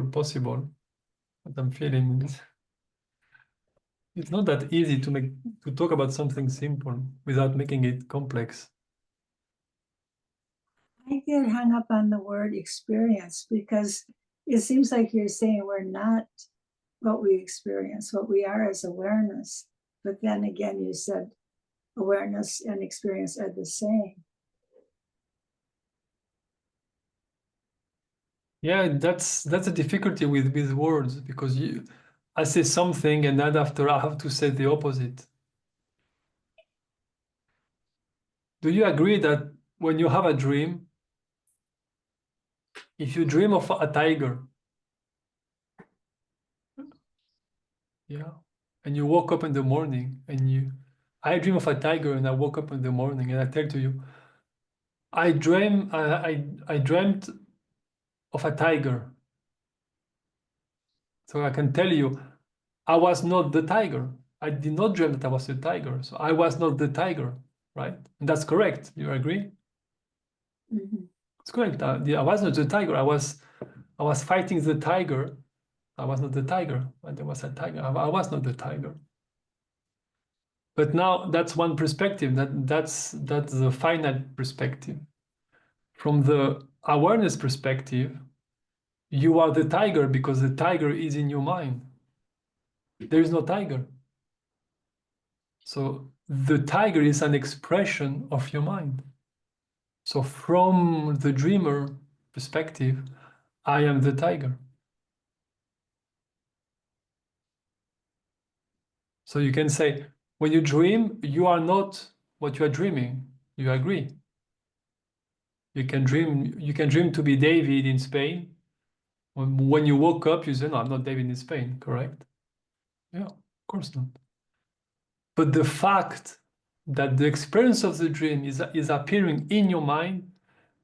possible. What I'm feeling is it's not that easy to talk about something simple without making it complex. I get hung up on the word experience because it seems like you're saying we're not what we experience. What we are is awareness. But then again, you said awareness and experience are the same. Yeah, that's a difficulty with words, because I say something and then after I have to say the opposite. Do you agree that when you have a dream, if you dream of a tiger, yeah, and you woke up in the morning and I dream of a tiger and I woke up in the morning and I tell to you, I dreamt of a tiger. So I can tell you, I was not the tiger. I did not dream that I was the tiger. So I was not the tiger, right? And that's correct. You agree? Mm-hmm. It's correct. I was not the tiger. I was fighting the tiger. I was not the tiger. But there was a tiger. I was not the tiger. But now that's one perspective. That's the finite perspective. From the awareness perspective, you are the tiger because the tiger is in your mind. There is no tiger. So the tiger is an expression of your mind. So from the dreamer perspective, I am the tiger. So you can say, when you dream, you are not what you are dreaming. You agree? You can dream to be David in Spain. When you woke up, you say, no, I'm not David in Spain, correct? Yeah, of course not. But the fact that the experience of the dream is appearing in your mind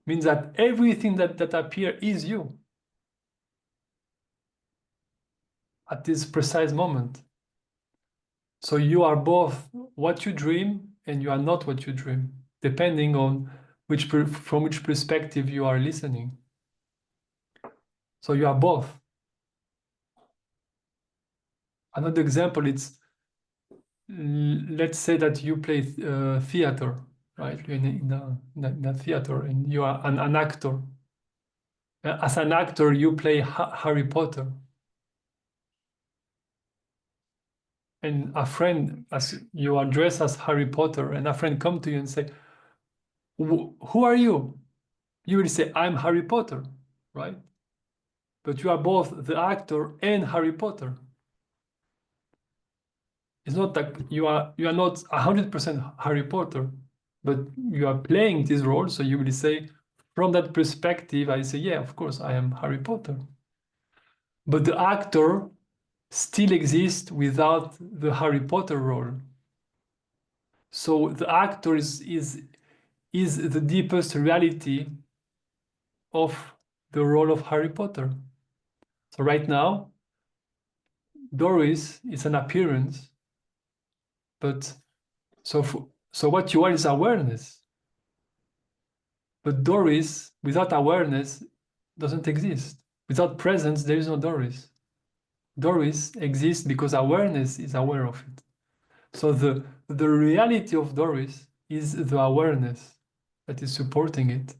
means that everything that appears is you at this precise moment. So you are both what you dream and you are not what you dream, depending on from which perspective you are listening. So you are both. Another example, let's say that you play theater, right? You're in a theater and you are an actor. As an actor, you play Harry Potter. And a friend, as you are dressed as Harry Potter, and a friend come to you and say, who are you? You will say, I'm Harry Potter, right? But you are both the actor and Harry Potter. It's not that you are not 100% Harry Potter, but you are playing this role. So you will say, from that perspective, I say, yeah, of course, I am Harry Potter. But the actor still exists without the Harry Potter role. So the actor is the deepest reality of the role of Harry Potter. So right now, Doris is an appearance, but so what you are is awareness. But Doris, without awareness, doesn't exist. Without presence, there is no Doris. Doris exists because awareness is aware of it. So the reality of Doris is the awareness that is supporting it.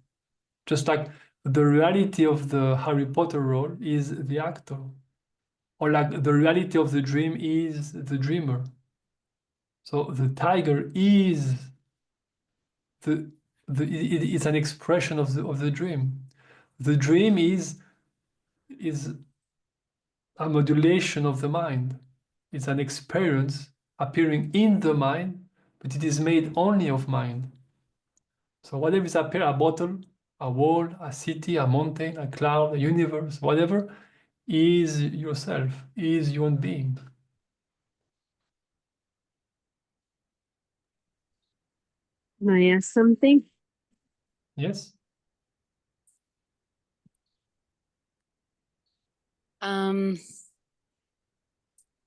Just like the reality of the Harry Potter role is the actor. Or like the reality of the dream is the dreamer. So the tiger is it's an expression of the dream. The dream is a modulation of the mind. It's an experience appearing in the mind, but it is made only of mind. So whatever is appear, a bottle, a wall, a city, a mountain, a cloud, a universe, whatever, is yourself, is your own being. Can I ask something? Yes?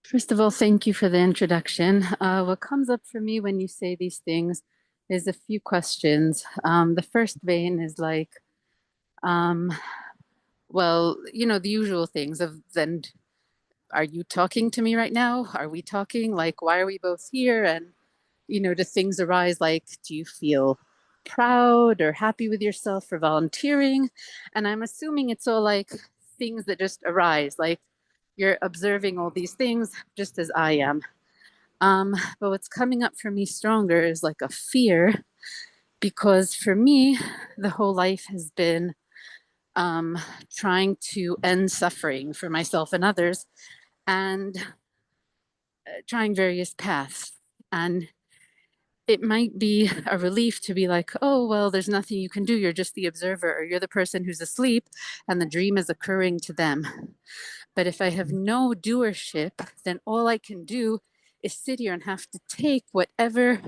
First of all, thank you for the introduction. What comes up for me when you say these things is a few questions. The first vein is like, well, you know, the usual things of then, are you talking to me right now? Are we talking? Like, why are we both here? And, you know, do things arise like, do you feel proud or happy with yourself for volunteering? And I'm assuming it's all like things that just arise, like you're observing all these things just as I am. But what's coming up for me stronger is like a fear, because for me, the whole life has been trying to end suffering for myself and others, and trying various paths. And it might be a relief to be like, oh, well, there's nothing you can do. You're just the observer, or you're the person who's asleep and the dream is occurring to them. But if I have no doership, then all I can do is sit here and have to take whatever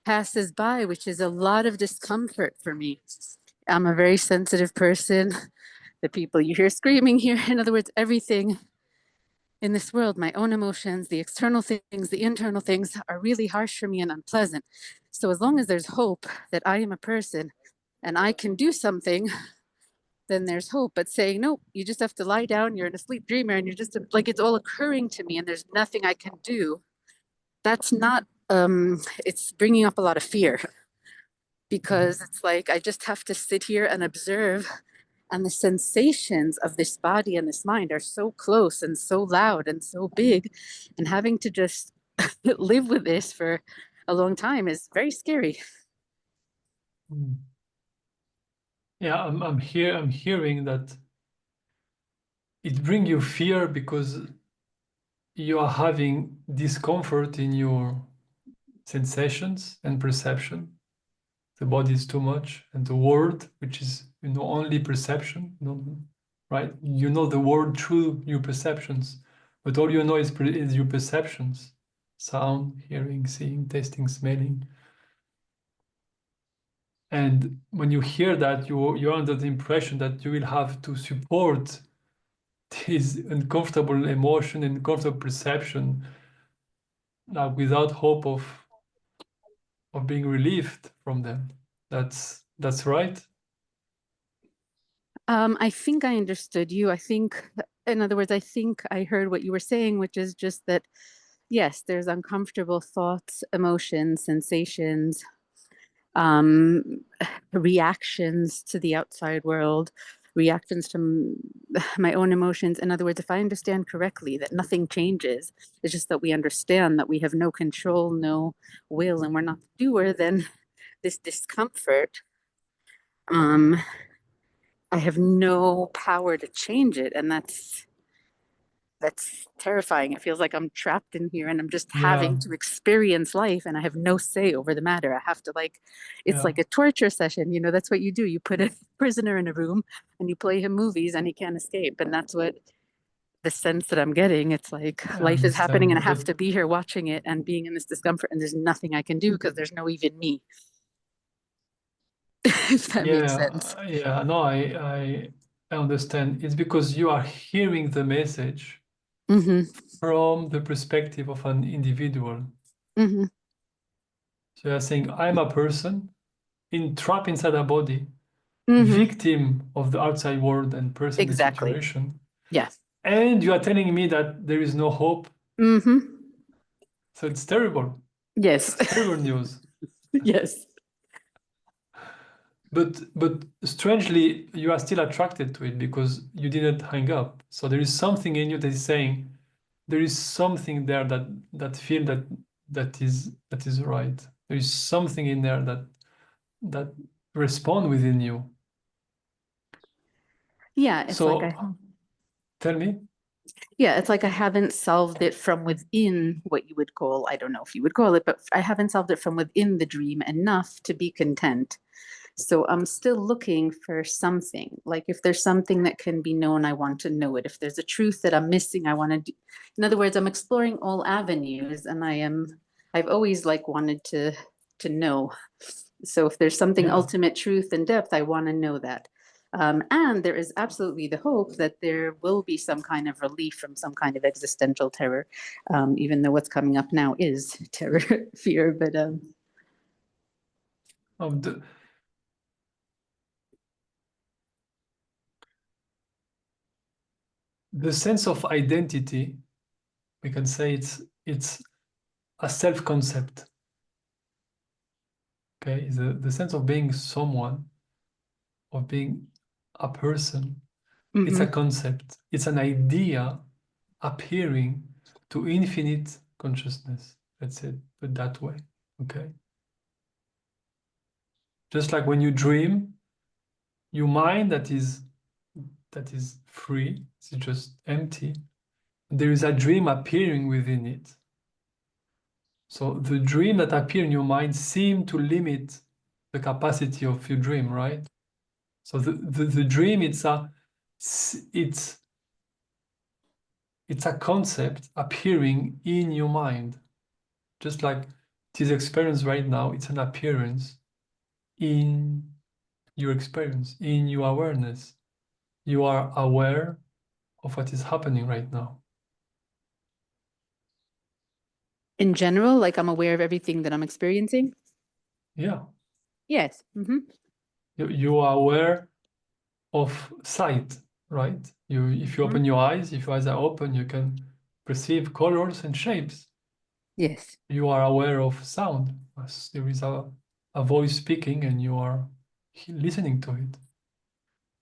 passes by, which is a lot of discomfort for me. I'm a very sensitive person. The people you hear screaming here, in other words, everything in this world, my own emotions, the external things, the internal things, are really harsh for me and unpleasant. So as long as there's hope that I am a person and I can do something, then there's hope. But saying, no, you just have to lie down, you're in a sleep dreamer, and you're just like, it's all occurring to me and there's nothing I can do. That's not, it's bringing up a lot of fear, because it's like, I just have to sit here and observe. And the sensations of this body and this mind are so close and so loud and so big. And having to just live with this for a long time is very scary. Yeah, I'm hearing that it brings you fear because you are having discomfort in your sensations and perception. The body is too much, and the world, which is only perception, right? You know the world through your perceptions, but all you know is your perceptions: sound, hearing, seeing, tasting, smelling. And when you hear that, you're under the impression that you will have to support this uncomfortable emotion and uncomfortable perception, without hope of being relieved from them. That's right. I think I understood you. I think, in other words, I think I heard what you were saying, which is just that, yes, there's uncomfortable thoughts, emotions, sensations, reactions to the outside world, reactions to my own emotions. In other words, if I understand correctly, that nothing changes, it's just that we understand that we have no control, no will, and we're not the doer, then this discomfort, I have no power to change it. And that's terrifying. It feels like I'm trapped in here and I'm just having to experience life, and I have no say over the matter. I have to, like, it's like a torture session, you know, that's what you do. You put a prisoner in a room and you play him movies and he can't escape. And that's what the sense that I'm getting. It's like life is happening and I have to be here watching it and being in this discomfort, and there's nothing I can do because there's no even me. If that makes sense. Yeah, no, I understand. It's because you are hearing the message from the perspective of an individual. So you're saying, I'm a person trapped inside a body, victim of the outside world and person in the situation. Yes. And you are telling me that there is no hope. So it's terrible. Yes. It's terrible news. Yes. But strangely, you are still attracted to it because you didn't hang up. So there is something in you that is saying, there is something there that feel that is right. There is something in there that respond within you. Yeah, it's So like tell me. Yeah, it's like I haven't solved it from within, what you would call, I don't know if you would call it, but I haven't solved it from within the dream enough to be content. So I'm still looking for something. Like, if there's something that can be known, I want to know it. If there's a truth that I'm missing, I want to do. In other words, I'm exploring all avenues, and I've always like wanted to know. So if there's something ultimate truth and depth, I want to know that. And there is absolutely the hope that there will be some kind of relief from some kind of existential terror, even though what's coming up now is terror, fear. But the sense of identity, we can say it's a self-concept. Okay, the sense of being someone, of being a person, it's a concept. It's an idea appearing to infinite consciousness. Let's say it that way. Okay. Just like when you dream, your mind that is free, it's just empty. There is a dream appearing within it. So the dream that appear in your mind seem to limit the capacity of your dream, right? So the dream, it's a concept appearing in your mind. Just like this experience right now, it's an appearance in your experience, in your awareness. You are aware of what is happening right now. In general, like I'm aware of everything that I'm experiencing? Yeah. Yes. You are aware of sight, right? If you open your eyes, if your eyes are open, you can perceive colors and shapes. Yes. You are aware of sound. As there is a voice speaking and you are listening to it.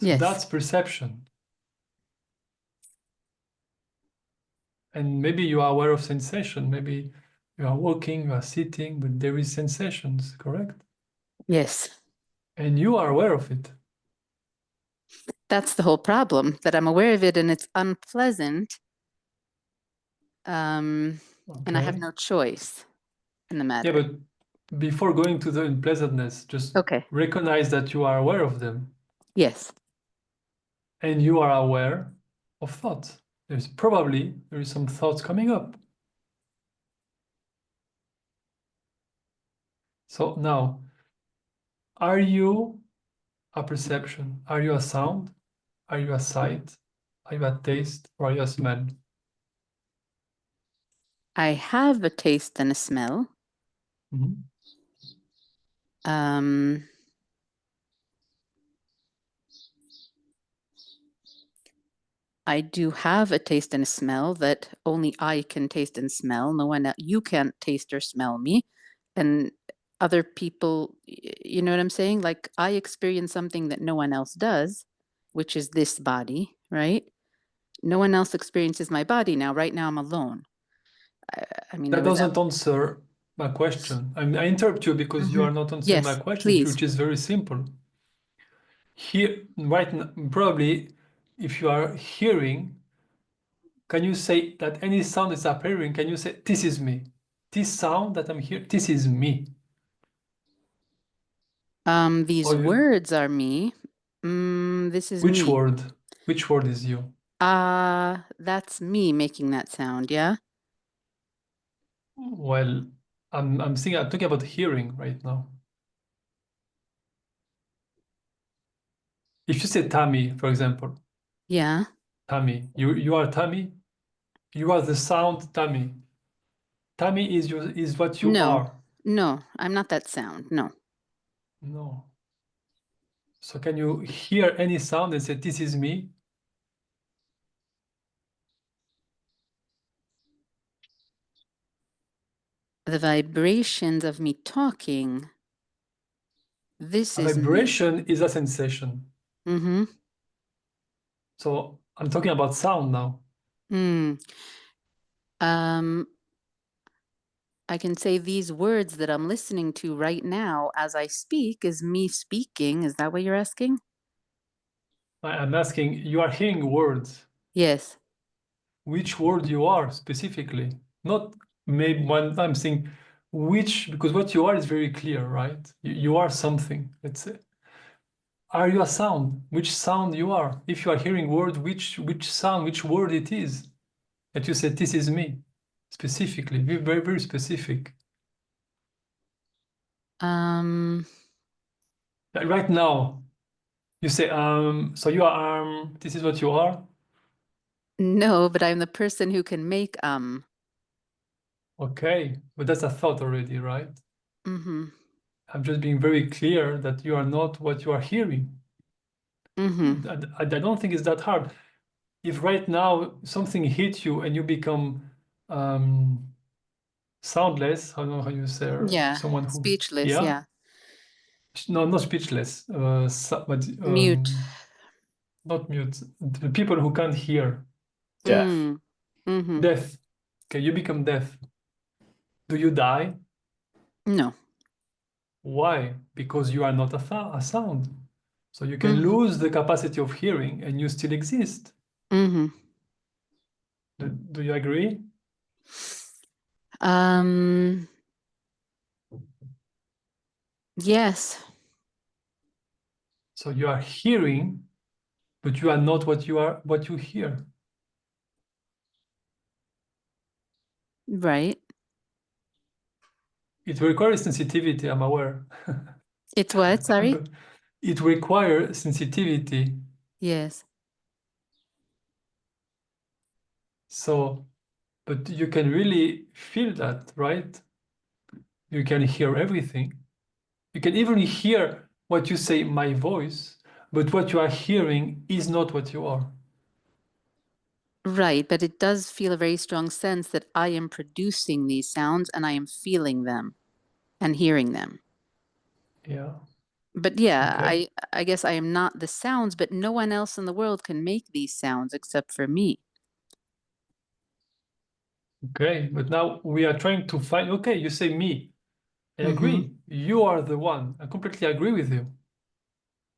So Yes. that's perception. And maybe you are aware of sensation. Maybe you are walking, you are sitting, but there is sensations, correct? Yes. And you are aware of it. That's the whole problem, that I'm aware of it and it's unpleasant. And I have Okay. no choice in the matter. Yeah, but before going to the unpleasantness, just Okay. recognize that you are aware of them. Yes. And you are aware of thoughts. There is some thoughts coming up. So now, are you a perception? Are you a sound? Are you a sight? Are you a taste? Or are you a smell? I have a taste and a smell. Mhm. I do have a taste and a smell that only I can taste and smell. No one else, you can't taste or smell me. And other people, you know what I'm saying? Like I experience something that no one else does, which is this body, right? No one else experiences my body now. Right now I'm alone. I mean, That there was doesn't answer my question. I interrupt you because you are not answering my Yes, question, please. which is very simple. Here, right now, probably, if you are hearing, can you say that any sound is appearing? Can you say, this is me? This sound that I'm hearing, this is me. These Or words are me. This is which me. word? Which word is you? That's me making that sound, yeah? Well, I'm talking about hearing right now. If you say Tammy, for example, Yeah. Tammy, you are Tammy, you are the sound Tammy. Tammy is what you are. No, I'm not that sound. No. No. So can you hear any sound and say, this is me? The vibrations of me talking, this A is me. vibration is a sensation. So I'm talking about sound now. I can say these words that I'm listening to right now as I speak is me speaking. Is that what you're asking? I'm asking, you are hearing words. Yes. Which word you are specifically? Not maybe one time saying which, because what you are is very clear, right? You are something, let's say. Are you a sound? Which sound you are? If you are hearing word, which sound, which word it is that you said, this is me, specifically, very, very specific. Like right now, you say, so you are, this is what you are? No, but I'm the person who can make Okay, but that's a thought already, right? I'm just being very clear that you are not what you are hearing. I don't think it's that hard. if right now something hit you and you become soundless, I don't know how you say, Yeah, someone who, speechless, yeah, yeah. no, not speechless, but Mute. not mute, the people who can't hear, Deaf. Mm-hmm. deaf. Okay, you become deaf. Do you die? No. Why? Because you are not a sound. So you can Mm-hmm. lose the capacity of hearing and you still exist. Mm-hmm. Do you agree? Yes. So you are hearing, but you are not what you hear. Right. It requires sensitivity, I'm aware. It's what? Sorry? But it requires sensitivity. Yes. So, but you can really feel that, right? You can hear everything. You can even hear what you say, my voice, but what you are hearing is not what you are. Right, but it does feel a very strong sense that I am producing these sounds and I am feeling them and hearing them. Yeah. But yeah, Okay. I guess I am not the sounds, but no one else in the world can make these sounds except for me. Okay. But now we are trying to find, okay, you say me. I Mm-hmm. agree. You are the one. I completely agree with you.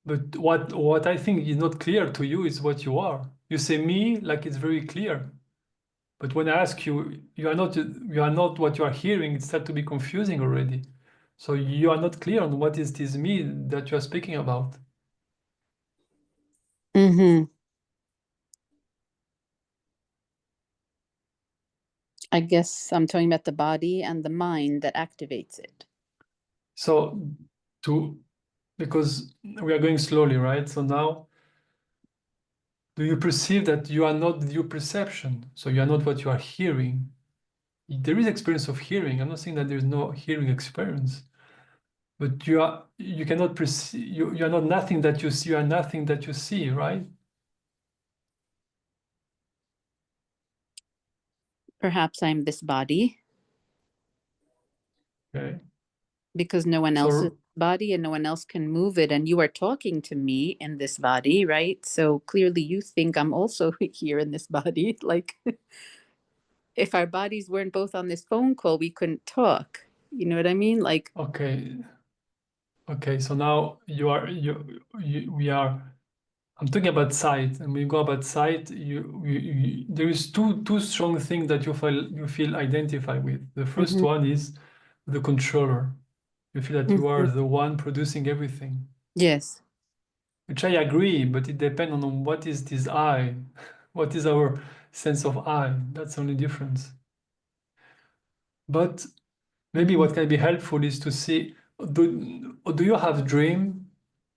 But what I think is not clear to you is what you are. You say me like it's very clear. But when I ask you, you are not what you are hearing, it starts to be confusing already. So you are not clear on what is this me that you are speaking about. Mm-hmm. I guess I'm talking about the body and the mind that activates it. So because we are going slowly, right? So now, do you perceive that you are not your perception? So you are not what you are hearing. There is experience of hearing. I'm not saying that there is no hearing experience, but you cannot perceive. You are not nothing that you see. You are nothing that you see, right? Perhaps I'm this body Okay. because no one else is So body and no one else can move it. And you are talking to me in this body, right? So clearly you think I'm also here in this body. Like if our bodies weren't both on this phone call, we couldn't talk. You know what I mean? Like, okay. Okay. So now we are. I'm talking about sight, and when you go about sight, there is two strong things that you feel identified with. The first mhm, one is the controller. You feel that you are mhm. the one producing everything, Yes. which I agree, but it depends on what is this I, what is our sense of I. That's the only difference. But maybe Mhm. what can be helpful is to see, do you have dream?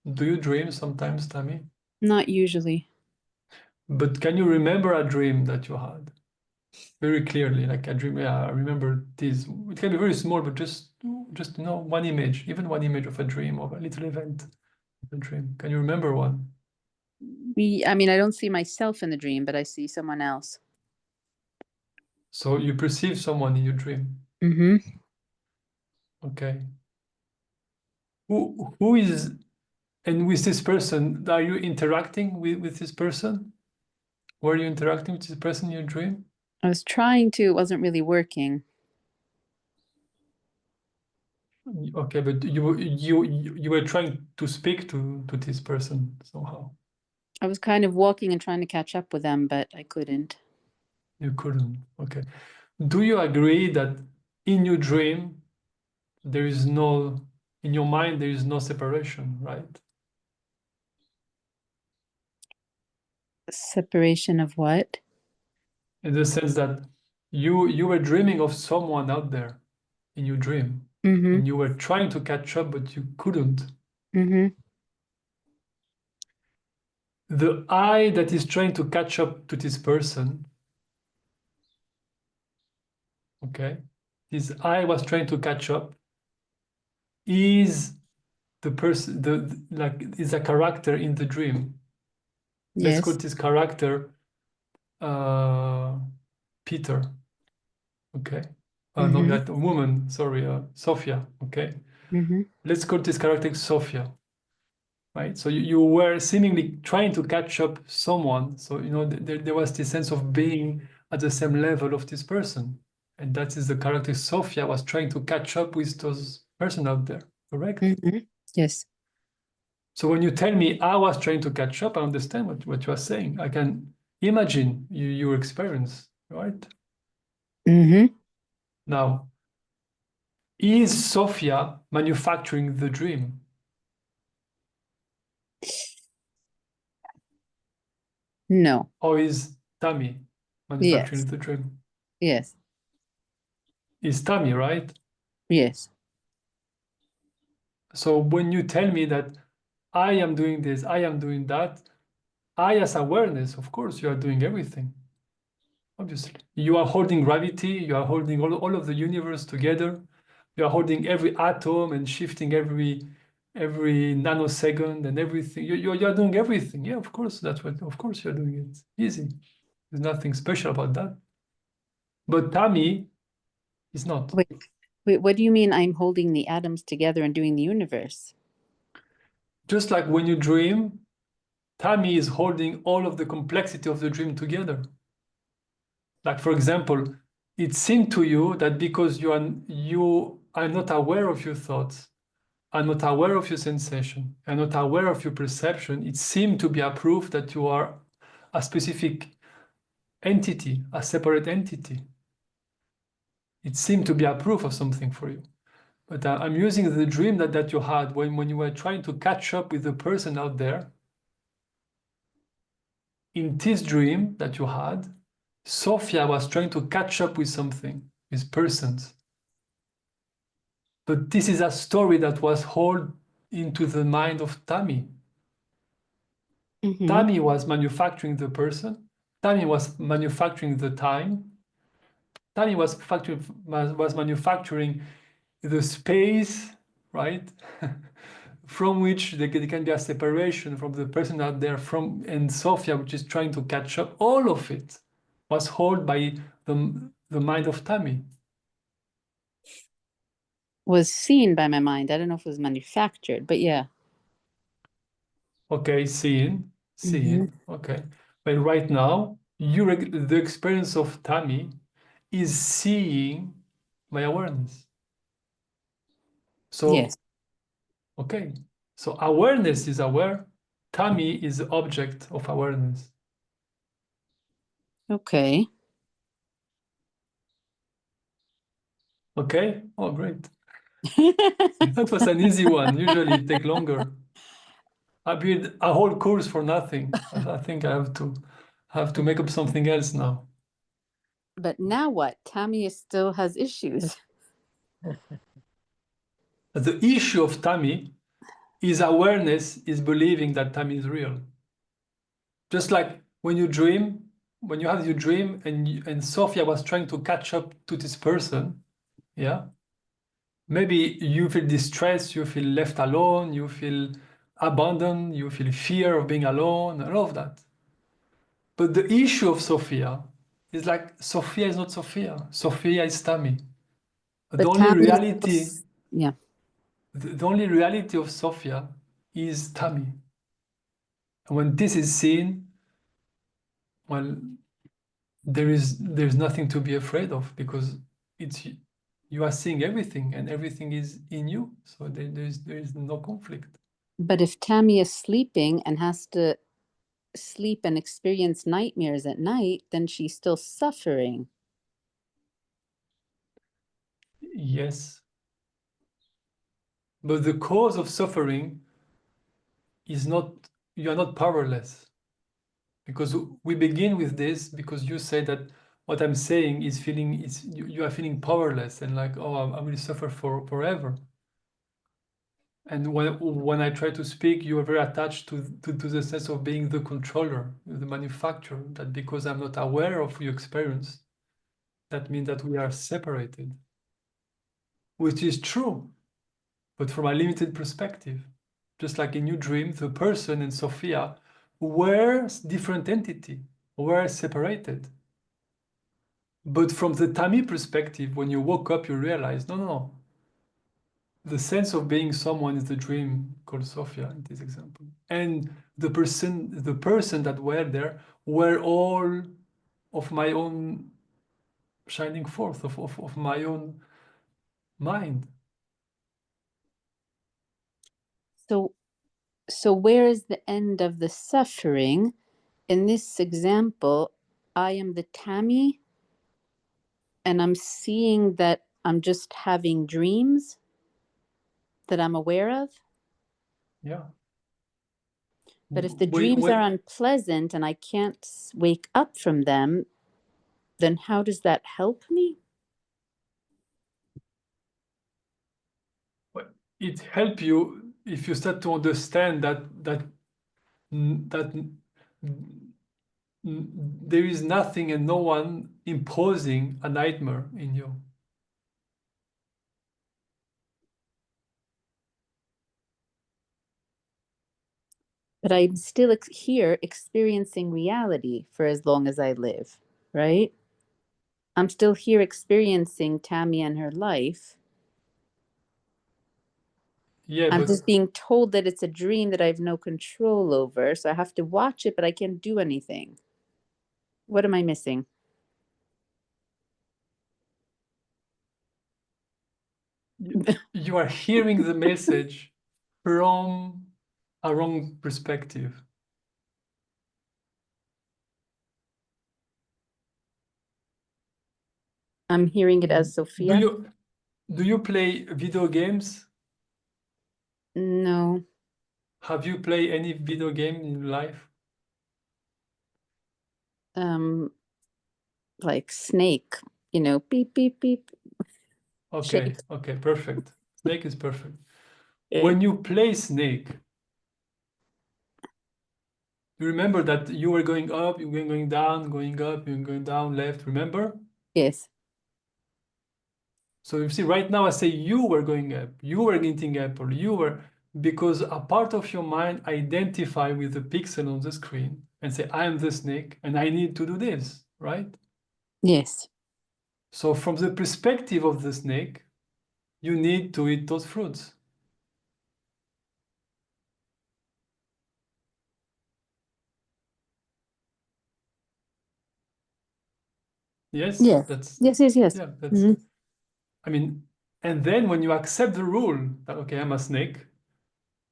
Do you dream sometimes, Tammy? Not usually. But can you remember a dream that you had? Very clearly, like a dream. Yeah, I remember this. It can be very small, but just one image, even one image of a dream, of a little event of a dream. Can you remember one? I mean, I don't see myself in the dream, but I see someone else. So you perceive someone in your dream. Mm-hmm. Okay. Who is, and with this person, are you interacting with this person? Were you interacting with this person in your dream? I was trying to, it wasn't really working. Okay, but you were trying to speak to this person somehow. I was kind of walking and trying to catch up with them, but I couldn't. You couldn't. Okay. Do you agree that in your dream there is no, in your mind there is no separation, right? Separation of what? In the sense that you were dreaming of someone out there in your dream, Mm-hmm. and you were trying to catch up, but you couldn't. Mm-hmm. The I that is trying to catch up to this person, okay, this I was trying to catch up, is the person, like is a character in the dream. Let's call Yes. this character Peter, okay? No, that woman, sorry, Sophia, okay? Let's call this character Sophia, right? So you were seemingly trying to catch up someone. So, you know, there was this sense of being at the same level of this person. And that is the character Sophia was trying to catch up with those person out there, correct? Yes. So when you tell me I was trying to catch up, I understand what you are saying. I can imagine your experience, right? Now, is Sophia manufacturing the dream? No. Or is Tammy manufacturing Yes. the dream? Yes. Is Tammy, right? Yes. So when you tell me that I am doing this, I am doing that, I as awareness, of course, you are doing everything. Obviously. You are holding gravity, you are holding all of the universe together. You are holding every atom and shifting every nanosecond and everything. You are doing everything. Yeah, of course, of course you're doing it. Easy. There's nothing special about that. But Tammy is not. Wait, what do you mean I'm holding the atoms together and doing the universe? Just like when you dream, Tammy is holding all of the complexity of the dream together. Like, for example, it seemed to you that because you are not aware of your thoughts, are not aware of your sensation, are not aware of your perception, it seemed to be a proof that you are a specific entity, a separate entity. It seemed to be a proof of something for you. But I'm using the dream that you had when you were trying to catch up with the person out there. In this dream that you had, Sophia was trying to catch up with something, with persons. But this is a story that was held into the mind of Tammy. Tammy was manufacturing the person. Tammy was manufacturing the time. Tammy was manufacturing the space, right? From which there can be a separation from the person out there and Sophia, which is trying to catch up. All of it was held by the mind of Tammy. Was seen by my mind. I don't know if it was manufactured, but yeah. Okay, seeing. Okay. But right now, the experience of Tammy is seeing my awareness. So, Yes. okay. So awareness is aware. Tammy is the object of awareness. Okay. Okay? Oh, great. That was an easy one. Usually it takes longer. I built a whole course for nothing. I think I have to make up something else now. But now what? Tammy still has issues. The issue of Tammy is awareness is believing that Tammy is real. Just like when you dream, when you have your dream and Sophia was trying to catch up to this person, yeah? Maybe you feel distressed, you feel left alone, you feel abandoned, you feel fear of being alone, all of that. But the issue of Sophia is like Sophia is not Sophia. Sophia is Tammy. The only Tammy reality, yeah. the only reality of Sophia is Tammy. And when this is seen, well, there's nothing to be afraid of because you are seeing everything and everything is in you. So there is no conflict. But if Tammy is sleeping and has to sleep and experience nightmares at night, then she's still suffering. Yes. But the cause of suffering is not, you are not powerless. Because we begin with this because you say that what I'm saying is you are feeling powerless and like, oh, I will suffer forever. And when I try to speak, you are very attached to the sense of being the controller, the manufacturer, that because I'm not aware of your experience, that means that we are separated. Which is true, but from a limited perspective. Just like in your dream, the person and Sophia were different entity. were separated. But from the Tammy perspective, when you woke up, you realize, no. The sense of being someone is the dream called Sophia in this example. And the person that were there were all of my own shining forth, of my own mind. So where is the end of the suffering? In this example, I am the Tammy, and I'm seeing that I'm just having dreams that I'm aware of. Yeah. But if the dreams are unpleasant and I can't wake up from them, then how does that help me? It helps you if you start to understand that there is nothing and no one imposing a nightmare in you. But I'm still here experiencing reality for as long as I live, right? I'm still here experiencing Tammy and her life. Yeah, I'm but just being told that it's a dream that I have no control over. So I have to watch it, but I can't do anything. What am I missing? you are hearing the message from a wrong perspective. I'm hearing it as Sophia. Do you play video games? No. Have you played any video game in life? Like Snake, beep, beep, beep. Okay, Shake. okay, perfect. Snake is perfect. Okay. When you play Snake, you remember that you were going up, you were going down, going up, you were going down, left, remember? Yes. So you see, right now I say you were going up, you were eating apple, you were, because a part of your mind identify with the pixel on the screen and say, I am the snake and I need to do this, right? Yes. So from the perspective of the snake, you need to eat those fruits. Yes? Yes. Yes. Yeah, that's, I mean, and then when you accept the rule that, okay, I'm a snake,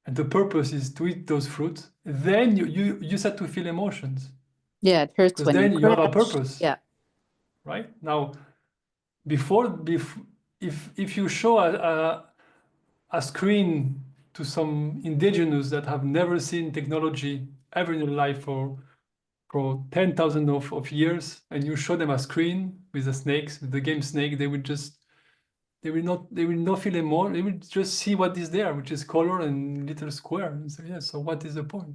and the purpose is to eat those fruits, then you start to feel emotions. Yeah, it hurts Because when then you you have a crash. purpose. Yeah. Right? Now, if you show a screen to some indigenous that have never seen technology ever in their life for 10,000 of years, and you show them a screen with the snakes, with the game Snake, they will not feel anymore. They will just see what is there, which is color and little square. And so, yeah, so what is the point?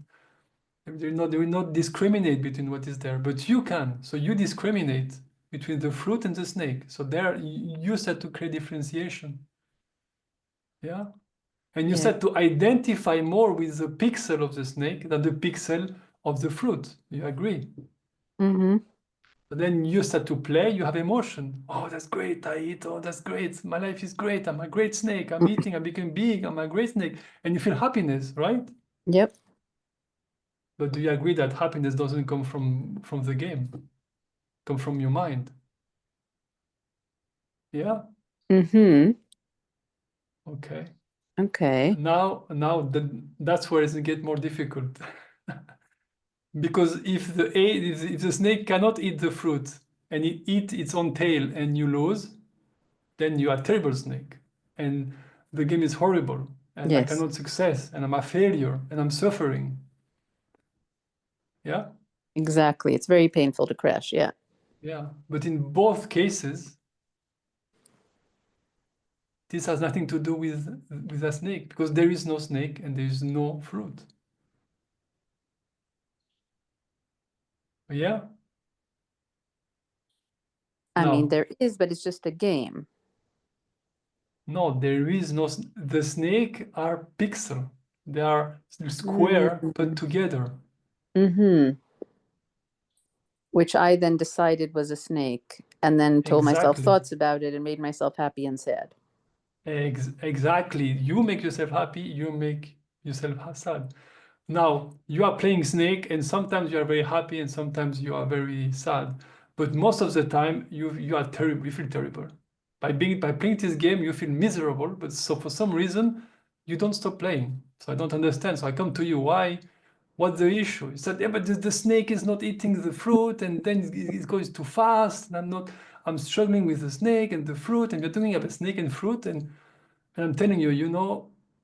They will not discriminate between what is there, but you can. So you discriminate between the fruit and the snake. So there you start to create differentiation. Yeah. And you start to identify more with the pixel of the snake than the pixel of the fruit. You agree? Mm-hmm. But then you start to play, you have emotion. Oh, that's great. I eat. Oh, that's great. My life is great. I'm a great snake. I'm eating. I'm becoming big. I'm a great snake. And you feel happiness, right? Yep. But do you agree that happiness doesn't come from the game? Come from your mind? Yeah? Mm-hmm. Okay. Okay. Now that's where it gets more difficult. Because if the snake cannot eat the fruit and it eats its own tail and you lose, then you are a terrible snake. And the game is horrible. And I Yes. cannot success. And I'm a failure. And I'm suffering. Yeah? Exactly. It's very painful to crash. Yeah. Yeah. But in both cases, this has nothing to do with a snake, because there is no snake and there is no fruit. Yeah? I mean, No. there is, but it's just a game. No, there is no. The snake are pixel. They are square put together. Mm-hmm. which I then decided was a snake, and then told myself Exactly. thoughts about it and made myself happy and sad. Exactly. You make yourself happy, you make yourself sad. Now, you are playing Snake, and sometimes you are very happy, and sometimes you are very sad. But most of the time, you are terrible. You feel terrible. By playing this game, you feel miserable. But so for some reason, you don't stop playing. So I don't understand. So I come to you. Why? What's the issue? You said, yeah, but the snake is not eating the fruit, and then it goes too fast. And I'm struggling with the snake and the fruit, and you're talking about snake and fruit, and I'm telling you,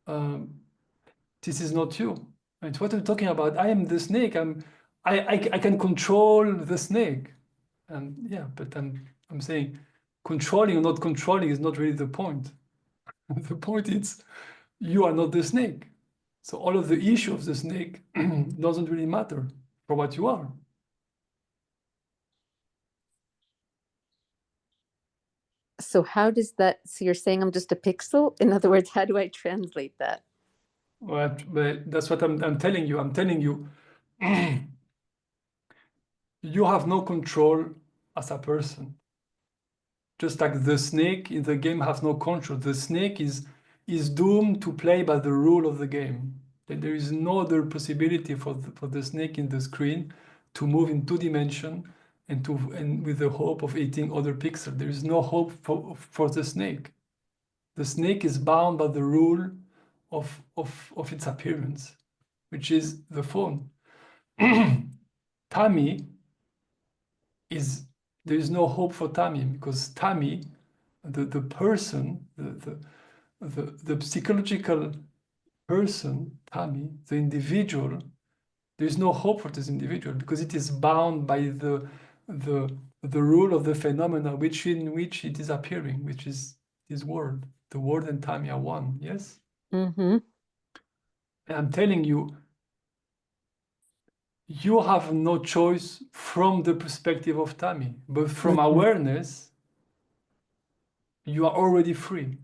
um, this is not you. And what I'm talking about, I am the snake. I can control the snake. And yeah, but I'm saying controlling or not controlling is not really the point. The point is you are not the snake. So all of the issue of the snake doesn't really matter for what you are. So how does that, so you're saying I'm just a pixel? In other words, how do I translate that? Well, but that's what I'm telling you. I'm telling you, you have no control as a person. Just like the snake in the game has no control. The snake is doomed to play by the rule of the game. There is no other possibility for the snake in the screen to move in 2 dimension and with the hope of eating other pixels. There is no hope for the snake. The snake is bound by the rule of its appearance, which is the phone. Tammy there is no hope for Tammy because Tammy, the person, the psychological person, Tammy, the individual, there is no hope for this individual because it is bound by the rule of the phenomena in which it is appearing, which is this world. The world and Tammy are one, yes? Mm-hmm. And I'm telling you, you have no choice from the perspective of Tammy, but from awareness, you are already free.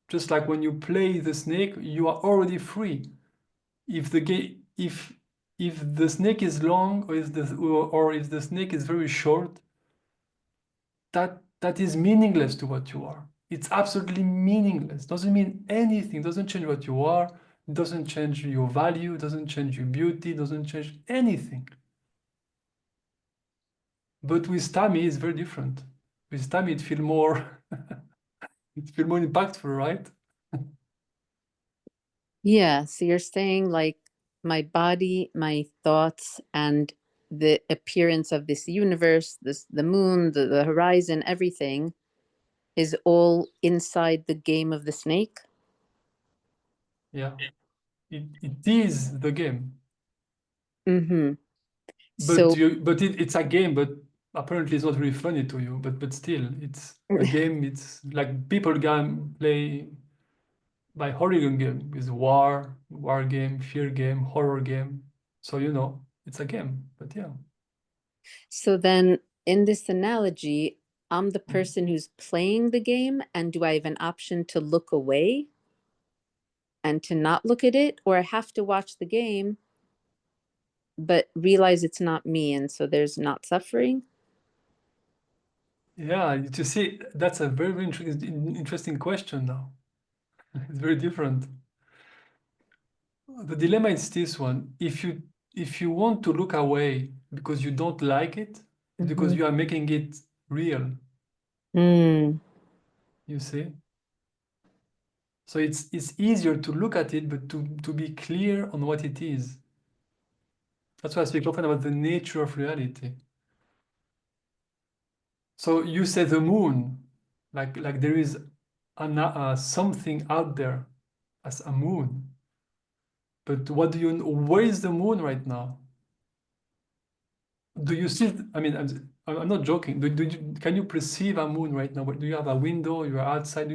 Just like when you play the snake, you are already free. If the snake is long or if the snake is very short, that is meaningless to what you are. It's absolutely meaningless. Doesn't mean anything. Doesn't change what you are. Doesn't change your value. Doesn't change your beauty. Doesn't change anything. But with Tammy, it's very different. With Tammy, it feels more impactful, right? Yeah, so you're saying like my body, my thoughts, and the appearance of this universe, the moon, the horizon, everything is all inside the game of the snake. Yeah, it is the game. Mm-hmm. But So it's a game, but apparently it's not really funny to you. But still, it's a game. It's like people play by horror game with war game, fear game, horror game. So it's a game. But yeah. so then in this analogy, I'm the person who's playing the game, and do I have an option to look away and to not look at it, or I have to watch the game but realize it's not me, and so there's not suffering? Yeah, you see, that's a very, very interesting question now. It's very different. The dilemma is this one. If you want to look away because you don't like it, it's because you are making it real, Mm. you see? So it's easier to look at it, but to be clear on what it is. That's why I speak often about the nature of reality. So you say the moon, like there is something out there as a moon. But where is the moon right now? Do you see? I mean, I'm not joking. Can you perceive a moon right now? Do you have a window? You are outside.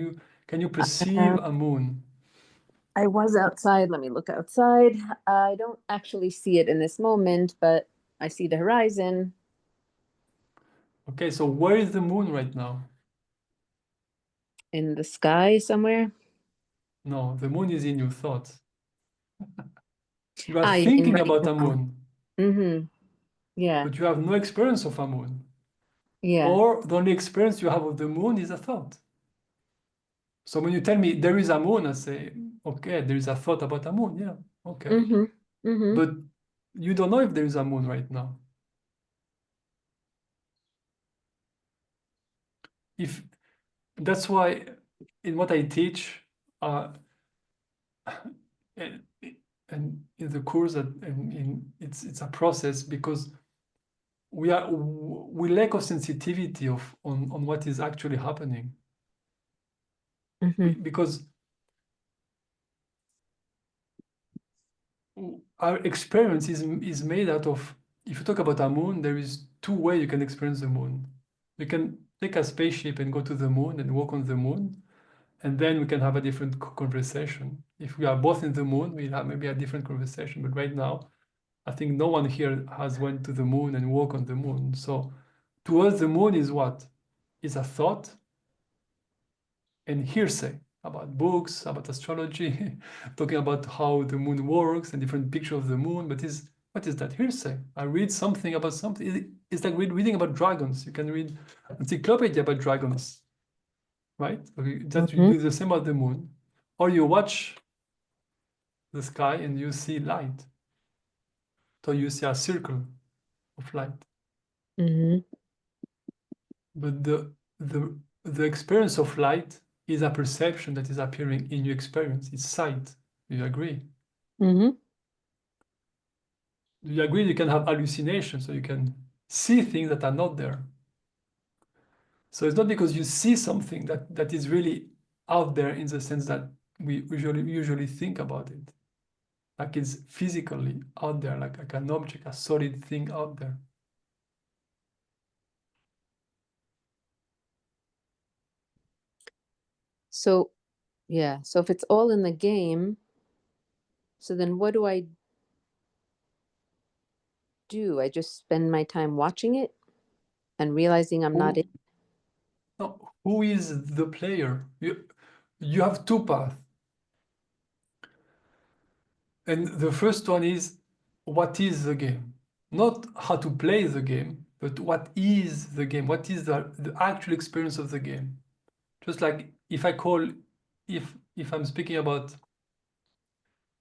Can you perceive a moon? I was outside. Let me look outside. I don't actually see it in this moment, but I see the horizon. Okay, so where is the moon right now? In the sky somewhere. No, the moon is in your thoughts. You are You mean thinking right about a now? moon. Mm-hmm. Yeah. but you have no experience of a moon. Yeah. Or the only experience you have of the moon is a thought. So when you tell me there is a moon, I say, okay, there is a thought about a moon. Yeah, okay. Mm-hmm. Mm-hmm. But you don't know if there is a moon right now. If that's why in what I teach, and in the course that it's a process, because we lack of sensitivity on what is actually happening. Mm-hmm. Because our experience is made out of, if you talk about a moon, there is two ways you can experience the moon. You can take a spaceship and go to the moon and walk on the moon, and then we can have a different conversation. If we are both in the moon, we'll have maybe a different conversation. But right now, I think no one here has went to the moon and walk on the moon. So to us, the moon is what? Is a thought and hearsay about books, about astrology, talking about how the moon works and different picture of the moon. But what is that? Hearsay. I read something about something. It's like reading about dragons. You can read encyclopedia about dragons, right? Okay, that you Mm-hmm. do the same about the moon. Or you watch the sky and you see light. So you see a circle of light. Mm-hmm. But the experience of light is a perception that is appearing in your experience. It's sight. Do you agree? Mm-hmm. Do you agree you can have hallucinations, so you can see things that are not there? So it's not because you see something that is really out there in the sense that we usually think about it. Like it's physically out there, like an object, a solid thing out there. So, yeah. So if it's all in the game, so then what do? I just spend my time watching it and realizing I'm not Who, in. no, who is the player? You have two paths. And the first one is, what is the game? Not how to play the game, but what is the game? What is the actual experience of the game? Just like if I'm speaking about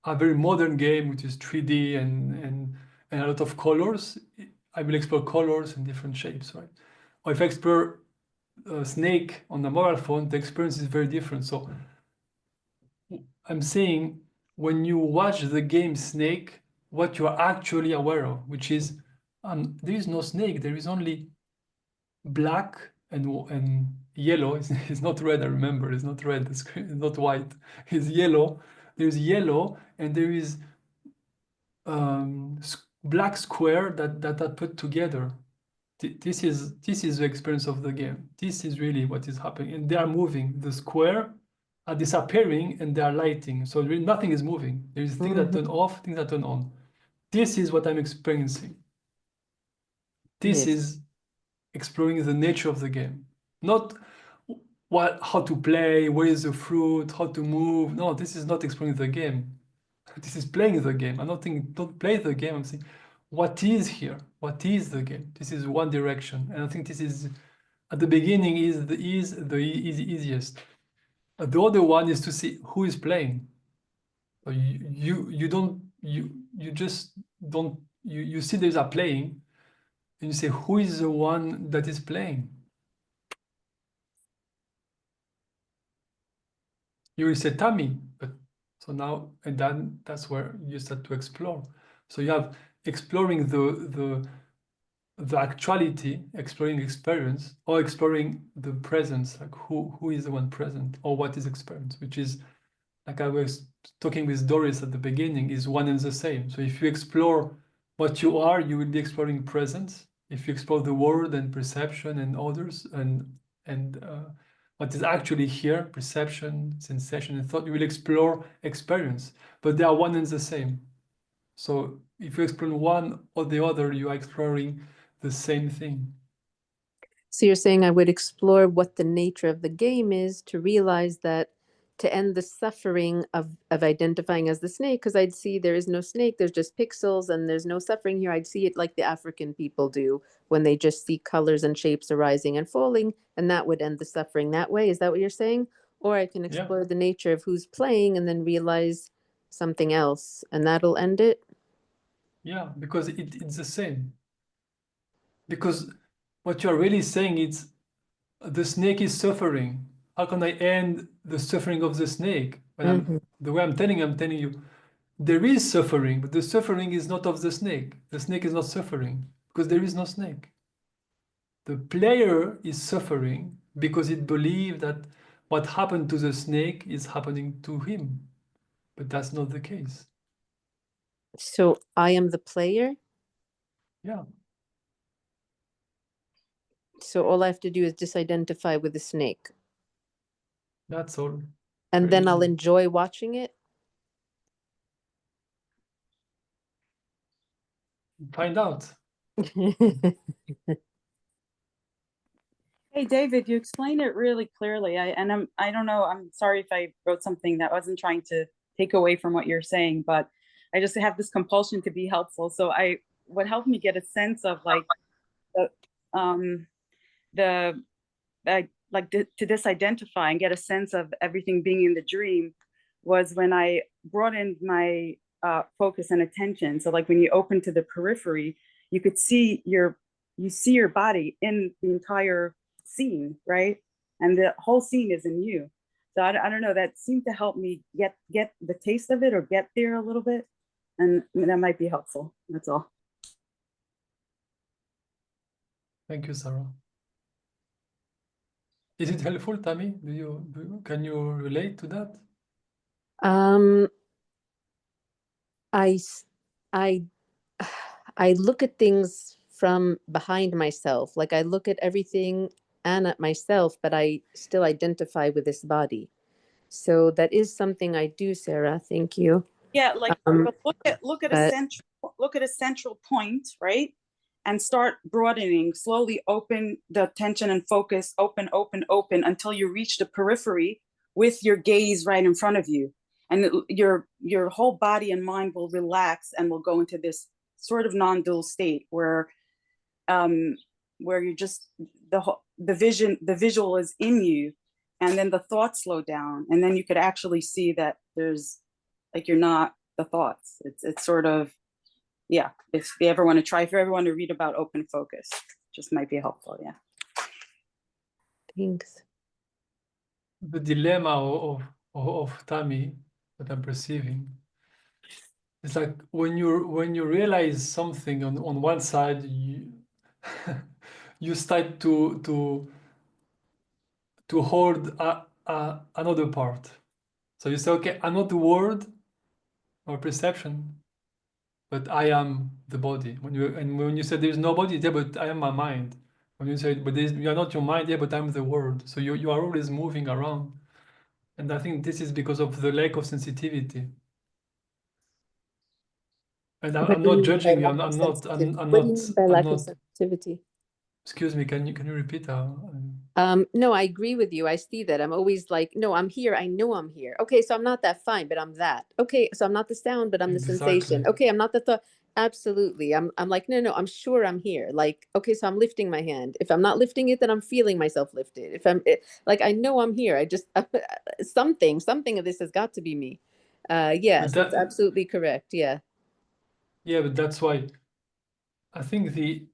a very modern game, which is 3D and a lot of colors, I will explore colors and different shapes, right? Or if I explore a snake on a mobile phone, the experience is very different. So I'm saying when you watch the game Snake, what you are actually aware of, which is there is no snake, there is only black and yellow. It's not red, I remember. It's not red, it's not white. It's yellow. There's yellow and there is black square that are put together. This is the experience of the game. This is really what is happening. And they are moving. The square are disappearing and they are lighting. So really nothing is moving. There is things that Mm-hmm. turn off, things that turn on. This is what I'm experiencing. This Yes. is exploring the nature of the game. Not how to play, where is the fruit, how to move. No, this is not exploring the game. This is playing the game. I'm not thinking, don't play the game. I'm saying, what is here? What is the game? This is one direction. And I think this is, at the beginning, is the easiest. The other one is to see who is playing. So you just don't, you see there's a playing, and you say, who is the one that is playing? You will say Tammy, but so now, and then that's where you start to explore. So you have exploring the actuality, exploring experience, or exploring the presence, like who is the one present, or what is experience, which is, like I was talking with Doris at the beginning, is one and the same. So if you explore what you are, you will be exploring presence. If you explore the world and perception and others and what is actually here, perception, sensation, and thought, you will explore experience. But they are one and the same. So if you explore one or the other, you are exploring the same thing. So you're saying I would explore what the nature of the game is to realize that to end the suffering of identifying as the snake, because I'd see there is no snake, there's just pixels and there's no suffering here. I'd see it like the African people do when they just see colors and shapes arising and falling, and that would end the suffering that way. Is that what you're saying? Or I can explore the nature of who's playing and then realize something else, and that'll end it. Yeah, because it's the same. Because what you're really saying is the snake is suffering. How can I end the suffering of the snake? When the way I'm telling you, there is suffering, but the suffering is not of the snake. The snake is not suffering because there is no snake. The player is suffering because it believes that what happened to the snake is happening to him. But that's not the case. So I am the player. Yeah. So all I have to do is disidentify with the snake. That's all. And Very then I'll easy. enjoy watching it. Find out. Hey, David, you explained it really clearly. I don't know, I'm sorry if I wrote something that wasn't trying to take away from what you're saying, but I just have this compulsion to be helpful. So what helped me get a sense of like to disidentify and get a sense of everything being in the dream was when I brought in my focus and attention. So like when you open to the periphery, you could see your body in the entire scene, right? And the whole scene is in you. So I don't know, that seemed to help me get the taste of it or get there a little bit. And that might be helpful. That's all. Thank you, Sarah. Is it helpful, Tammy? Can you relate to that? I look at things from behind myself. Like I look at everything and at myself, but I still identify with this body. So that is something I do, Sarah. Thank you. Yeah, like but look at a central point, right? And start broadening, slowly open the attention and focus, open until you reach the periphery with your gaze right in front of you. And your whole body and mind will relax and will go into this sort of non-dual state where you're just the visual is in you, and then the thoughts slow down, and then you could actually see that there's like you're not the thoughts. It's sort of, yeah, if you ever want to read about open focus, just might be helpful. Yeah. Thanks. The dilemma of Tammy that I'm perceiving is like when you realize something on one side, you start to hold another part. So you say, okay, I'm not the word or perception, but I am the body. When you say there's no body, yeah, but I am my mind. When you say, but you are not your mind, yeah, but I'm the word. So you are always moving around. And I think this is because of the lack of sensitivity. And I'm not judging you. I'm not. What do you mean by lack of sensitivity? Excuse me. Can you repeat? No, I agree with you. I see that. I'm always like, no, I'm here. I know I'm here. Okay, so I'm not that fine, but I'm that. Okay, so I'm not the sound, but I'm the sensation. Okay, I'm not the thought. Absolutely. I'm like, no, I'm sure I'm here. Like, okay, so I'm lifting my hand. If I'm not lifting it, then I'm feeling myself lifted. If I'm like, I know I'm here. I just something of this has got to be me. Yes, that's absolutely correct. Yeah. Yeah, but that's why I think you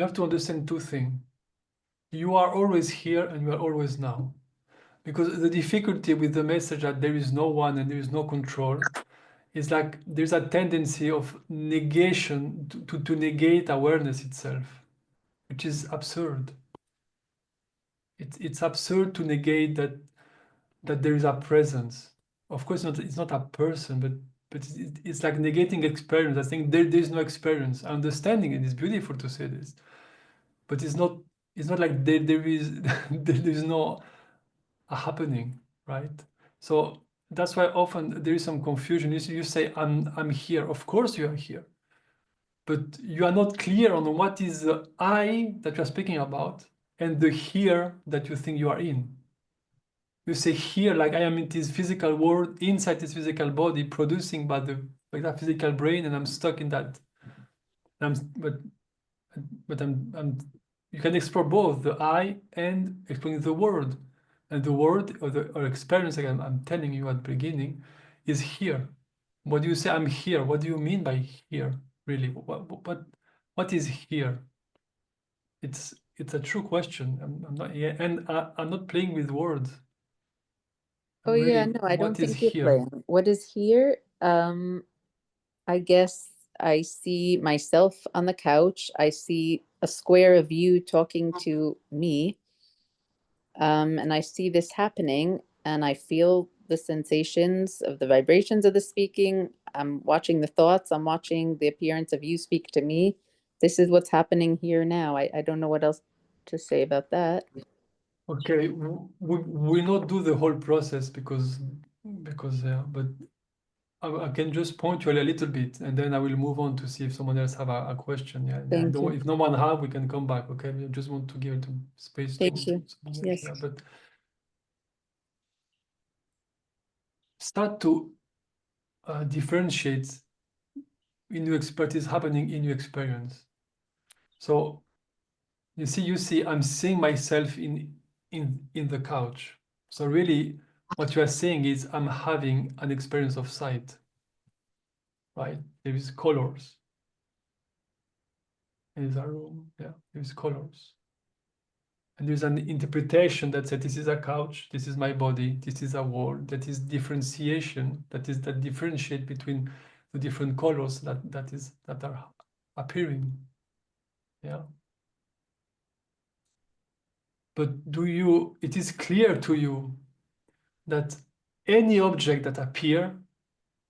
have to understand two things. You are always here and you are always now. Because the difficulty with the message that there is no one and there is no control is like there's a tendency of negation to negate awareness itself, which is absurd. It's absurd to negate that there is a presence. Of course, it's not a person, but it's like negating experience. I think there's no experience. Understanding it is beautiful to say this, but it's not like there is there's no a happening, right? So that's why often there is some confusion. You say I'm here. Of course you are here, but you are not clear on what is the I that you are speaking about and the here that you think you are in. You say here, like I am in this physical world, inside this physical body, producing by that physical brain, and I'm stuck in that. But you can explore both the I and exploring the world. And the word or experience, like I'm telling you at the beginning, is here. What do you say? I'm here. What do you mean by here? Really? What is here? It's a true question. I'm not, yeah, and I'm not playing with words. Oh Really, yeah, no, I don't what is think you're here? playing. What is here? I guess I see myself on the couch. I see a square of you talking to me. And I see this happening and I feel the sensations of the vibrations of the speaking. I'm watching the thoughts. I'm watching the appearance of you speak to me. This is what's happening here now. I don't know what else to say about that. Okay, we not do the whole process because but I can just point you a little bit, and then I will move on to see if someone else have a question. Yeah, and Thank you. if no one have, we can come back. Okay, I just want to give it space to Thank you. someone else. Yes. Yeah, but start to differentiate in your expertise happening in your experience. So you see, I'm seeing myself in the couch. So really, what you are saying is I'm having an experience of sight. Right? There is colors. There is a room. Yeah, there is colors. And there's an interpretation that said this is a couch, this is my body, this is a wall. That is differentiation. That differentiate between the different colors that are appearing. Yeah. But it is clear to you that any object that appear,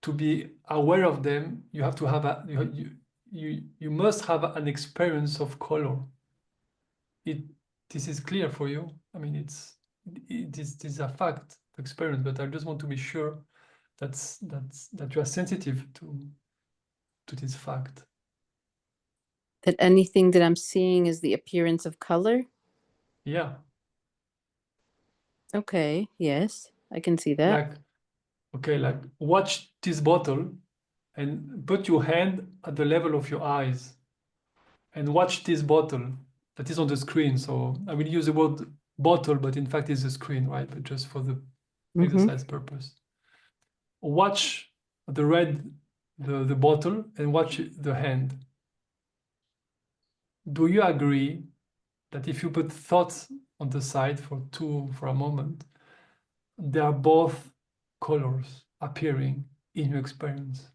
to be aware of them, you have to have you must have an experience of color. This is clear for you. I mean, it is a fact, experience, but I just want to be sure that you are sensitive to this fact. That anything that I'm seeing is the appearance of color? Yeah. Okay, yes, I can see that. Like watch this bottle and put your hand at the level of your eyes and watch this bottle that is on the screen. So I will use the word bottle, but in fact it's a screen, right? But just for the exercise purpose. Watch the bottle and watch the hand. Do you agree that if you put thoughts on the side for a moment, they are both colors appearing in your experience?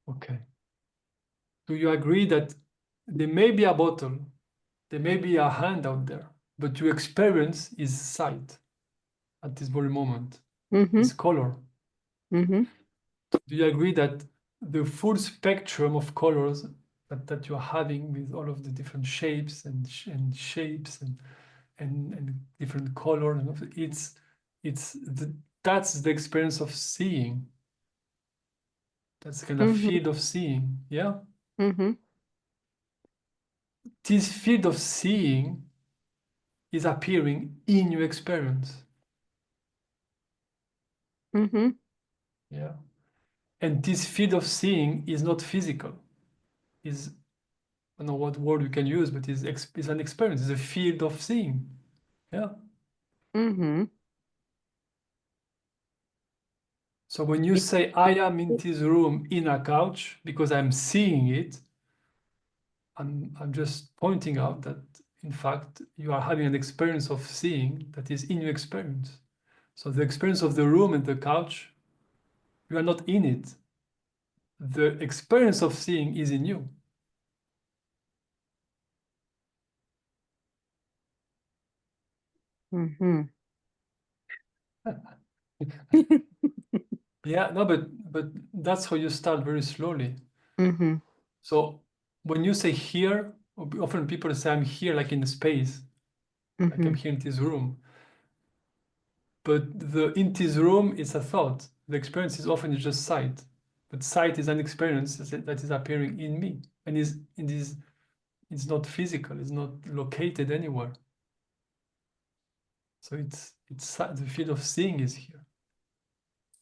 Okay. Do you agree that there may be a bottle, there may be a hand out there, but your experience is sight at this very moment? Is color. Do you agree that the full spectrum of colors that you're having with all of the different shapes and shapes and different colors, that's the experience of seeing. That's kind of field of seeing, yeah? This field of seeing is appearing in your experience. Yeah. And this field of seeing is not physical. I don't know what word you can use, but it's an experience. It's a field of seeing. Yeah. So when you say I am in this room in a couch because I'm seeing it, I'm just pointing out that in fact you are having an experience of seeing that is in your experience. So the experience of the room and the couch, you are not in it. The experience of seeing is in you. Yeah, no, but that's how you start very slowly. So when you say here, often people say I'm here like in space, like I'm here in this room. But in this room is a thought. The experience is often just sight. But sight is an experience that is appearing in me and is in this It's not physical. It's not located anywhere. So it's the field of seeing is here.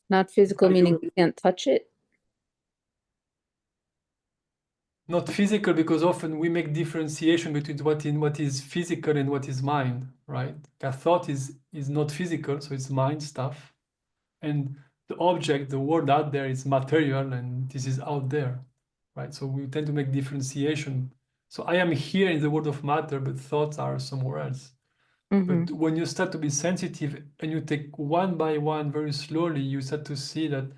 Not physical, Are meaning you- we can't touch it. Not physical, because often we make differentiation between what is physical and what is mind, right? A thought is not physical, so it's mind stuff, and the object, the world out there, is material, and this is out there, right? So we tend to make differentiation. So I am here in the world of matter, but thoughts are somewhere else. Mhm. But when you start to be sensitive and you take one by one very slowly, you start to see that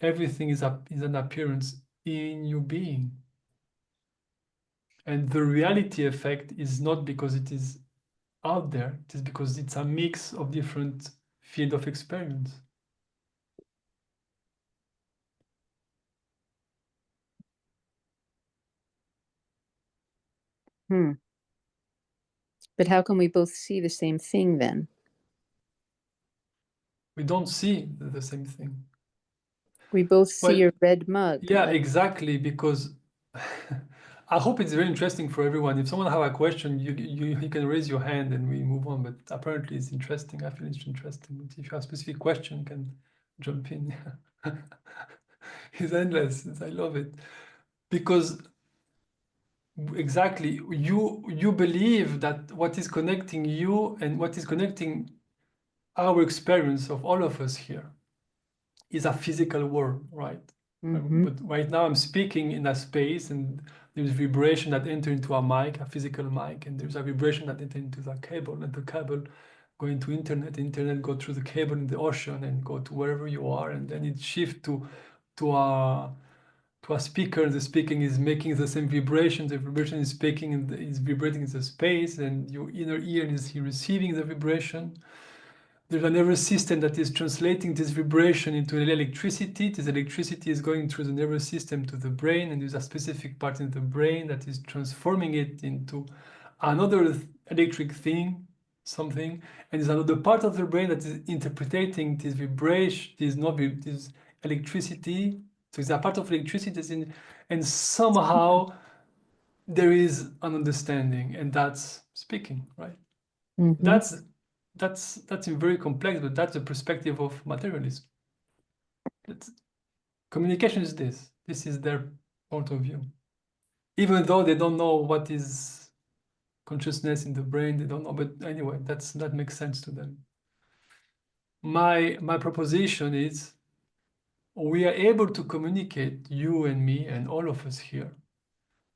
everything is an appearance in your being. And the reality effect is not because it is out there, it is because it's a mix of different field of experience. But how can we both see the same thing then? We don't see the same thing. We both see Well, your red mug. Yeah, like- exactly, because I hope it's very interesting for everyone. If someone have a question, you can raise your hand and we move on, but apparently it's interesting. I feel it's interesting. But if you have a specific question, you can jump in. It's endless. I love it. Because exactly, you believe that what is connecting you and what is connecting our experience of all of us here is a physical world, right? Mhm. But right now I'm speaking in a space and there's vibration that enter into a mic, a physical mic, and there's a vibration that enter into the cable, and the cable go into internet go through the cable in the ocean and go to wherever you are, and then it shift to a speaker, and the speaking is making the same vibration, the vibration is speaking and is vibrating in the space, and your inner ear is receiving the vibration. There's a nervous system that is translating this vibration into electricity. This electricity is going through the nervous system to the brain, and there's a specific part in the brain that is transforming it into another electric thing, something. And there's another part of the brain that is interpreting this vibration, this electricity. So it's a part of electricity that's in, and somehow there is an understanding, and that's speaking, right? Mhm. That's very complex, but that's the perspective of materialism. Communication is this. This is their point of view. Even though they don't know what is consciousness in the brain, they don't know. But anyway, that makes sense to them. My proposition is we are able to communicate, you and me and all of us here,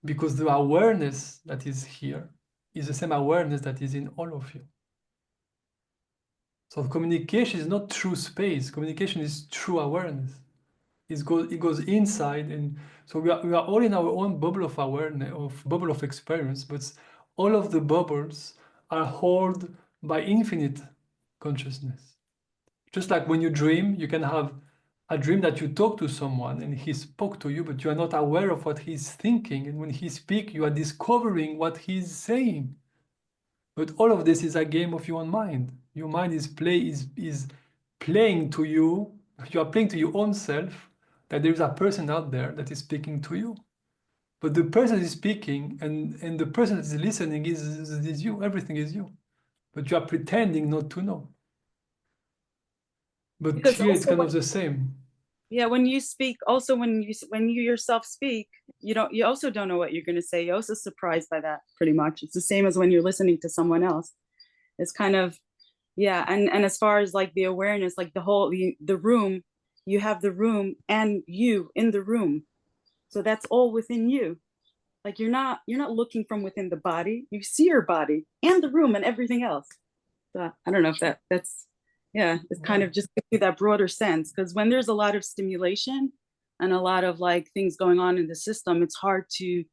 because the awareness that is here is the same awareness that is in all of you. So communication is not through space. Communication is through awareness. It goes inside, and so we are all in our own bubble of awareness, bubble of experience, but all of the bubbles are held by infinite consciousness. Just like when you dream, you can have a dream that you talk to someone and he spoke to you, but you are not aware of what he's thinking. And when he speaks, you are discovering what he's saying. But all of this is a game of your own mind. Your mind is playing to you. You are playing to your own self that there is a person out there that is speaking to you. But the person is speaking and the person that is listening is you. Everything is you. But you are pretending not to know. But Because here it's also kind of the same. Yeah, when you speak, also when you yourself speak, you also don't know what you're going to say. You're also surprised by that, pretty much. It's the same as when you're listening to someone else. It's kind of, yeah. And as far as like the awareness, like the room, you have the room and you in the room. So that's all within you. Like you're not looking from within the body. You see your body and the room and everything else. So I don't know if that's yeah, it's kind of just gives you that broader sense, because when there's a lot of stimulation and a lot of like things going on in the system, it's hard to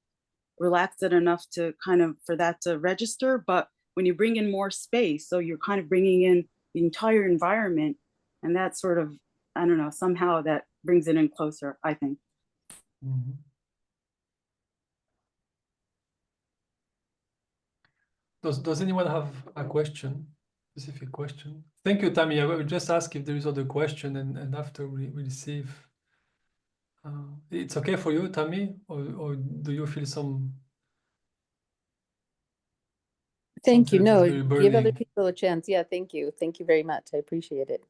relax it enough to kind of for that to register. But when you bring in more space, so you're kind of bringing in the entire environment, and that sort of, I don't know, somehow that brings it in closer, I think. Mm-hmm. Does anyone have a question? Specific question? Thank you, Tammy. I will just ask if there is other question, and after we receive. It's okay for you, Tammy, or do you feel some Thank you. Sometimes it's No, very give other burning. people a chance. Yeah, thank you. Thank you very much. I appreciate it.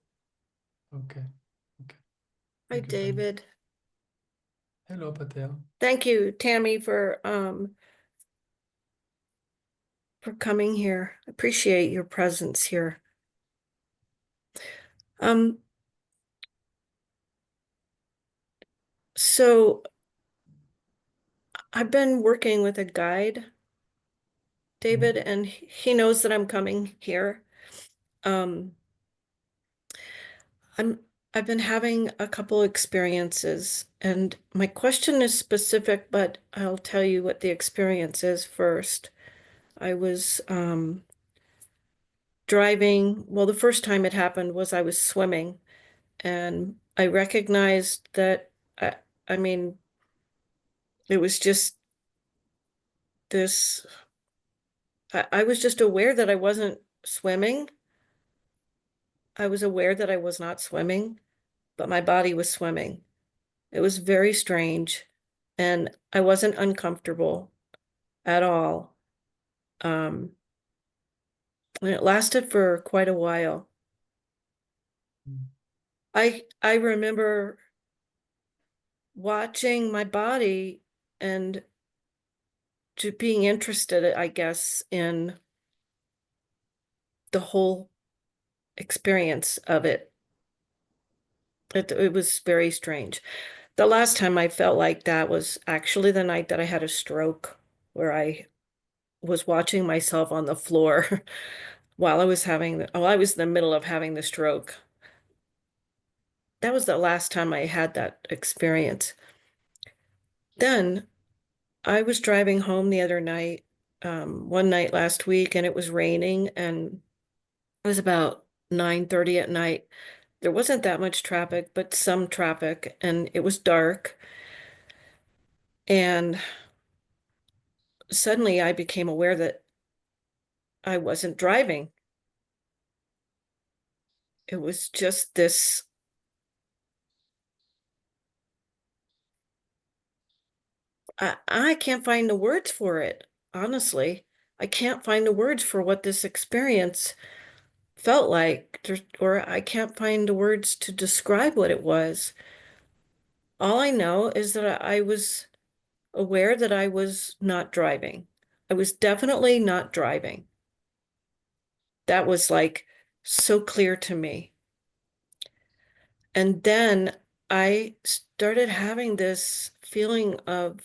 Okay. Okay. Hi, Thank you, Tammy. David. Hello, Patel. Thank you, Tammy, for coming here. Appreciate your presence here. So I've been working with a guide, David, and he knows that I'm coming here. I've been having a couple experiences, and my question is specific, but I'll tell you what the experience is first. I was driving. Well, the first time it happened was I was swimming, and I recognized that, I mean, it was just this, I was just aware that I wasn't swimming. I was aware that I was not swimming, but my body was swimming. It was very strange, and I wasn't uncomfortable at all. And it lasted for quite a while. I remember watching my body and to being interested, I guess, in the whole experience of it. It was very strange. The last time I felt like that was actually the night that I had a stroke, where I was watching myself on the floor while I was I was in the middle of having the stroke. That was the last time I had that experience. Then I was driving home the other night, one night last week, and it was raining, and it was about 9:30 at night. There wasn't that much traffic, but some traffic, and it was dark. And suddenly I became aware that I wasn't driving. It was just this, I can't find the words for it, honestly. I can't find the words for what this experience felt like, or I can't find the words to describe what it was. All I know is that I was aware that I was not driving. I was definitely not driving. That was like so clear to me. And then I started having this feeling of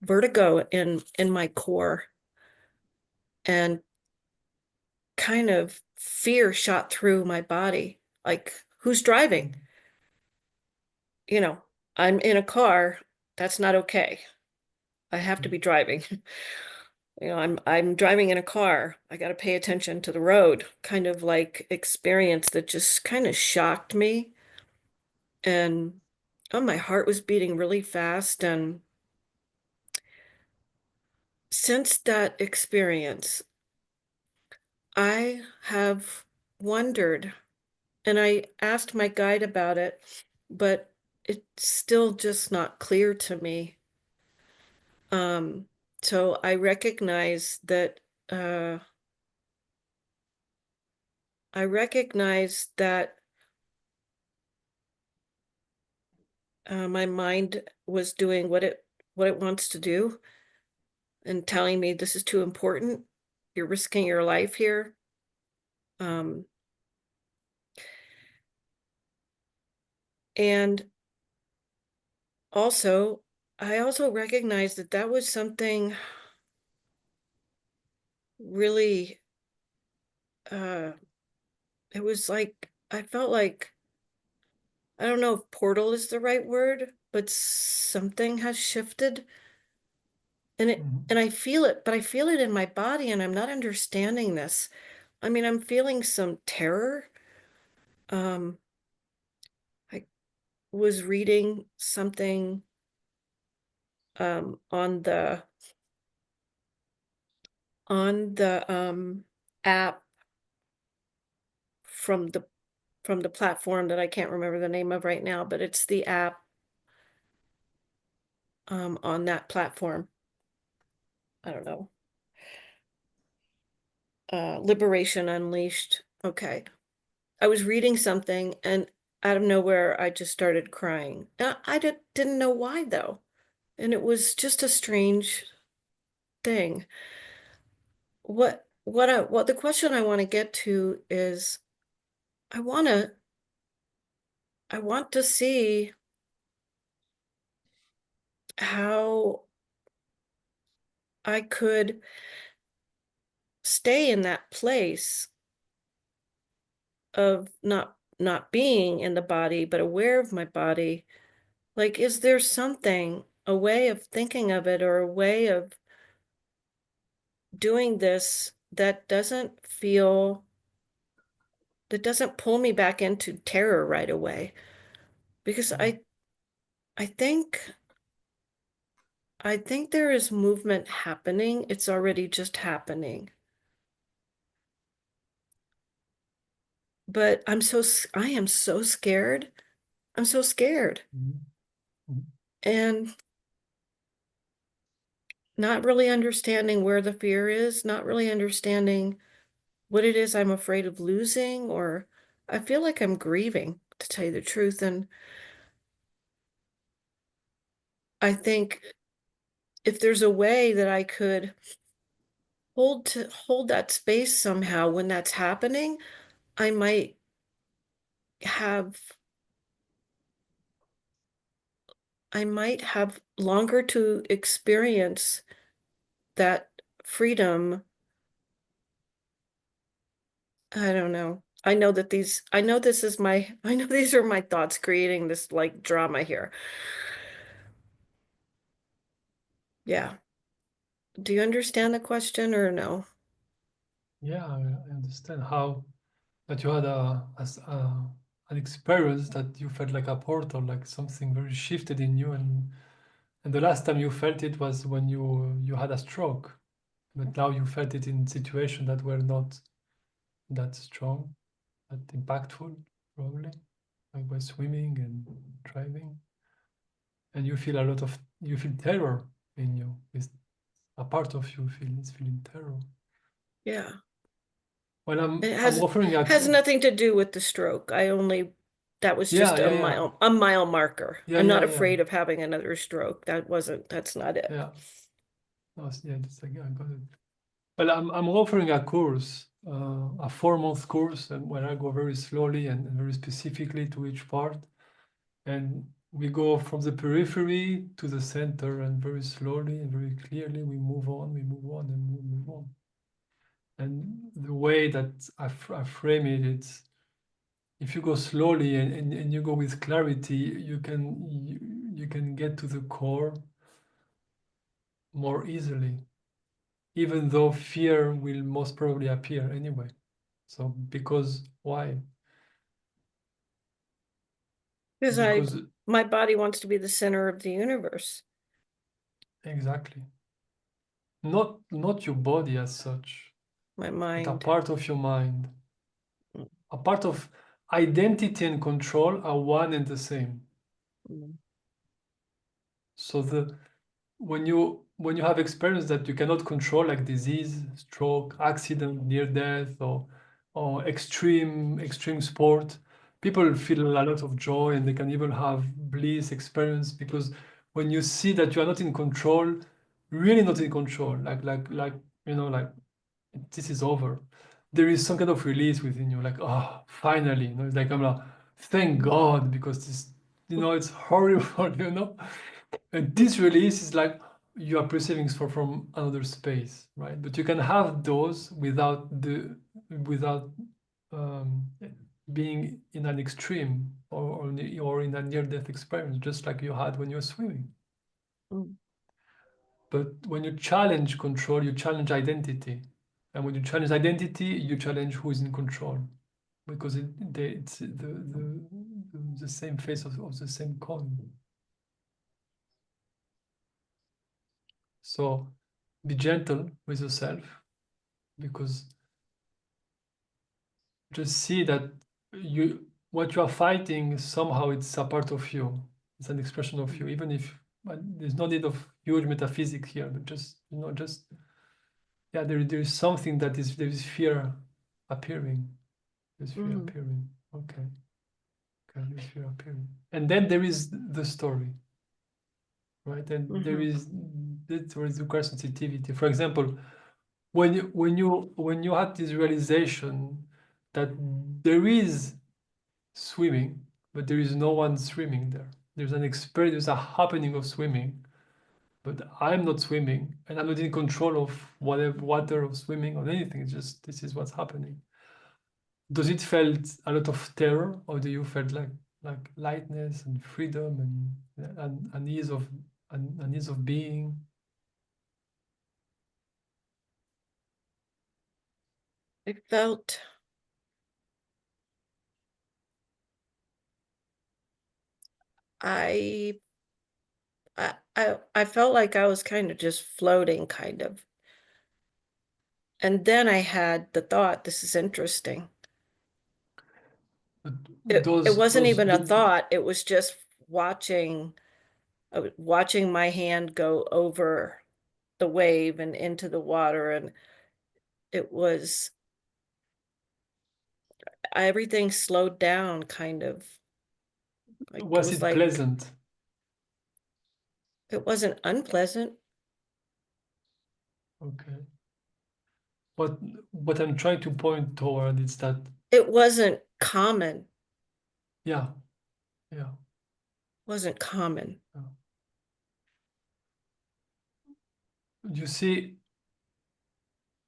vertigo in my core, and kind of fear shot through my body. Like, who's driving? You know, I'm in a car. That's not okay. I have to be driving. You know, I'm driving in a car. I got to pay attention to the road. Kind of like experience that just kind of shocked me. And oh, my heart was beating really fast. And since that experience, I have wondered, and I asked my guide about it, but it's still just not clear to me. So I recognize that my mind was doing what it wants to do, and telling me this is too important. You're risking your life here. And also, I also recognize that that was something really, it was like, I felt like, I don't know if portal is the right word, but something has shifted. And I feel it, but I feel it in my body, and I'm not understanding this. I mean, I'm feeling some terror. I was reading something on the app from the platform that I can't remember the name of right now, but it's the app on that platform. I don't know. Liberation Unleashed. Okay. I was reading something and out of nowhere, I just started crying. I didn't know why though. And it was just a strange thing. What the question I want to get to is I want to see how I could stay in that place of not being in the body, but aware of my body. Like, is there something, a way of thinking of it or a way of doing this that doesn't pull me back into terror right away? Because I think there is movement happening. It's already just happening. But I am so scared. I'm so scared. And not really understanding where the fear is, not really understanding what it is I'm afraid of losing, or I feel like I'm grieving, to tell you the truth. And I think if there's a way that I could hold that space somehow when that's happening, I might have longer to experience that freedom. I don't know. I know these are my thoughts creating this like drama here. Yeah. Do you understand the question or no? Yeah, I understand how that you had an experience that you felt like a portal, like something very shifted in you, and the last time you felt it was when you had a stroke, but now you felt it in situations that were not that strong, that impactful, probably, like by swimming and driving, and you feel terror in you. It's a part of you is feeling terror. Yeah. Well, It I'm offering a has nothing to do with the stroke. That was just yeah, a yeah. mile marker. Yeah, I'm not yeah, afraid of having another stroke. That's not it. yeah. Yeah, that's like, I got it. Well, I'm offering a course, a 4-month course, and where I go very slowly and very specifically to each part, and we go from the periphery to the center, and very slowly and very clearly we move on, and move on. And the way that I frame it, it's if you go slowly and you go with clarity, you can get to the core more easily, even though fear will most probably appear anyway. So because why? Because my body wants to be the center of the universe. Exactly. Not your body as such. My mind. But a part of your mind. A part of identity and control are one and the same. So when you have experience that you cannot control, like disease, stroke, accident, near death, or extreme sport, people feel a lot of joy, and they can even have bliss experience, because when you see that you are not in control, really not in control, like like this is over, there is some kind of release within you, like, oh, finally, it's like I'm like, thank God, because this, it's horrible, and this release is like you are perceiving from another space, right? But you can have those without um, being in an extreme or in a near-death experience, just like you had when you were swimming. But when you challenge control, you challenge identity. And when you challenge identity, you challenge who is in control. Because it's the same face of the same coin. So be gentle with yourself, because just see that what you are fighting, somehow it's a part of you. It's an expression of you, even if there's no need of huge metaphysics here, but just yeah, there is something that is, there is fear appearing. There's fear Mhm. appearing. Okay. Okay, there's fear appearing. And then there is the story, right? And there Mhm. is, that requires sensitivity. For example, when you had this realization that there is swimming, but there is no one swimming there. There's an experience, there's a happening of swimming, but I'm not swimming and I'm not in control of whatever water or swimming or anything. It's just, this is what's happening. Does it felt a lot of terror, or do you felt like lightness and freedom and an ease of an ease of being? I felt I I felt like I was kind of just floating, kind of. And then I had the thought, this is interesting. But It wasn't even a the, thought, it was just watching watching my hand go over the wave and into the water, and it was everything slowed down, kind of. Like it was was it like pleasant? it wasn't unpleasant. Okay. What I'm trying to point toward is that, It wasn't common. yeah, yeah. Wasn't common. You see,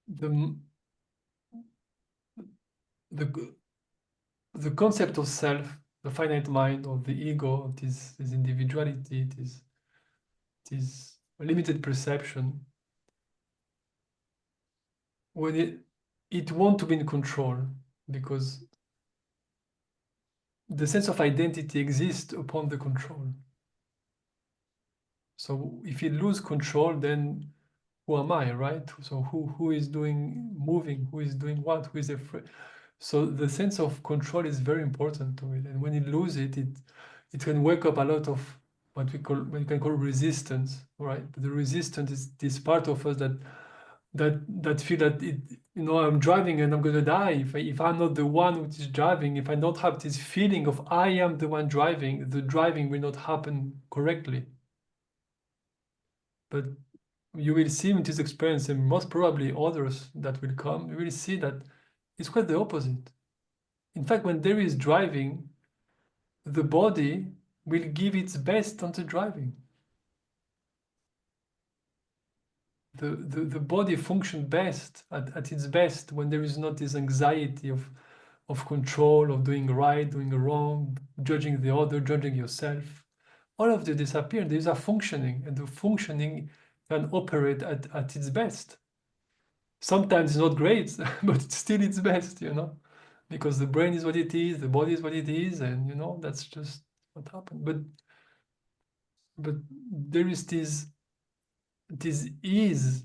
the the the concept of self, the finite mind, or the ego, this individuality, this limited perception, when it want to be in control, because the sense of identity exists upon the control. So if it lose control, then who am I, right? So who is doing moving, who is doing what, who is afraid? So the sense of control is very important to it, and when it loses it can wake up a lot of what we can call resistance, right? But the resistance is this part of us that feel that it, you know, I'm driving and I'm gonna die if I'm not the one which is driving. If I don't have this feeling of I am the one driving, the driving will not happen correctly. But you will see in this experience, and most probably others that will come, you will see that it's quite the opposite. In fact, when there is driving, the body will give its best on the driving. The body functions best at its best when there is not this anxiety of control, of doing right, doing wrong, judging the other, judging yourself. All of this disappear. There is a functioning, and the functioning can operate at its best. Sometimes it's not great, but it's still its best, you know, because the brain is what it is, the body is what it is, and you know, that's just what happened. But there is this ease.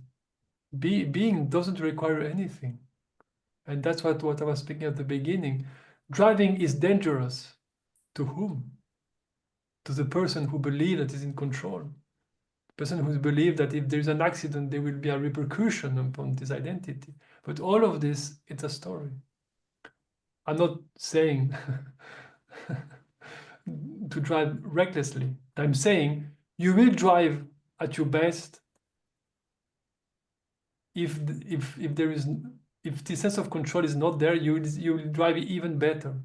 Being doesn't require anything. And that's what I was speaking at the beginning. Driving is dangerous. To whom? To the person who believes that is in control. The person who believes that if there's an accident, there will be a repercussion upon this identity. But all of this, it's a story. I'm not saying to drive recklessly. I'm saying you will drive at your best if there is, if the sense of control is not there, you will drive even better,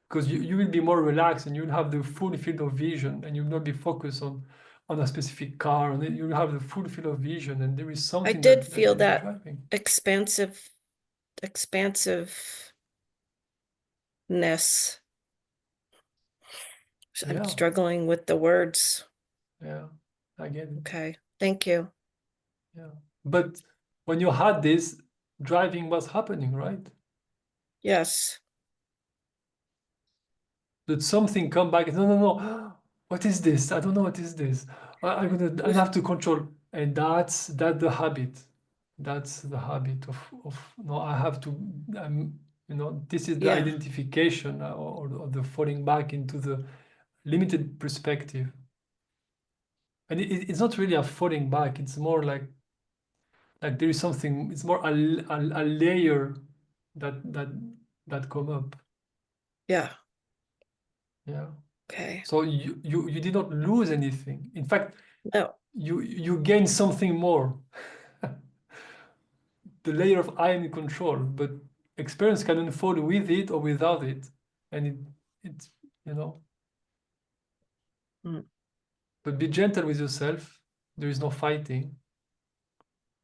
because you will be more relaxed and you'll have the full field of vision, and you'll not be focused on a specific car, and then you'll have the full field of vision, and there is I something did that feel is that driving. expansiveness. I'm Yeah, struggling with the words. yeah, I get it. Okay, thank you. Yeah, but when you had this, driving was happening, right? Yes. That something come back, no, what is this? I don't know what is this. I have to control, and that's the habit. That's the habit of no, I have to, you know, this is the Yeah. identification, or the falling back into the limited perspective. And it's not really a falling back, it's more like Like there is something, it's more a layer that come up. Yeah. Yeah. Okay. So you did not lose anything. In fact, No. you gain something more. The layer of I am in control, but experience can unfold with it or without it. And it's, you know. Mm. But be gentle with yourself. There is no fighting.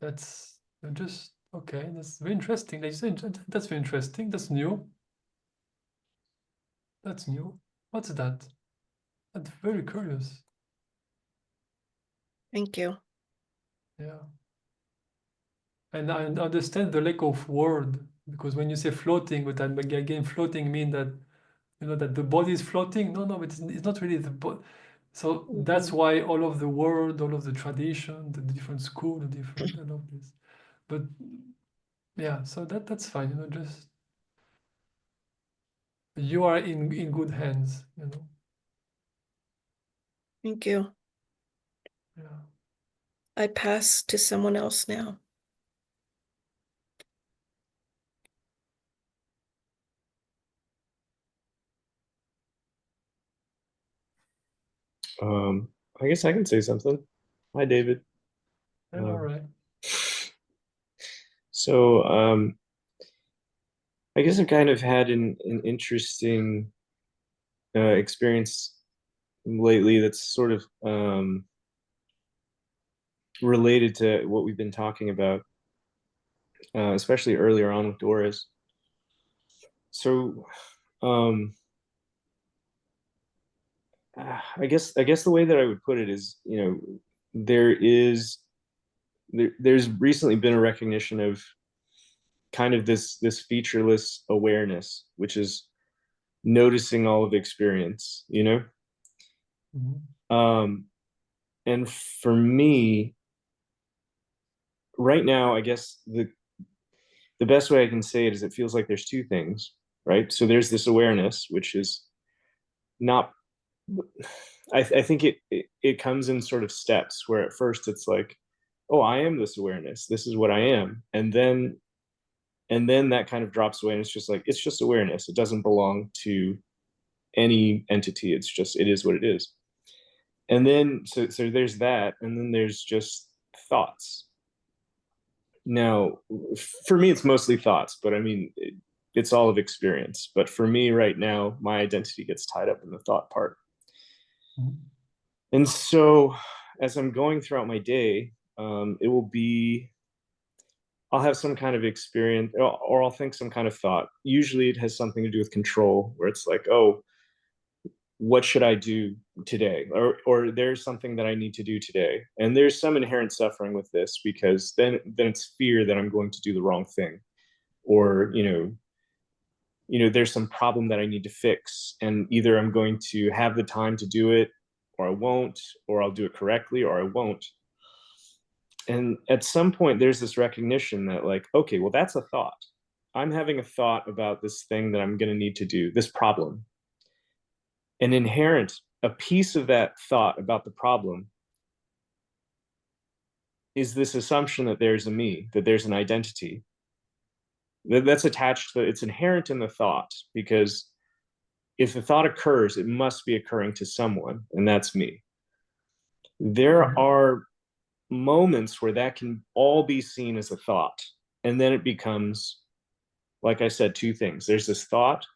That's just okay. That's very interesting. Like you said, that's very interesting. That's new. That's new. What's that? That's very curious. Thank you. Yeah. And I understand the lack of word, because when you say floating, but then again, floating mean that, you know, that the body is floating. No, but it's not really the body. So that's why all of the word, all of the tradition, the different school, the different, I love this. But yeah, so that's fine, you know, just you are in good hands, you know. Thank you. Yeah. I pass to someone else now. I guess I can say something. Hi, David. All right. So, I guess I've kind of had an interesting experience lately that's sort of related to what we've been talking about, especially earlier on with Doris. So, I guess the way that I would put it is, you know, there's recently been a recognition of kind of this featureless awareness, which is noticing all of experience, you know. Mhm. And for me right now, I guess the best way I can say it is it feels like there's two things, right? So there's this awareness, which is not, I think it comes in sort of steps, where at first it's like, oh, I am this awareness, this is what I am, and then that kind of drops away, and it's just like, it's just awareness, it doesn't belong to any entity, it's just, it is what it is. And then so there's that, and then there's just thoughts. Now, for me, it's mostly thoughts, but I mean, it's all of experience. But for me right now, my identity gets tied up in the thought part. Mhm. And so as I'm going throughout my day, it will be, I'll have some kind of experience, or I'll think some kind of thought. Usually it has something to do with control, where it's like, oh, what should I do today? Or there's something that I need to do today. And there's some inherent suffering with this, because then it's fear that I'm going to do the wrong thing. Or, you know, there's some problem that I need to fix. And either I'm going to have the time to do it, or I won't, or I'll do it correctly, or I won't. And at some point there's this recognition that, like, okay, well, that's a thought. I'm having a thought about this thing that I'm going to need to do, this problem. An inherent, a piece of that thought about the problem is this assumption that there's a me, that there's an identity that's attached to, it's inherent in the thought, because if the thought occurs, it must be occurring to someone, and that's me. There are moments where that can all be seen as a thought, and then it becomes, like I said, two things. There's this thought,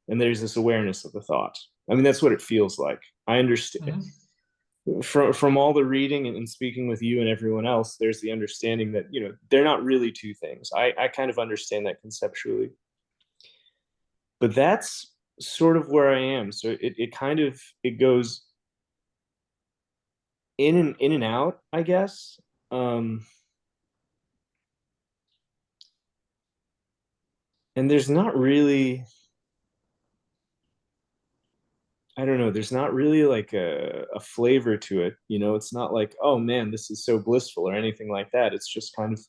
and there's this awareness of the thought. I mean, that's what it feels like. I understand. From all the reading and speaking with you and everyone else, there's the understanding that, you know, they're not really two things. I kind of understand that conceptually, but that's sort of where I am. So it kind of, it goes in and out, I guess. And there's not really, I don't know, there's not really like a flavor to it. You know, it's not like, oh man, this is so blissful or anything like that. It's just kind of,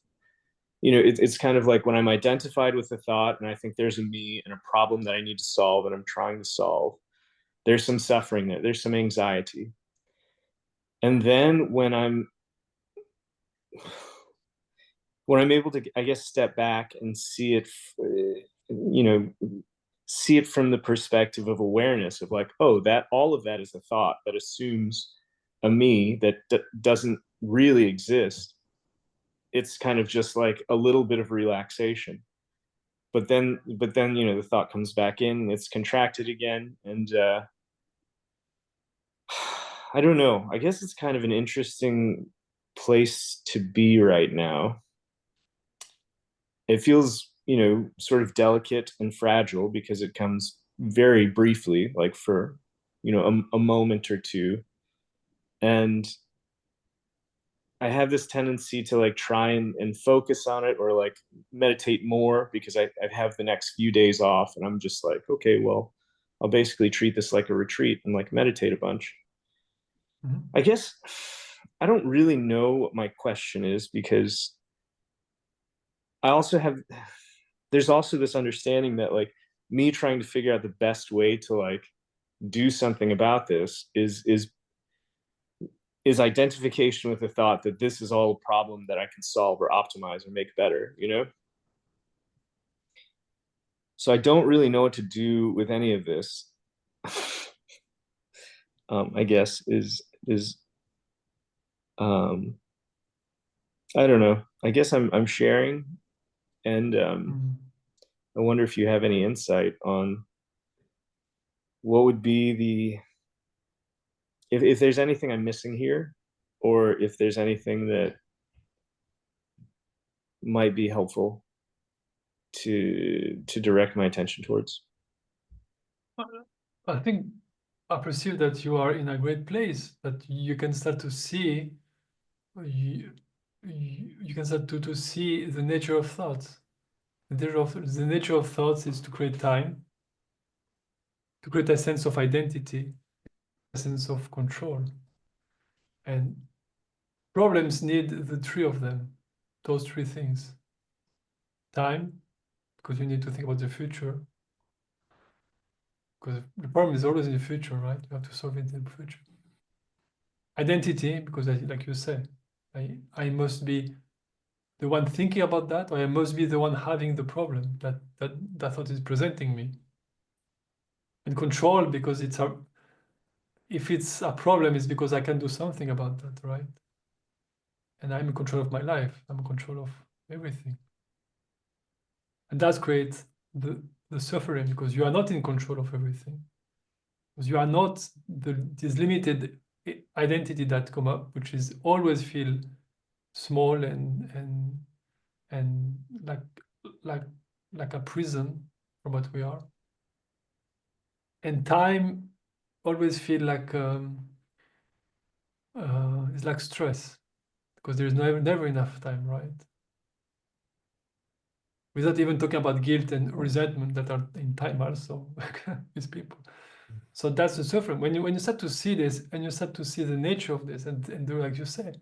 you know, it's kind of like when I'm identified with a thought and I think there's a me and a problem that I need to solve and I'm trying to solve, there's some suffering there, there's some anxiety. And then when I'm, when I'm able to, I guess, step back and see it, you know, see it from the perspective of awareness of like, oh, that all of that is a thought that assumes a me that doesn't really exist. It's kind of just like a little bit of relaxation. But then, you know, the thought comes back in, it's contracted again. And I don't know. I guess it's kind of an interesting place to be right now. It feels, you know, sort of delicate and fragile because it comes very briefly, like for, you know, a moment or two. And I have this tendency to like try and focus on it or like meditate more because I have the next few days off and I'm just like, okay, well, I'll basically treat this like a retreat and like meditate a bunch. Mhm. I guess I don't really know what my question is because I also have, there's also this understanding that like me trying to figure out the best way to like do something about this is identification with the thought that this is all a problem that I can solve or optimize or make better, you know? So I don't really know what to do with any of this. I guess is I don't know. I guess I'm sharing, and Mhm. I wonder if you have any insight on what would be the if there's anything I'm missing here, or if there's anything that might be helpful to direct my attention towards. I think I perceive that you are in a great place, that you can start to see, you, you can start to see the nature of thoughts. The nature of thoughts is to create time, to create a sense of identity, a sense of control. And problems need the three of them, those three things. Time, because you need to think about the future. Because the problem is always in the future, right? You have to solve it in the future. Identity, because like you said, I must be the one thinking about that, or I must be the one having the problem that thought is presenting me. And control, because if it's a problem, it's because I can do something about that, right? And I'm in control of my life. I'm in control of everything. And that creates the suffering, because you are not in control of everything. Because you are not this limited identity that come up, which is always feel small and like a prison from what we are. And time always feel like it's like stress, because there's never enough time, right? Without even talking about guilt and resentment that are in time also with people. So that's the suffering. When you start to see this and you start to see the nature of this and do like you say,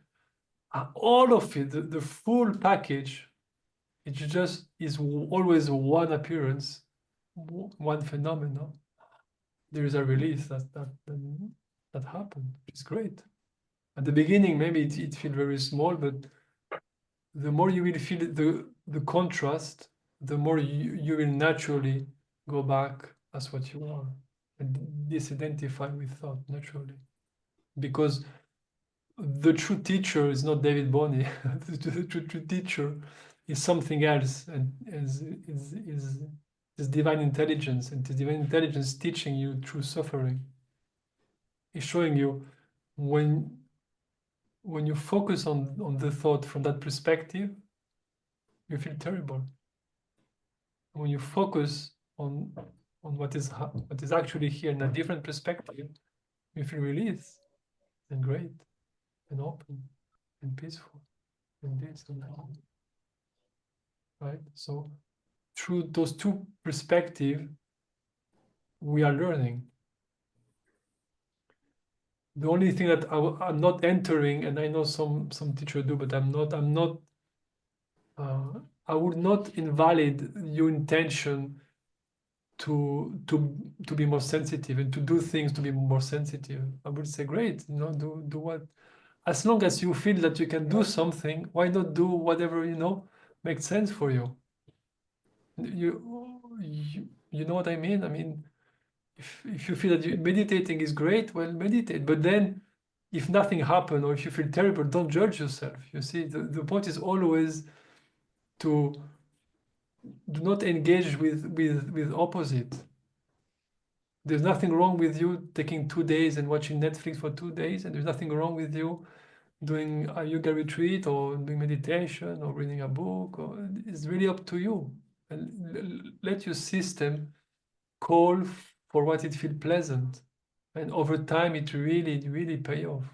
all of it, the full package, it just is always one appearance, one phenomenon. There is a release that happened. It's great. At the beginning, maybe it feels very small, but the more you will feel the contrast, the more you will naturally go back as what you are and disidentify with thought naturally. Because the true teacher is not David Bonney. The true teacher is something else, and is divine intelligence, and the divine intelligence teaching you through suffering. It's showing you when you focus on the thought from that perspective, you feel terrible. When you focus on what is actually here in a different perspective, you feel release and great and open and peaceful and this and that. Right? So through those two perspectives, we are learning. The only thing that I'm not entering, and I know some teachers do, but I'm not. I would not invalid your intention to be more sensitive and to do things to be more sensitive. I would say, great, do what as long as you feel that you can do something, why not do whatever, makes sense for you? You know what I mean? I mean, if you feel that meditating is great, well, meditate. But then if nothing happened or if you feel terrible, don't judge yourself. You see, the point is always to do not engage with opposite. There's nothing wrong with you taking 2 days and watching Netflix for 2 days, and there's nothing wrong with you doing a yoga retreat or doing meditation or reading a book. It's really up to you. And let your system call for what it feels pleasant, and over time it really pay off.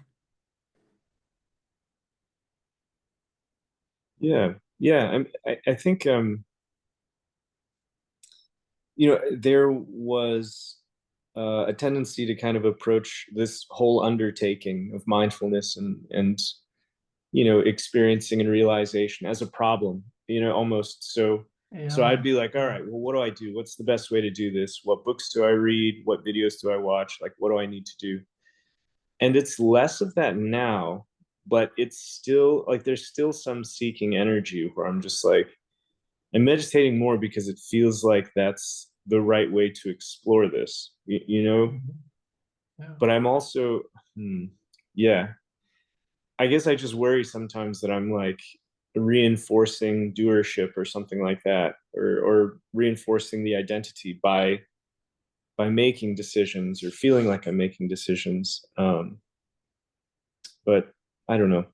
Yeah, I think there was a tendency to kind of approach this whole undertaking of mindfulness and experiencing and realization as a problem, almost. So I'd be like, all right, well, what do I do? What's the best way to do this? What books do I read? What videos do I watch? Like, what do I need to do? And it's less of that now, but it's still like there's still some seeking energy where I'm just like, I'm meditating more because it feels like that's the right way to explore this, Yeah. But I'm also, yeah, I guess I just worry sometimes that I'm like reinforcing doership or something like that, or reinforcing the identity by making decisions or feeling like I'm making decisions. But I don't know,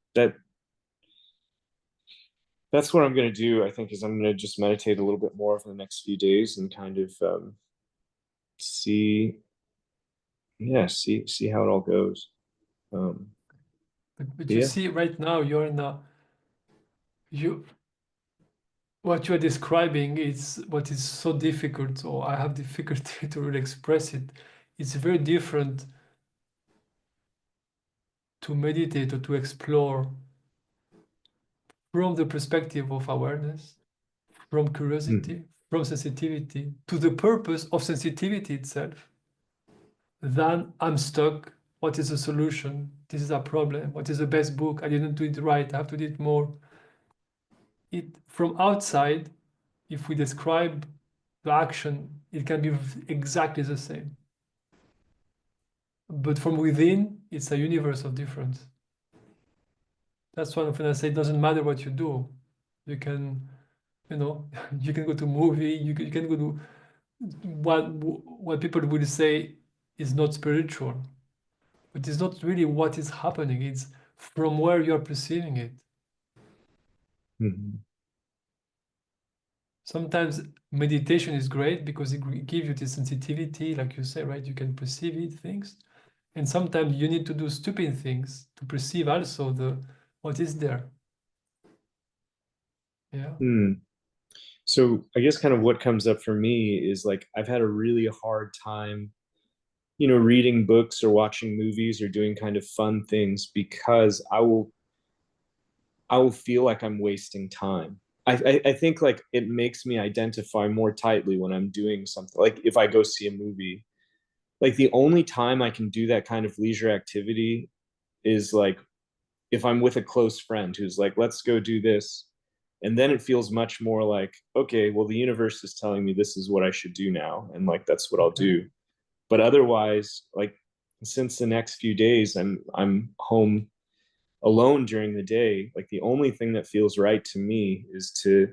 that's what I'm going to do, I think, is I'm going to just meditate a little bit more for the next few days and kind of see how it all goes. But you see, right now you're in what you are describing is what is so difficult, or I have difficulty to really express it. It's very different to meditate or to explore from the perspective of awareness, from curiosity, from sensitivity, to the purpose of sensitivity itself, than I'm stuck. What is the solution? This is a problem. What is the best book? I didn't do it right. I have to do it more. From outside, if we describe the action, it can be exactly the same. But from within, it's a universe of difference. That's why often I say it doesn't matter what you do. You can, you can go to movie, you can go to what people will say is not spiritual. But it's not really what is happening. It's from where you're perceiving it. Sometimes meditation is great because it gives you the sensitivity, like you say, right? You can perceive it, things. And sometimes you need to do stupid things to perceive also what is there. Yeah. So I guess kind of what comes up for me is like I've had a really hard time, reading books or watching movies or doing kind of fun things because I will feel like I'm wasting time. I think like it makes me identify more tightly when I'm doing something. Like if I go see a movie, like the only time I can do that kind of leisure activity is like if I'm with a close friend who's like, let's go do this. And then it feels much more like, okay, well, the universe is telling me this is what I should do now. And like, that's what I'll do. But otherwise, like, since the next few days, I'm home alone during the day. Like the only thing that feels right to me is to,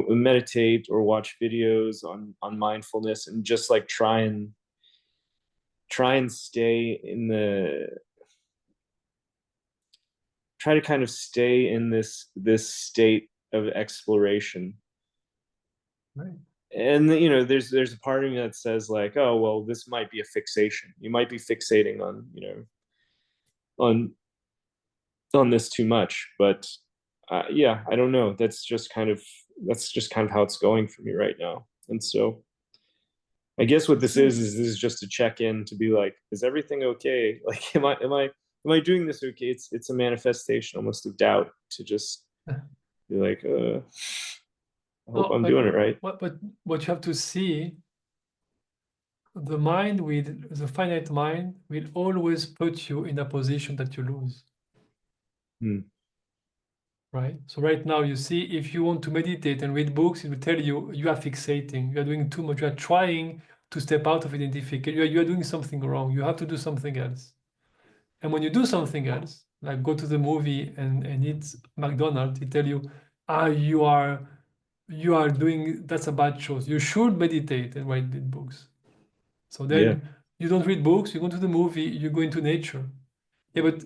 meditate or watch videos on mindfulness and just like try and try to kind of stay in this state of exploration. Right. And there's a part of me that says like, oh well, this might be a fixation. You might be fixating on this too much, but yeah, I don't know. That's just kind of how it's going for me right now. And so I guess what this is just a check-in to be like, is everything okay? Like, am I doing this okay? It's a manifestation almost of doubt to just be like, I hope I'm doing it right. But what you have to see the mind with the finite mind will always put you in a position that you lose. Right? So right now you see, if you want to meditate and read books, it will tell you you are fixating, you are doing too much, you are trying to step out of identification, you are doing something wrong, you have to do something else. And when you do something else, like go to the movie and eat McDonald's, it tell you, you are doing, that's a bad choice. You should meditate and read books. So then you don't read books, you go to the movie, you go into nature. Yeah, but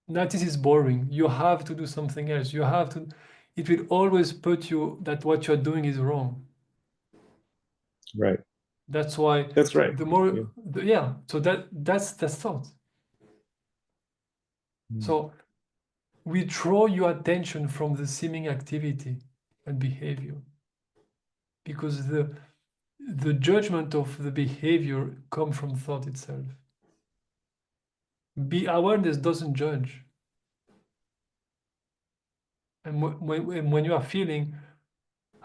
now this is boring. You have to do something else. You have to, it will always put you that what you're doing is wrong. Right. That's why That's right. the more, so that's thought. So we draw your attention from the seeming activity and behavior, because the judgment of the behavior comes from thought itself. Awareness doesn't judge. And when you are feeling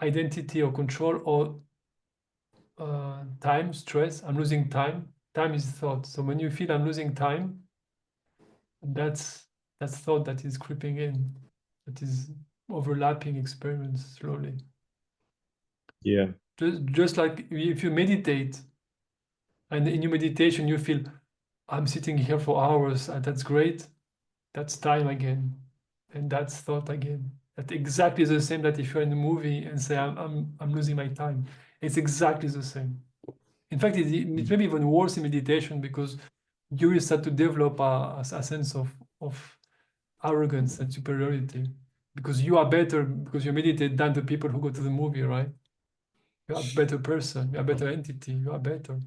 identity or control or time, stress, I'm losing time. Time is thought. So when you feel I'm losing time, that's thought that is creeping in, that is overlapping experience slowly. Yeah. Just like if you meditate, and in your meditation you feel, I'm sitting here for hours, that's great. That's time again, and that's thought again. That's exactly the same that if you're in a movie and say I'm losing my time. It's exactly the same. In fact, it may be even worse in meditation, because you will start to develop a sense of arrogance and superiority, because you are better because you meditate than the people who go to the movie, right? You are a better person, you are a better entity, you are better,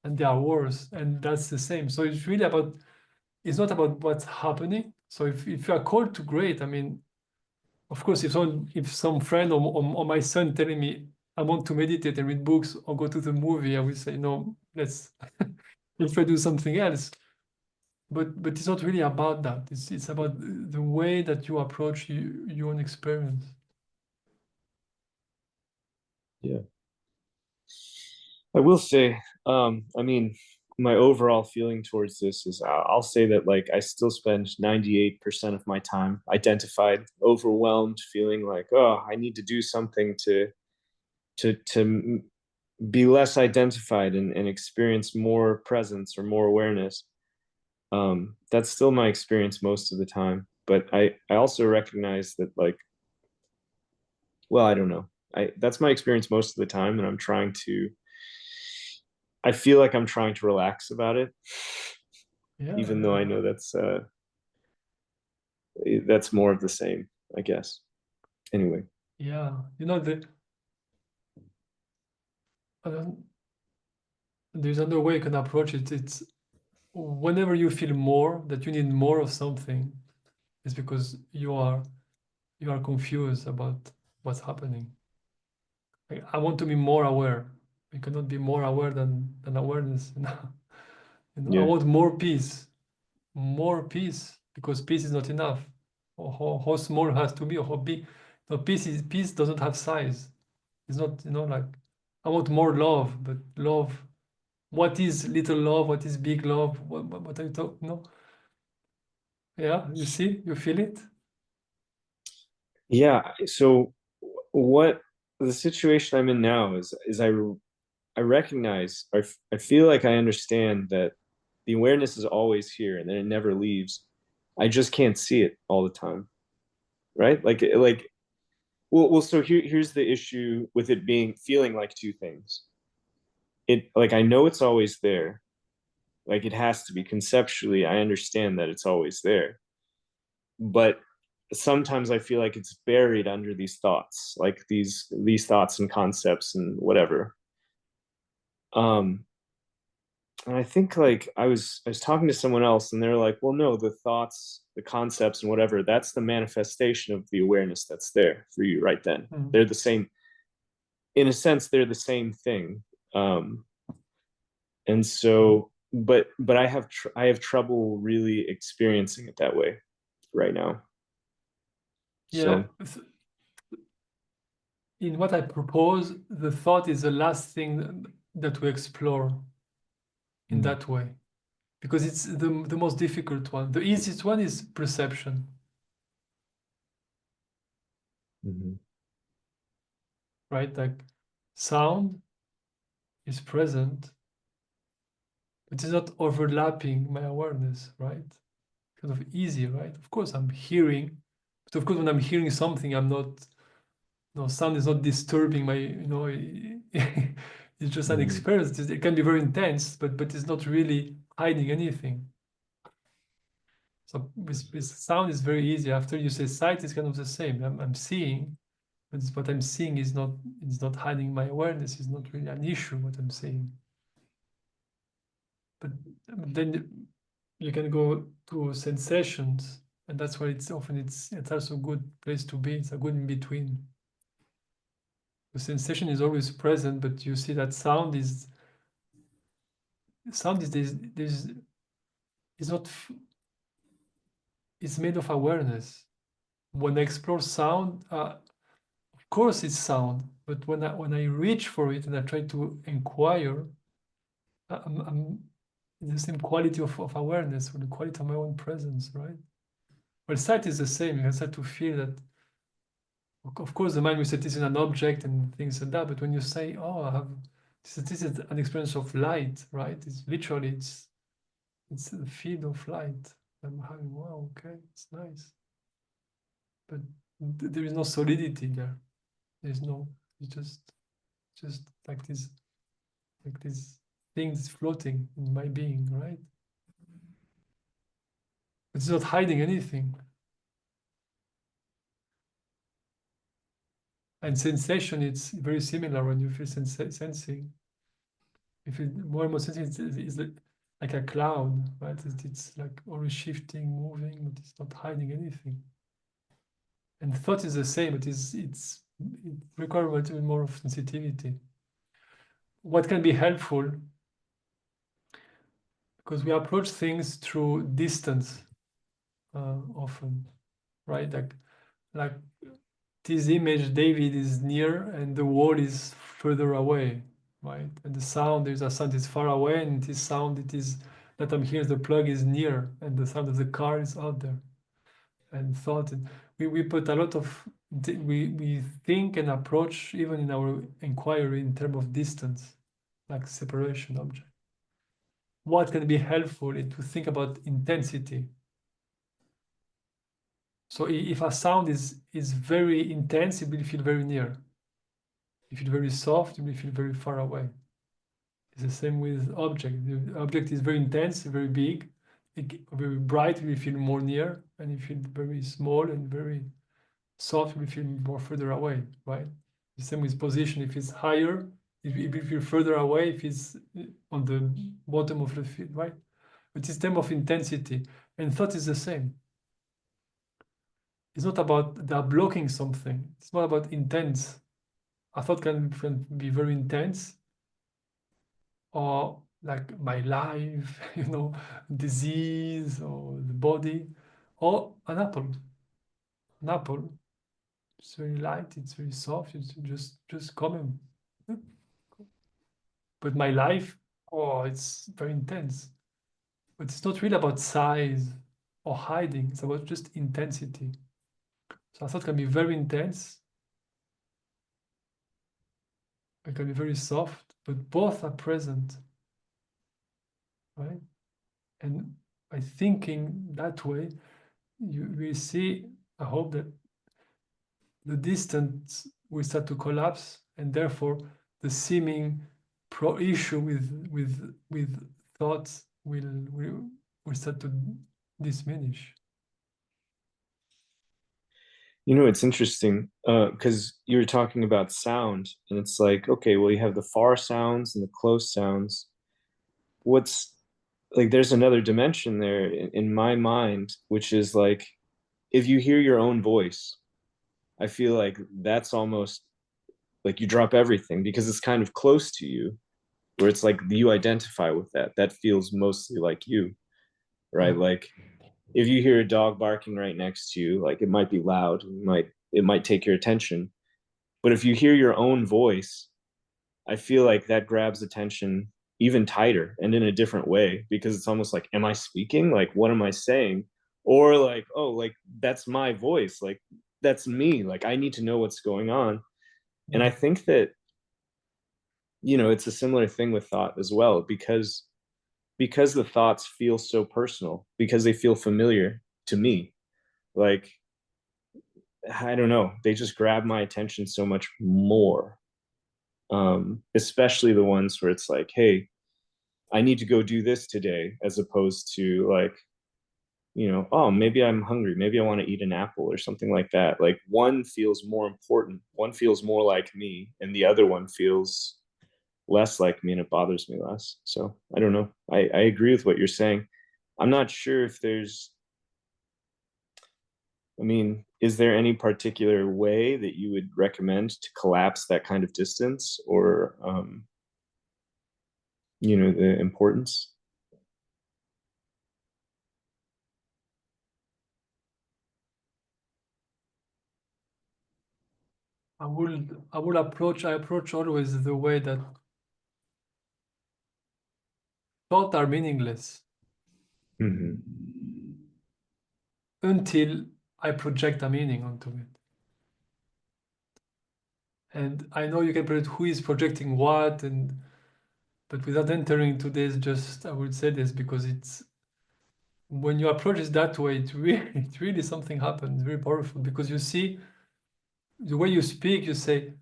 and they are worse, and that's the same. So it's really about, it's not about what's happening. So if you are called to great, I mean, of course, if some friend or my son telling me I want to meditate and read books or go to the movie, I will say no, let's try to do something else. But it's not really about that. It's about the way that you approach your own experience. Yeah. I will say, I mean, my overall feeling towards this is I'll say that like I still spend 98% of my time identified, overwhelmed, feeling like, oh, I need to do something to be less identified and experience more presence or more awareness. That's still my experience most of the time. But I also recognize that, like, well, I don't know. That's my experience most of the time, and I feel like I'm trying to relax about it, even though I know that's more of the same, I guess. Anyway. Yeah, there's another way you can approach it. It's whenever you feel more, that you need more of something, it's because you are confused about what's happening. Like, I want to be more aware. You cannot be more aware than awareness. I want more peace, because peace is not enough. Or how small it has to be, or how big. No, peace doesn't have size. It's not, like, I want more love, but love, what is little love? What is big love? What are you talking? No. Yeah, you see, you feel it. Yeah. So what the situation I'm in now is I recognize, I feel like I understand that the awareness is always here and then it never leaves. I just can't see it all the time. Right? Well, so here's the issue with it feeling like two things. Like, I know it's always there. Like, it has to be conceptually, I understand that it's always there. But sometimes I feel like it's buried under these thoughts, like these thoughts and concepts and whatever. And I think, like, I was talking to someone else and they're like, well, no, the thoughts, the concepts and whatever, that's the manifestation of the awareness that's there for you right then. They're the same, in a sense, they're the same thing. And so, but I have trouble really experiencing it that way right now. Yeah. So, in what I propose, the thought is the last thing that we explore in that way, because it's the most difficult one. The easiest one is perception. Right? Like sound is present, but it's not overlapping my awareness, right? Kind of easy, right? Of course, I'm hearing, but of course, when I'm hearing something, I'm not, no, sound is not disturbing my, it's just an experience. It can be very intense, but it's not really hiding anything. So with sound is very easy. After you say sight, it's kind of the same. I'm seeing, but what I'm seeing is not, it's not hiding my awareness. It's not really an issue what I'm seeing. But then you can go to sensations, and that's why it's often it's also a good place to be. It's a good in between. The sensation is always present, but you see that sound is there's is not, it's made of awareness. When I explore sound, of course it's sound, but when I reach for it and I try to inquire, I'm in the same quality of awareness, or the quality of my own presence, right? Well, sight is the same. You can start to feel that. Of course, the mind will say this is an object and things like that. But when you say, "Oh, I have this is an experience of light," right? It's literally it's a field of light. I'm having, wow, okay, it's nice. But there is no solidity there. There's no. It's just like this things floating in my being, right? It's not hiding anything. And sensation, it's very similar when you feel sensing. If it more and more sensing, it's like a cloud, right? It's like always shifting, moving, but it's not hiding anything. And thought is the same, but it requires a little bit more of sensitivity. What can be helpful, because we approach things through distance often, right? Like this image, David is near and the wall is further away, right? And the sound, there's a sound is far away, and this sound it is that I'm hearing, the plug is near, and the sound of the car is out there. And thought, we put a lot of, we think and approach even in our inquiry in terms of distance, like separation object. What can be helpful is to think about intensity. So if a sound is very intense, it will feel very near. If it's very soft, it will feel very far away. It's the same with object. The object is very intense, very big, very bright, we feel more near, and if it's very small and very soft, we feel more further away, right? The same with position. If it's higher, it will feel further away. If it's on the bottom of the feet, right? But it's term of intensity, and thought is the same. It's not about they're blocking something. It's not about intense. A thought can be very intense, or like my life, disease, or the body, or an apple. An apple, it's very light, it's very soft, it's just common. But my life, oh, it's very intense. But it's not really about size or hiding, it's about just intensity. So a thought can be very intense, it can be very soft, but both are present, right? And by thinking that way, you will see, I hope, that the distance will start to collapse, and therefore the seeming issue with thoughts will start to diminish. It's interesting because you were talking about sound, and it's like, okay, well, you have the far sounds and the close sounds. What's like, there's another dimension there in my mind, which is like, if you hear your own voice, I feel like that's almost like you drop everything because it's kind of close to you, where it's like you identify with that feels mostly like you, right? Like if you hear a dog barking right next to you, like it might be loud, it might take your attention. But if you hear your own voice, I feel like that grabs attention even tighter and in a different way, because it's almost like, am I speaking? Like, what am I saying? Or like, oh, like that's my voice. Like that's me. Like I need to know what's going on. And I think that, you know, it's a similar thing with thought as well, because the thoughts feel so personal, because they feel familiar to me. Like, I don't know, they just grab my attention so much more. Especially the ones where it's like, hey, I need to go do this today, as opposed to like, you know, oh, maybe I'm hungry, maybe I want to eat an apple or something like that. Like one feels more important, one feels more like me, and the other one feels less like me, and it bothers me less. So I don't know. I agree with what you're saying. I'm not sure if there's, I mean, is there any particular way that you would recommend to collapse that kind of distance, or, you know, the importance? I approach always the way that thoughts are meaningless until I project a meaning onto it. And I know you can project who is projecting what, but without entering into this, just I would say this because it's when you approach it that way, it really something happens, very powerful, because you see the way you speak, you say,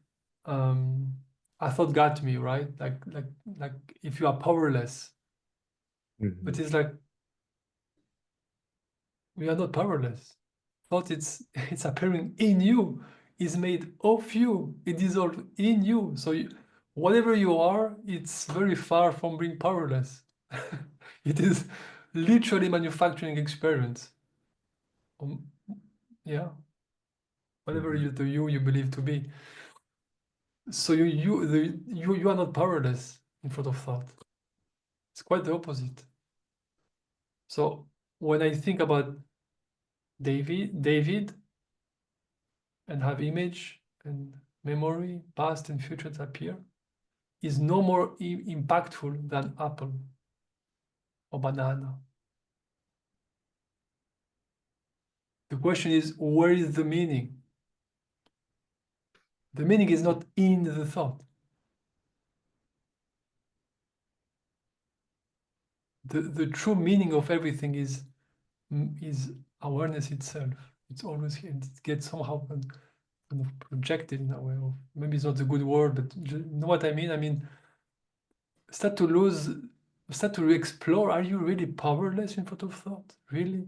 I thought got me, right? Like if you are powerless, but it's like we are not powerless. Thought it's appearing in you, is made of you, it dissolves in you. So whatever you are, it's very far from being powerless. It is literally manufacturing experience. Yeah, whatever the you believe to be. So you are not powerless in front of thought. It's quite the opposite. So when I think about David, and have image and memory, past and future that appear, is no more impactful than apple or banana. The question is, where is the meaning? The meaning is not in the thought. The true meaning of everything is awareness itself. It's always here. It gets somehow kind of projected in a way. Of, maybe it's not a good word, but you know what I mean? I mean, start to explore. Are you really powerless in front of thought? Really?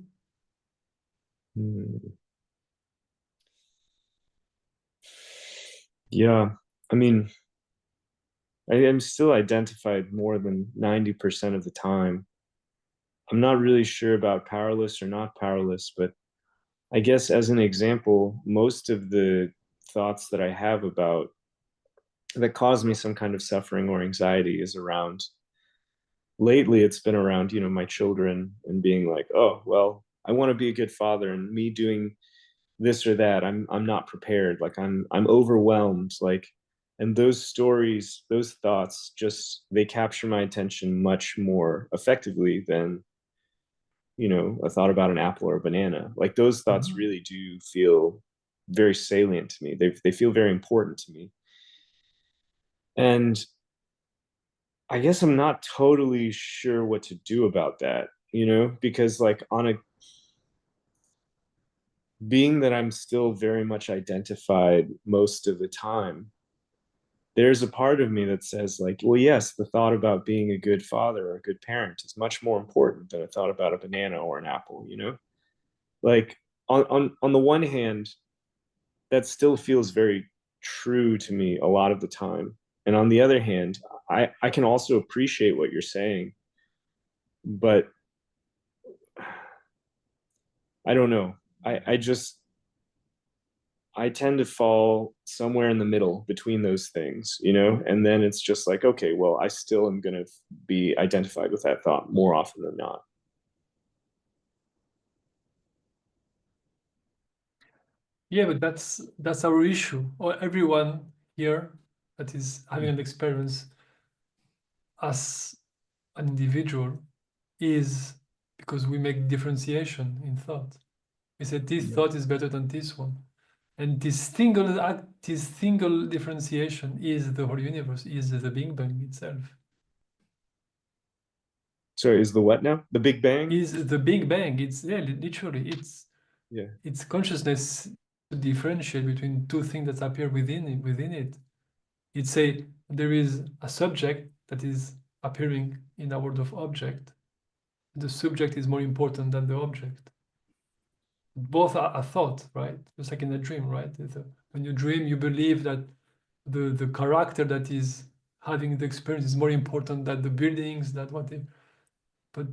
Yeah, I mean, I am still identified more than 90% of the time. I'm not really sure about powerless or not powerless, but I guess as an example, most of the thoughts that I have about that cause me some kind of suffering or anxiety is around, lately it's been around, you know, my children, and being like, oh, well, I want to be a good father, and me doing this or that, I'm not prepared, like I'm overwhelmed, like, and those stories, those thoughts, just they capture my attention much more effectively than, you know, a thought about an apple or a banana. Like those thoughts really do feel very salient to me. They feel very important to me. And I guess I'm not totally sure what to do about that, you know, because like on a, being that I'm still very much identified most of the time, there's a part of me that says like, well, yes, the thought about being a good father or a good parent is much more important than a thought about a banana or an apple, you know? Like on the one hand, that still feels very true to me a lot of the time. And on the other hand, I can also appreciate what you're saying, but I don't know. I tend to fall somewhere in the middle between those things, you know? And then it's just like, okay, well, I still am going to be identified with that thought more often than not. Yeah, but that's our issue. Or everyone here that is having an experience as an individual is because we make differentiation in thought. We say this thought is better than this one. And this single differentiation is the whole universe, is the Big Bang itself. So is the what now? The Big Bang? Is the Big Bang. It's literally Yeah. it's consciousness to differentiate between two things that appear within it. It's say there is a subject that is appearing in a world of object. The subject is more important than the object. Both are a thought, right? Just like in a dream, right? When you dream, you believe that the character that is having the experience is more important than the buildings, that whatever. But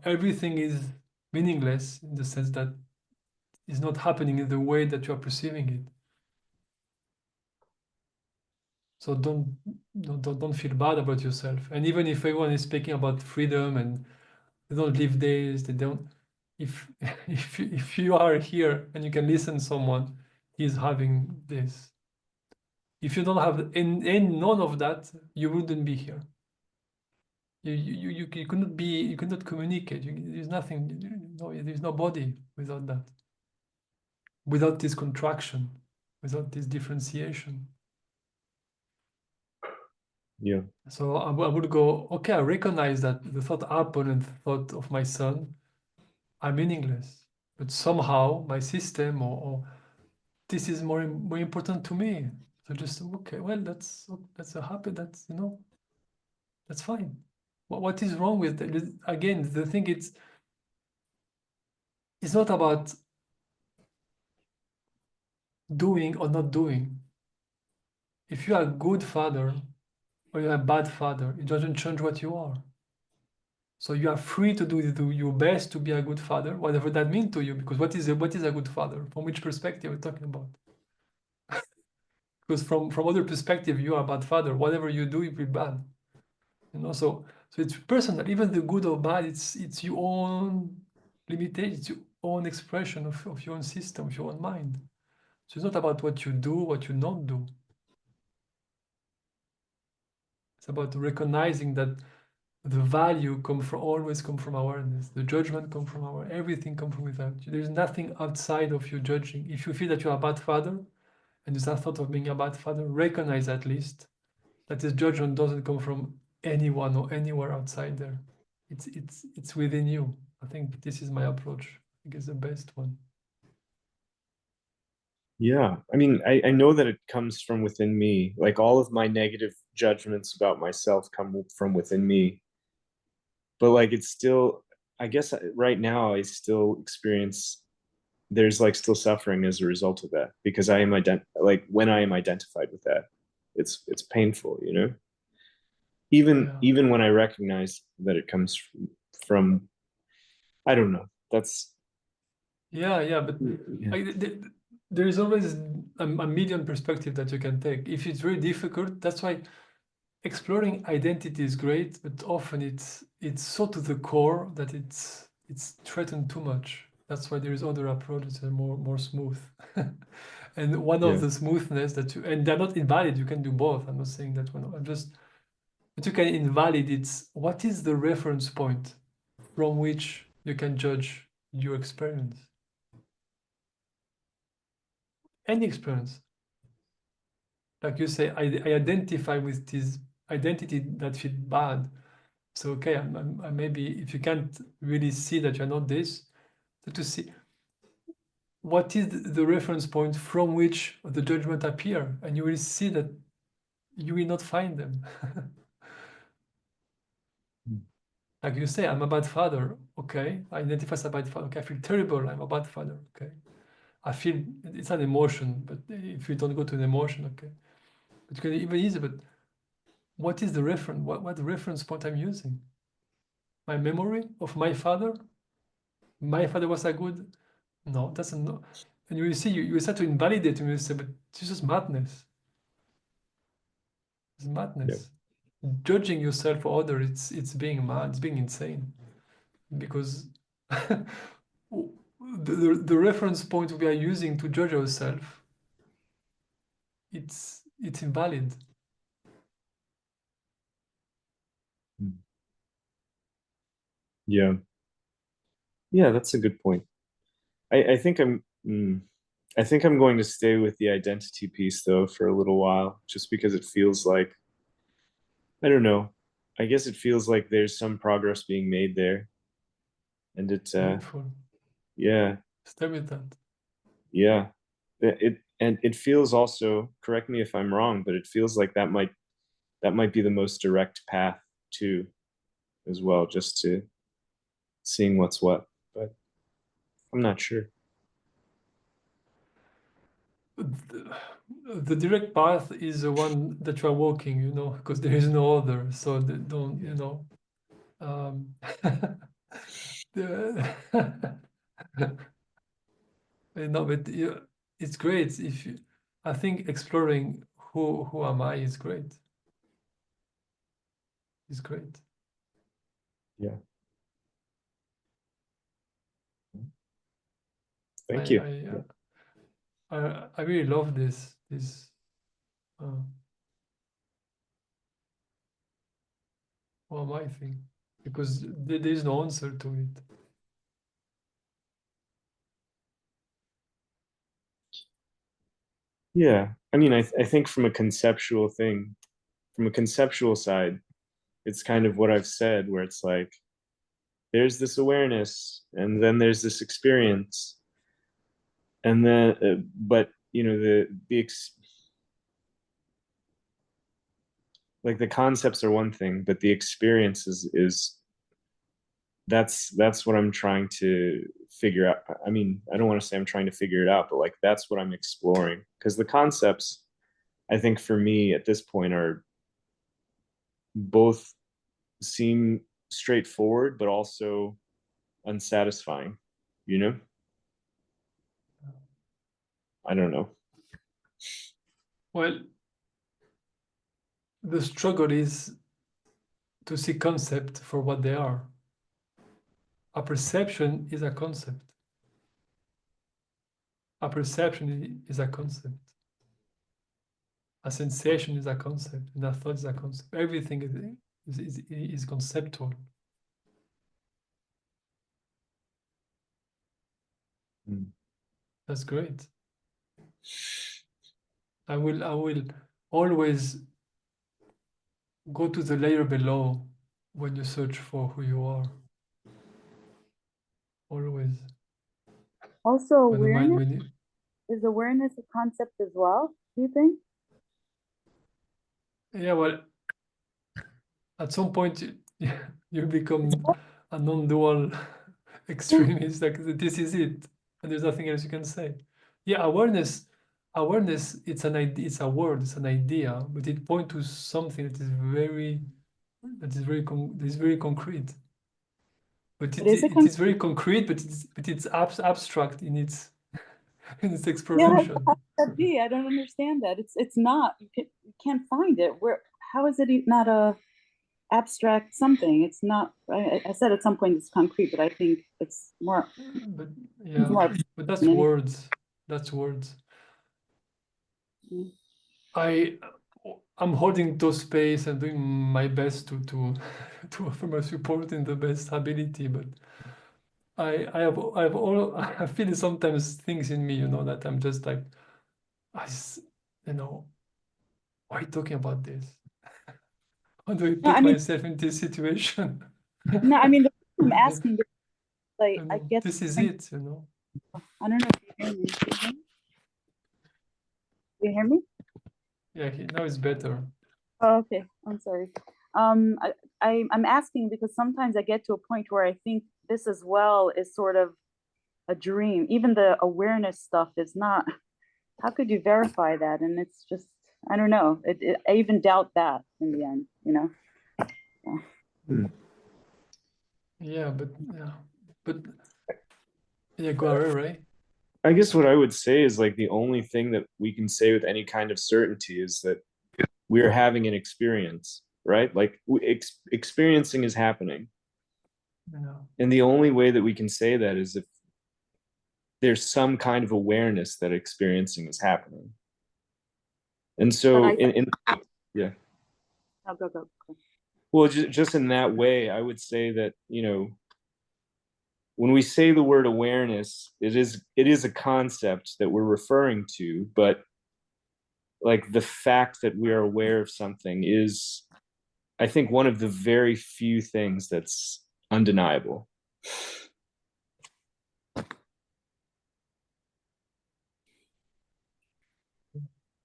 everything is meaningless in the sense that it's not happening in the way that you are perceiving it. So don't feel bad about yourself. And even if everyone is speaking about freedom and they don't live this, they don't. If if you are here and you can listen to someone, he's having this. If you don't have in none of that, you wouldn't be here. You could not communicate. There's nothing. No, there's no body without that. Without this contraction, without this differentiation. Yeah. So I would go, okay, I recognize that the thought happened and the thought of my son are meaningless, but somehow my system or this is more important to me. So just okay, well, that's a habit. That's that's fine. What is wrong with that? Again, the thing it's not about doing or not doing. If you are a good father or you're a bad father, it doesn't change what you are. So you are free to do your best to be a good father, whatever that means to you. Because what is a good father? From which perspective are we talking about? Because from other perspective, you are a bad father. Whatever you do, it will be bad. So it's personal. Even the good or bad, it's your own limitation, it's your own expression of your own system, of your own mind. So it's not about what you do, what you not do. It's about recognizing that the value always come from awareness. The judgment come from everything come from without you. There's nothing outside of you judging. If you feel that you're a bad father, and there's that thought of being a bad father, recognize at least that this judgment doesn't come from anyone or anywhere outside there. It's within you. I think this is my approach. I think it's the best one. Yeah. I mean, I know that it comes from within me. Like all of my negative judgments about myself come from within me. But like it's still, I guess right now I still experience there's like still suffering as a result of that because I am when I am identified with that, it's painful, even when I recognize that it comes from I don't know. That's but there is always a medium perspective that you can take. If it's very difficult, that's why exploring identity is great, but often it's so to the core that it's threatened too much. That's why there is other approaches that are more smooth. And one of the smoothness and they're not invalid, you can do both. I'm not saying that one. But you can invalid what is the reference point from which you can judge your experience? Any experience. Like you say, I identify with this identity that feels bad. So okay, I maybe if you can't really see that you're not this, to see what is the reference point from which the judgment appear, and you will see that you will not find them. Like you say, I'm a bad father. Okay, I identify as a bad father. Okay, I feel terrible. I'm a bad father. Okay, I feel it's an emotion, but if you don't go to an emotion, okay, but you can even easy. But what is the reference? What the reference point I'm using? My memory of my father. My father was a good. No, that's not. And you will see, you start to invalidate, and you say, but this is madness. It's madness. Judging yourself or other, it's being mad, it's being insane, because the reference point we are using to judge ourselves, it's invalid. Yeah. Yeah, that's a good point. I think I think I'm going to stay with the identity piece though for a little while, just because it feels like, I don't know. I guess it feels like there's some progress being made there. And Beautiful. yeah, Stay with that. yeah. It feels also, correct me if I'm wrong, but it feels like that might be the most direct path to as well, just to seeing what's what. But I'm not sure. The direct path is the one that you are walking, you know, because there is no other. So don't, you know. The, no, but it's great if you. I think exploring who am I is great. It's great. Yeah. Thank you. I really love this who am I thing, because there is no answer to it. Yeah. I mean, I think from a conceptual side, it's kind of what I've said, where it's like, there's this awareness, and then there's this experience, and then, but you know, like the concepts are one thing, but the experience is that's what I'm trying to figure out. I mean, I don't want to say I'm trying to figure it out, but like that's what I'm exploring, because the concepts, I think for me at this point, are both seem straightforward but also unsatisfying, you know. I don't know. Well, the struggle is to see concept for what they are. A perception is a concept. A perception is a concept. A sensation is a concept, and a thought is a concept. Everything is conceptual. That's great. I will always go to the layer below when you search for who you are. Always. Also, When the mind, awareness, is awareness a concept as well, do you think? yeah, well, at some point you become a non-dual extremist, like this is it, and there's nothing else you can say. Yeah, awareness, it's an idea, it's a word, it's an idea, but it points to something that is very concrete. But it is very concrete, but it's abstract in its in its exploration. Yeah, that be? I don't understand that. It's not. You can't find it. Where? How is it not a abstract something? It's not. I said at some point it's concrete, but I think it's more. But yeah, but that's words. That's words. I'm holding those space and doing my best to to offer my support in the best ability, but I have all I feel sometimes things in me, you know, that I'm just like, you know, why are you talking about this? How do I put myself in this situation? No, I mean, I'm asking, like, I get this is it, you know. I don't know if you hear me. You hear me? Yeah, now it's better. Oh, okay, I'm sorry. I'm asking because sometimes I get to a point where I think this as well is sort of a dream. Even the awareness stuff is not. How could you verify that? And it's just, I don't know. I even doubt that in the end, you know? Yeah, but go ahead, right? I guess what I would say is like the only thing that we can say with any kind of certainty is that we're having an experience, right? Like experiencing is happening. Yeah. And the only way that we can say that is if there's some kind of awareness that experiencing is happening. And so yeah. Go. Well, just in that way, I would say that, you know, when we say the word awareness, it is a concept that we're referring to, but like the fact that we are aware of something is, I think, one of the very few things that's undeniable.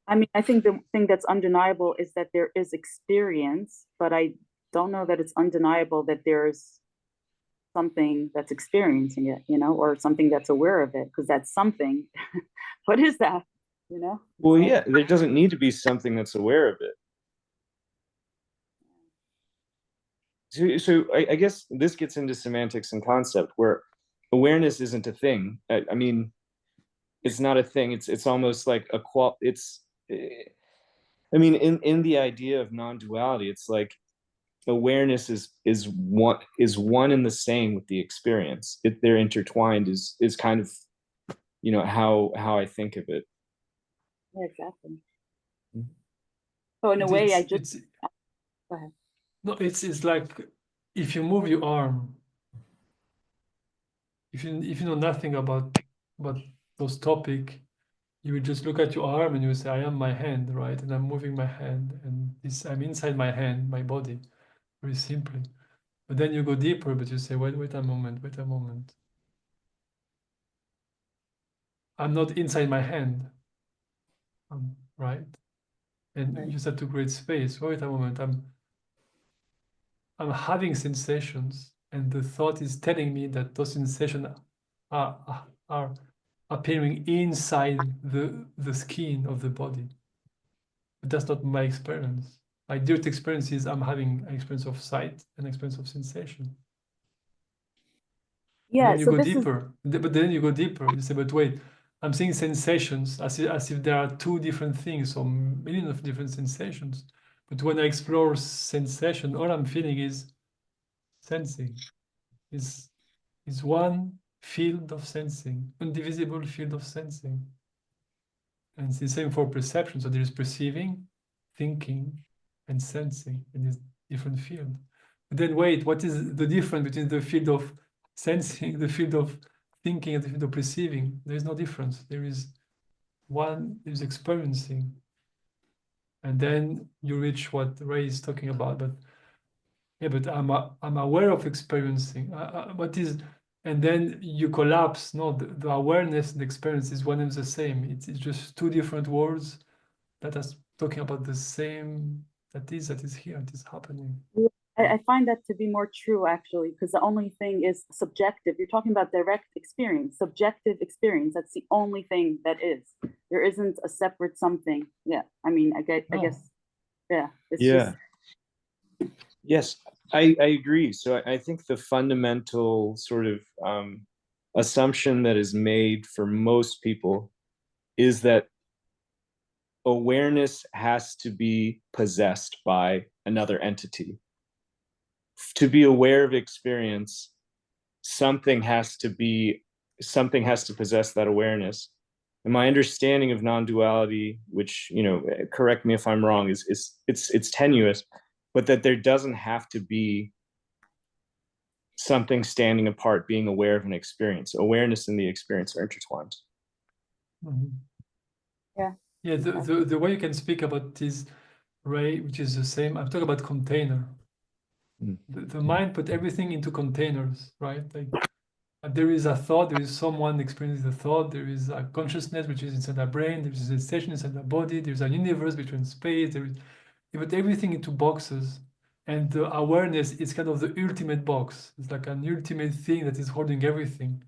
I mean, I think the thing that's undeniable is that there is experience, but I don't know that it's undeniable that there's something that's experiencing it, you know, or something that's aware of it, because that's something. What is that, you know? Well, yeah, there doesn't need to be something that's aware of it. So I guess this gets into semantics and concept, where awareness isn't a thing. I mean, it's not a thing. It's almost like a I mean, in the idea of non-duality, it's like awareness is one and the same with the experience. They're intertwined is kind of, you know, how I think of it. Yeah, exactly. So in a way, I just go ahead. No, it's like if you move your arm, if you know nothing about those topic, you would just look at your arm and you would say, I am my hand, right? And I'm moving my hand, and this I'm inside my hand, my body, very simply. But then you go deeper, but you say, wait a moment. I'm not inside my hand, right? And Right. you start to create space. Wait a moment, I'm having sensations, and the thought is telling me that those sensations are appearing inside the skin of the body. But that's not my experience. My direct experience is I'm having an experience of sight and experience of sensation. Yeah, Then you so go this is deeper. But then you go deeper. You say, but wait, I'm seeing sensations as if there are two different things or millions of different sensations. But when I explore sensation, all I'm feeling is sensing. Is one field of sensing, indivisible field of sensing. And it's the same for perception. So there is perceiving, thinking, and sensing in this different field. But then wait, what is the difference between the field of sensing, the field of thinking, and the field of perceiving? There is no difference. There is one is experiencing. And then you reach what Ray is talking about. But yeah, but I'm aware of experiencing. What is, and then you collapse. No, the awareness and experience is one and the same. It's just two different words that are talking about the same. That is here. It is happening. I find that to be more true, actually, because the only thing is subjective. You're talking about direct experience, subjective experience. That's the only thing that is. There isn't a separate something. Yeah, I mean, I guess, yeah. It's just. Yes, I agree. So I think the fundamental sort of assumption that is made for most people is that awareness has to be possessed by another entity. To be aware of experience, something has to possess that awareness. And my understanding of non-duality, which, you know, correct me if I'm wrong, is it's tenuous, but that there doesn't have to be something standing apart, being aware of an experience. Awareness and the experience are intertwined. Mm-hmm. Yeah. The way you can speak about this, Ray, which is the same. I'm talking about container. The mind put everything into containers, right? Like there is a thought, there is someone experiencing the thought, there is a consciousness which is inside our brain, there is a sensation inside our body, there's a universe between space, you put everything into boxes. And the awareness is kind of the ultimate box. It's like an ultimate thing that is holding everything.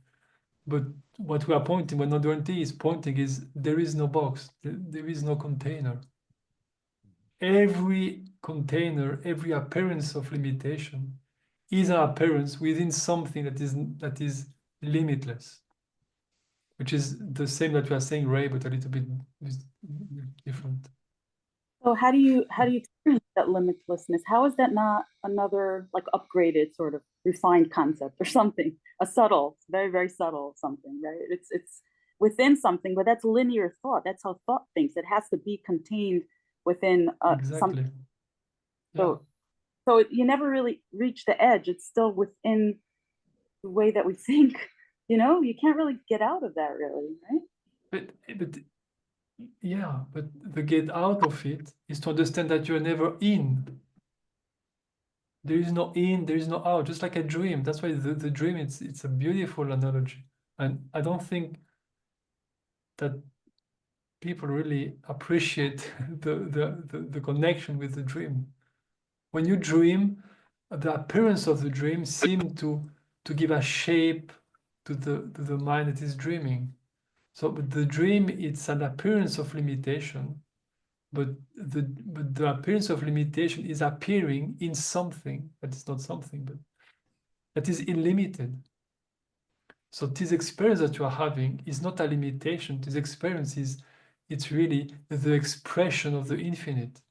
But what we are pointing, what non-duality is pointing, is there is no box, there is no container. Every container, every appearance of limitation is an appearance within something that is limitless, which is the same that we are saying, Ray, but a little bit different. So how do you experience that limitlessness? How is that not another like upgraded sort of refined concept or something? A subtle, very, very subtle something, right? It's within something, but that's linear thought. That's how thought thinks. It has to be contained within Exactly. something. Yeah. So you never really reach the edge. It's still within the way that we think, you know, you can't really get out of that really, right? But yeah, but the get out of it is to understand that you're never in. There is no in, there is no out, just like a dream. That's why the dream, it's a beautiful analogy. And I don't think that people really appreciate the connection with the dream. When you dream, the appearance of the dream seems to give a shape to the mind that is dreaming. So but the dream, it's an appearance of limitation, but the appearance of limitation is appearing in something that is not something, but that is unlimited. So this experience that you are having is not a limitation. This experience it's really the expression of the infinite.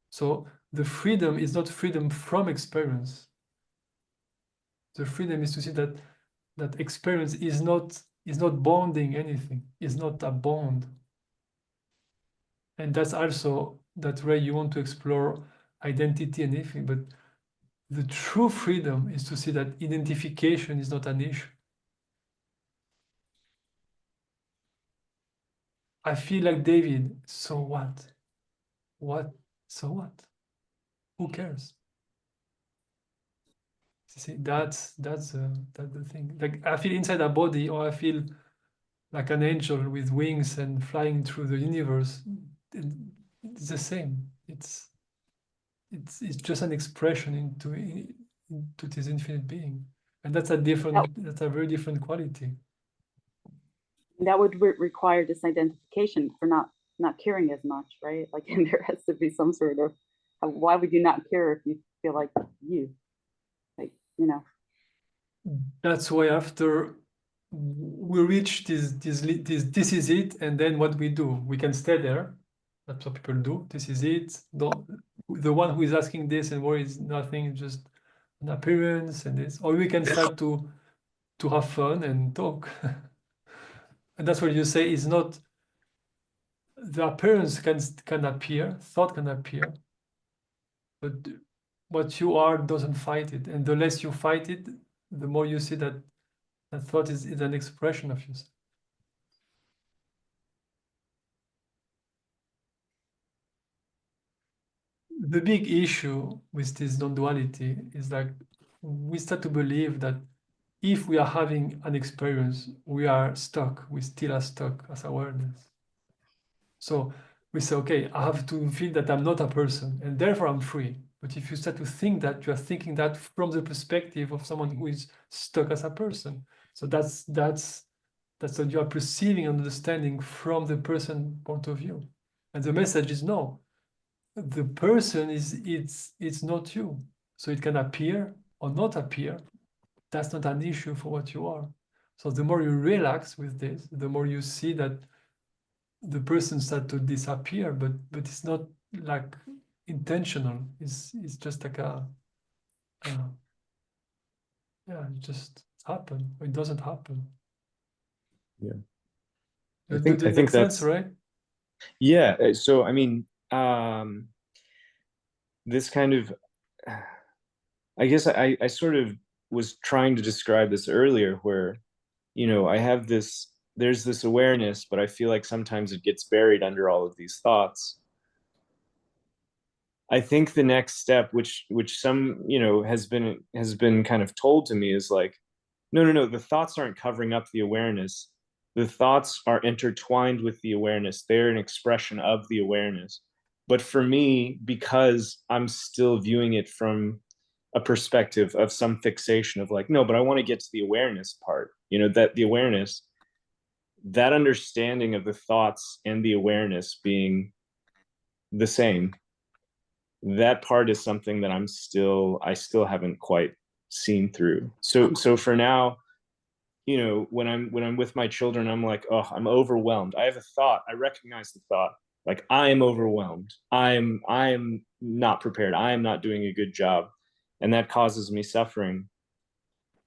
So the freedom is not freedom from experience. The freedom is to see that experience is not bonding anything, is not a bond. And that's also that way you want to explore identity and everything, but the true freedom is to see that identification is not an issue. I feel like David, so what? What? So what? Who cares? You see, that's the thing. Like I feel inside a body, or I feel like an angel with wings and flying through the universe. It's the same. It's just an expression into this infinite being, and that's a very different quality. That would require disidentification for not caring as much, right? Like, and there has to be some sort of, why would you not care if you feel like you, like, you know? That's why after we reach this is it, and then what we do, we can stay there. That's what people do. This is it. The one who is asking this and worries nothing, just an appearance and this, or we can start to have fun and talk. And that's what you say is not the appearance can appear, thought can appear, but what you are doesn't fight it. And the less you fight it, the more you see that thought is an expression of yourself. The big issue with this non-duality is like we start to believe that if we are having an experience, we are stuck. We still are stuck as awareness. So we say, okay, I have to feel that I'm not a person, and therefore I'm free. But if you start to think that, you are thinking that from the perspective of someone who is stuck as a person. So that's what you are perceiving and understanding from the person point of view. And the message is no. The person it's not you. So it can appear or not appear. That's not an issue for what you are. So the more you relax with this, the more you see that the person start to disappear, but it's not like intentional. It's just like it just happen. It doesn't happen. Yeah. I think that's sense, right? Yeah. So I mean, this kind of, I guess I sort of was trying to describe this earlier, where, you know, there's this awareness, but I feel like sometimes it gets buried under all of these thoughts. I think the next step, which some, you know, has been kind of told to me, is like, no, the thoughts aren't covering up the awareness. The thoughts are intertwined with the awareness. They're an expression of the awareness. But for me, because I'm still viewing it from a perspective of some fixation of like, no, but I want to get to the awareness part, you know, that the awareness, that understanding of the thoughts and the awareness being the same, that part is something that I still haven't quite seen through. So for now, you know, when I'm with my children, I'm like, oh, I'm overwhelmed. I have a thought. I recognize the thought. Like, I am overwhelmed. I'm not prepared. I am not doing a good job. And that causes me suffering.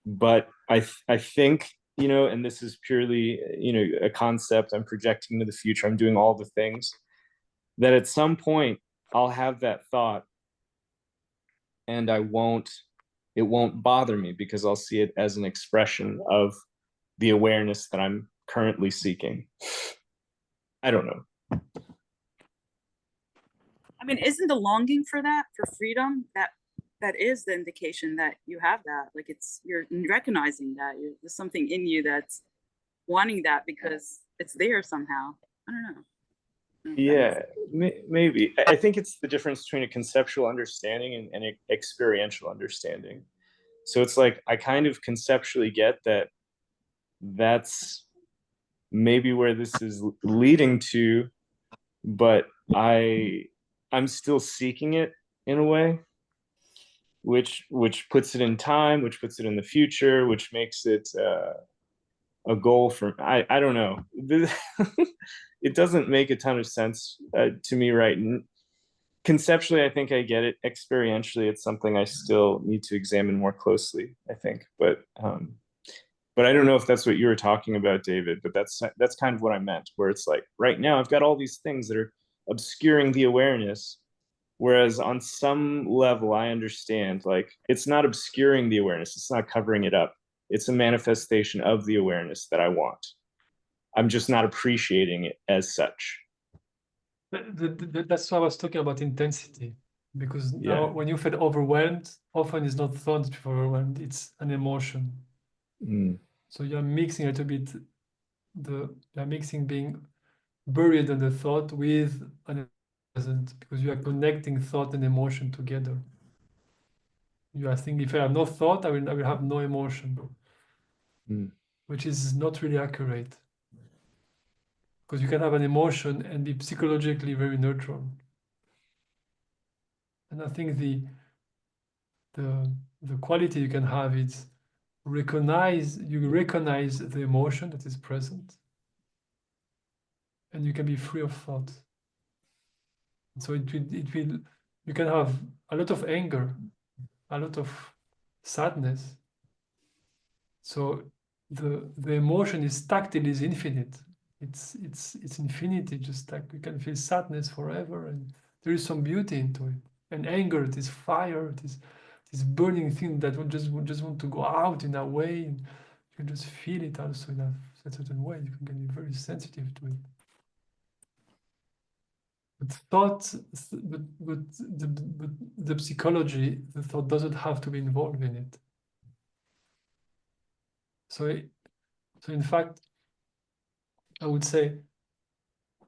But I think, you know, and this is purely, you know, a concept I'm projecting to the future. I'm doing all the things that at some point I'll have that thought and I won't it won't bother me because I'll see it as an expression of the awareness that I'm currently seeking. I don't know. I mean, isn't the longing for that, for freedom, that is the indication that you have that? Like, it's, you're recognizing that there's something in you that's wanting that because it's there somehow. I don't know. Yeah, maybe. I think it's the difference between a conceptual understanding and an experiential understanding. So it's like, I kind of conceptually get that that's maybe where this is leading to, but I'm still seeking it in a way, which puts it in time, which puts it in the future, which makes it a goal for, I don't know. It doesn't make a ton of sense to me right now. Conceptually, I think I get it. Experientially, it's something I still need to examine more closely, I think. But I don't know if that's what you were talking about, David, but that's kind of what I meant, where it's like, right now I've got all these things that are obscuring the awareness, whereas on some level I understand, like, it's not obscuring the awareness, it's not covering it up. It's a manifestation of the awareness that I want. I'm just not appreciating it as such. That's why I was talking about intensity, because Yeah. now when you feel overwhelmed, often it's not thought that you're overwhelmed, it's an emotion. So you're mixing a little bit, you're mixing being buried in the thought with an present, because you are connecting thought and emotion together. You are thinking, if I have no thought, I will have no emotion, which is not really accurate. Because you can have an emotion and be psychologically very neutral. And I think the quality you can have is you recognize the emotion that is present, and you can be free of thought. And so you can have a lot of anger, a lot of sadness. So the emotion is tactile, is infinite. It's infinity, just like you can feel sadness forever, and there is some beauty into it. And anger, it is fire, it is this burning thing that would just want to go out in a way, and you can just feel it also in a certain way. You can be very sensitive to it. But thought, but the psychology, the thought doesn't have to be involved in it. So in fact, I would say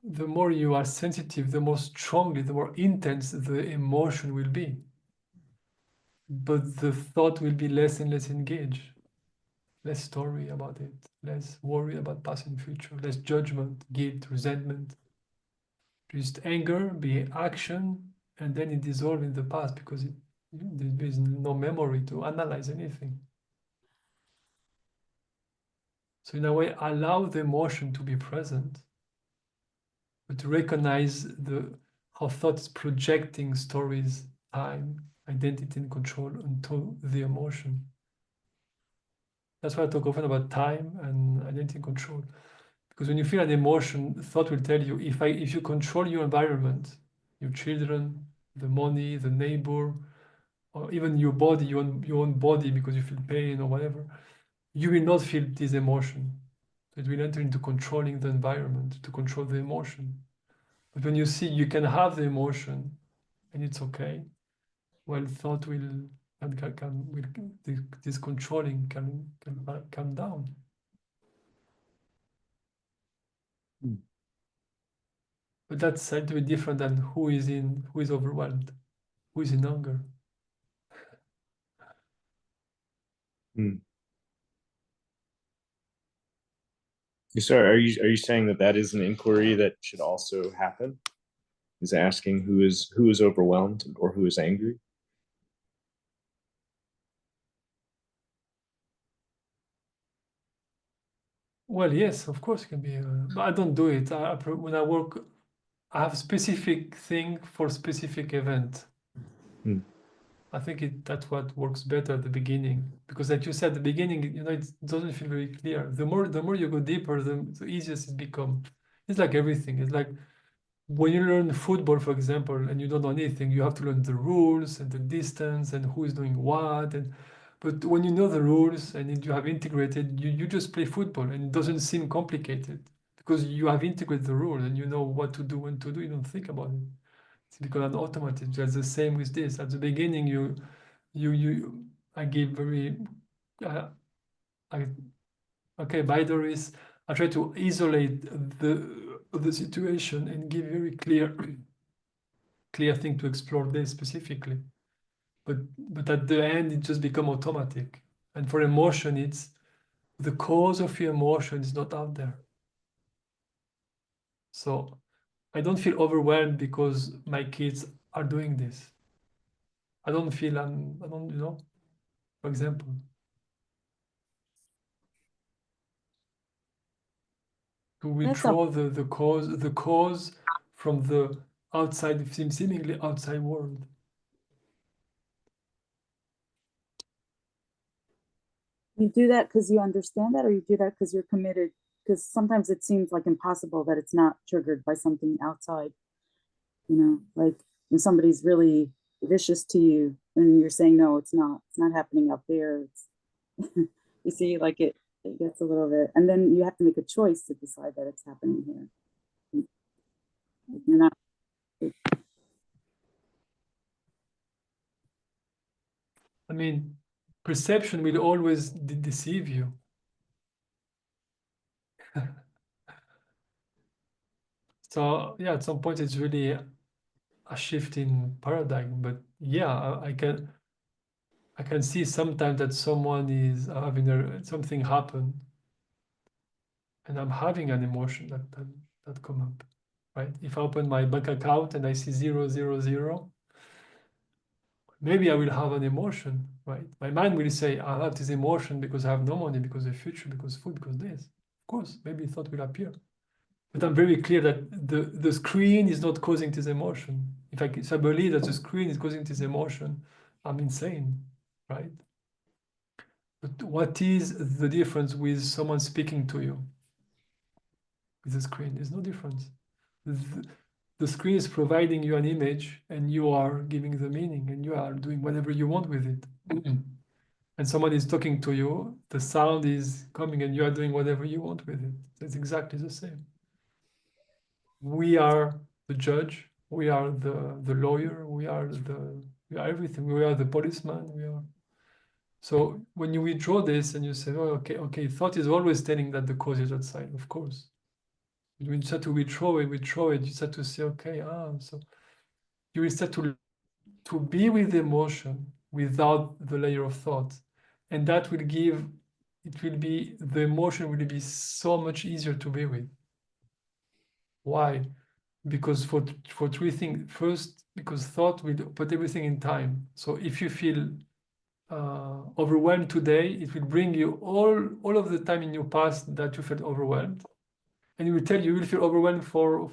the more you are sensitive, the more strongly, the more intense the emotion will be. But the thought will be less and less engaged, less story about it, less worry about past and future, less judgment, guilt, resentment. Just anger, be action, and then it dissolves in the past because there is no memory to analyze anything. So in a way, allow the emotion to be present, but to recognize how thought is projecting stories, time, identity, and control onto the emotion. That's why I talk often about time and identity and control. Because when you feel an emotion, thought will tell you, if you control your environment, your children, the money, the neighbor, or even your body, your own body, because you feel pain or whatever, you will not feel this emotion. It will enter into controlling the environment to control the emotion. But when you see you can have the emotion and it's okay, well, thought this controlling can come down. But that's said to be different than who is overwhelmed, who is in hunger. So are you saying that is an inquiry that should also happen? Is asking who is overwhelmed or who is angry? Well, yes, of course it can be, but I don't do it. When I work, I have specific thing for specific event. I think that's what works better at the beginning, because like you said, at the beginning, it doesn't feel very clear. The more you go deeper, the easiest it becomes. It's like everything. It's like when you learn football, for example, and you don't know anything, you have to learn the rules and the distance and who is doing what. And But when you know the rules and you have integrated, you just play football and it doesn't seem complicated because you have integrated the rule and you know what to do, when to do, you don't think about it. It's become an automatic. That's the same with this. At the beginning, I gave very, okay, by the risk, I try to isolate the situation and give very clear thing to explore this specifically. But at the end, it just become automatic. And for emotion, it's the cause of your emotion is not out there. So I don't feel overwhelmed because my kids are doing this. I don't feel I don't, you know, for example. To withdraw the cause from the outside, seemingly outside world. You do that because you understand that, or you do that because you're committed? Because sometimes it seems like impossible that it's not triggered by something outside. You know, like when somebody's really vicious to you and you're saying, no, it's not happening up there. It's you see, like it gets a little bit, and then you have to make a choice to decide that it's happening here. You're not. I mean, perception will always deceive you. So yeah, at some point it's really a shift in paradigm. But yeah, I can see sometimes that someone is having something happen, and I'm having an emotion that come up, right? If I open my bank account and I see 000, maybe I will have an emotion, right? My mind will say, I have this emotion because I have no money, because of the future, because food, because this. Of course, maybe thought will appear. But I'm very clear that the screen is not causing this emotion. If I believe that the screen is causing this emotion, I'm insane, right? But what is the difference with someone speaking to you? With the screen, there's no difference. The screen is providing you an image and you are giving the meaning and you are doing whatever you want with it. And someone is talking to you, the sound is coming and you are doing whatever you want with it. It's exactly the same. We are the judge, we are the lawyer, we are everything, we are the policeman, we are. So when you withdraw this and you say, oh, okay, thought is always telling that the cause is outside, of course. You start to withdraw it, you start to say, okay, so you will start to be with the emotion without the layer of thought. And that will the emotion will be so much easier to be with. Why? Because for three things. First, because thought will put everything in time. So if you feel overwhelmed today, it will bring you all of the time in your past that you felt overwhelmed. And it will tell you will feel overwhelmed for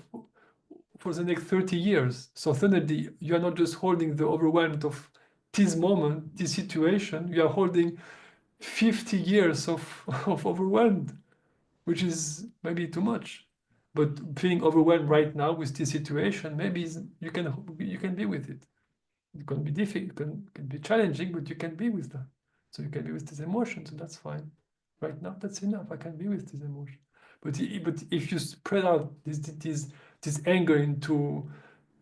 the next 30 years. So suddenly you are not just holding the overwhelmed of this moment, this situation, you are holding 50 years of overwhelmed, which is maybe too much. But feeling overwhelmed right now with this situation, maybe you can be with it. It can be difficult, can be challenging, but you can be with that. So you can be with this emotion, so that's fine. Right now, that's enough. I can be with this emotion. But if you spread out this anger into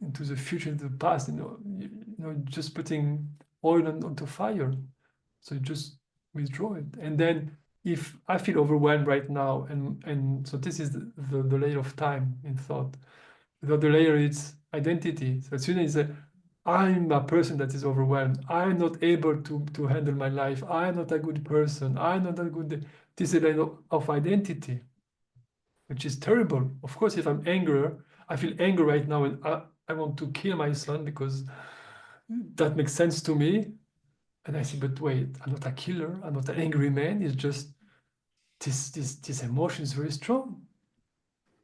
the future, into the past, just putting oil onto fire. So you just withdraw it. And then if I feel overwhelmed right now, and so this is the layer of time in thought. The other layer is identity. So as soon as I'm a person that is overwhelmed, I'm not able to handle my life, I'm not a good person, I'm not a good, this is a layer of identity, which is terrible. Of course, if I'm angry, I feel anger right now and I want to kill my son because that makes sense to me. And I say, but wait, I'm not a killer, I'm not an angry man, it's just this emotion is very strong.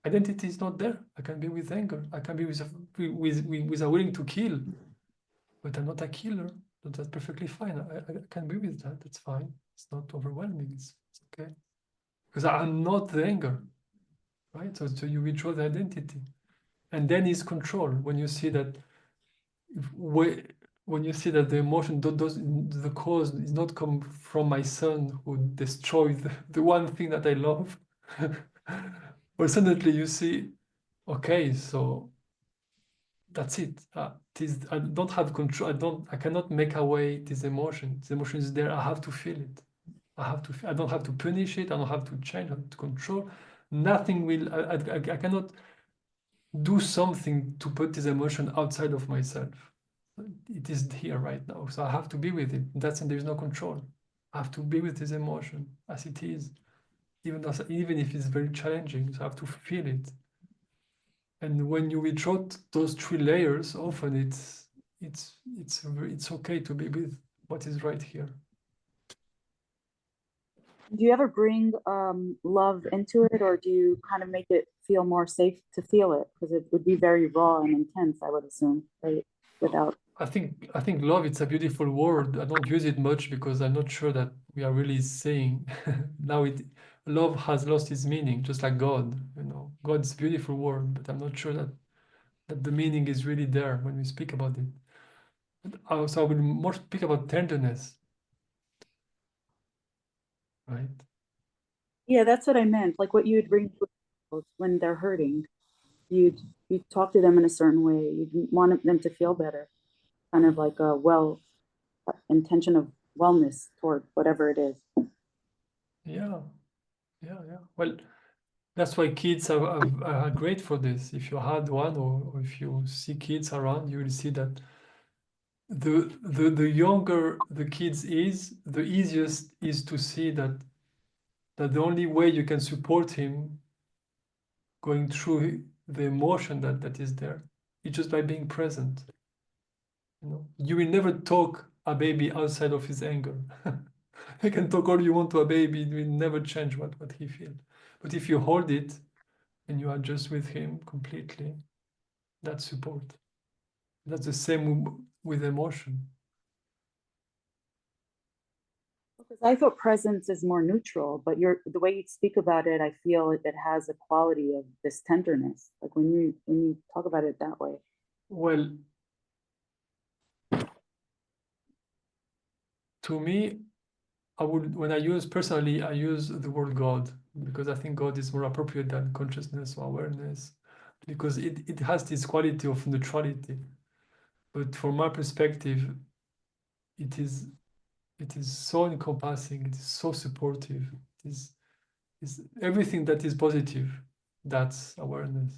Identity is not there. I can be with anger. I can be with a willing to kill, but I'm not a killer. That's perfectly fine. I can be with that. That's fine. It's not overwhelming. It's okay. Because I'm not the anger, right? So you withdraw the identity. And then is control. When you see that when you see that the emotion, the cause is not come from my son who destroyed the one thing that I love, well, suddenly you see, okay, so that's it. I don't have control. I cannot make away this emotion. This emotion is there. I have to feel it. I don't have to punish it. I don't have to change. I have to control. Nothing will. I cannot do something to put this emotion outside of myself. It is here right now, so I have to be with it. That's there is no control. I have to be with this emotion as it is, even if it's very challenging. So I have to feel it. And when you withdraw those three layers, often it's okay to be with what is right here. Do you ever bring love into it, or do you kind of make it feel more safe to feel it? Because it would be very raw and intense, I would assume, right? Without. I think love, it's a beautiful word. I don't use it much because I'm not sure that we are really saying now love has lost its meaning, just like God. God is a beautiful word, but I'm not sure that the meaning is really there when we speak about it. So I will more speak about tenderness, right? Yeah, that's what I meant. Like what you would bring to people when they're hurting. You'd talk to them in a certain way. You want them to feel better. Kind of like a intention of wellness toward whatever it is. Yeah. Well, that's why kids are great for this. If you had one, or if you see kids around, you will see that the younger the kids is, the easiest is to see that the only way you can support him going through the emotion that is there is just by being present. You will never talk a baby outside of his anger. You can talk all you want to a baby, it will never change what he feels. But if you hold it and you are just with him completely, that's support. That's the same with emotion. Because I thought presence is more neutral, but the way you speak about it, I feel it has a quality of this tenderness. Like when you talk about it that way. Well, to me, when I use personally, I use the word God, because I think God is more appropriate than consciousness or awareness, because it has this quality of neutrality. But from my perspective, it is so encompassing, it is so supportive, it is everything that is positive. That's awareness.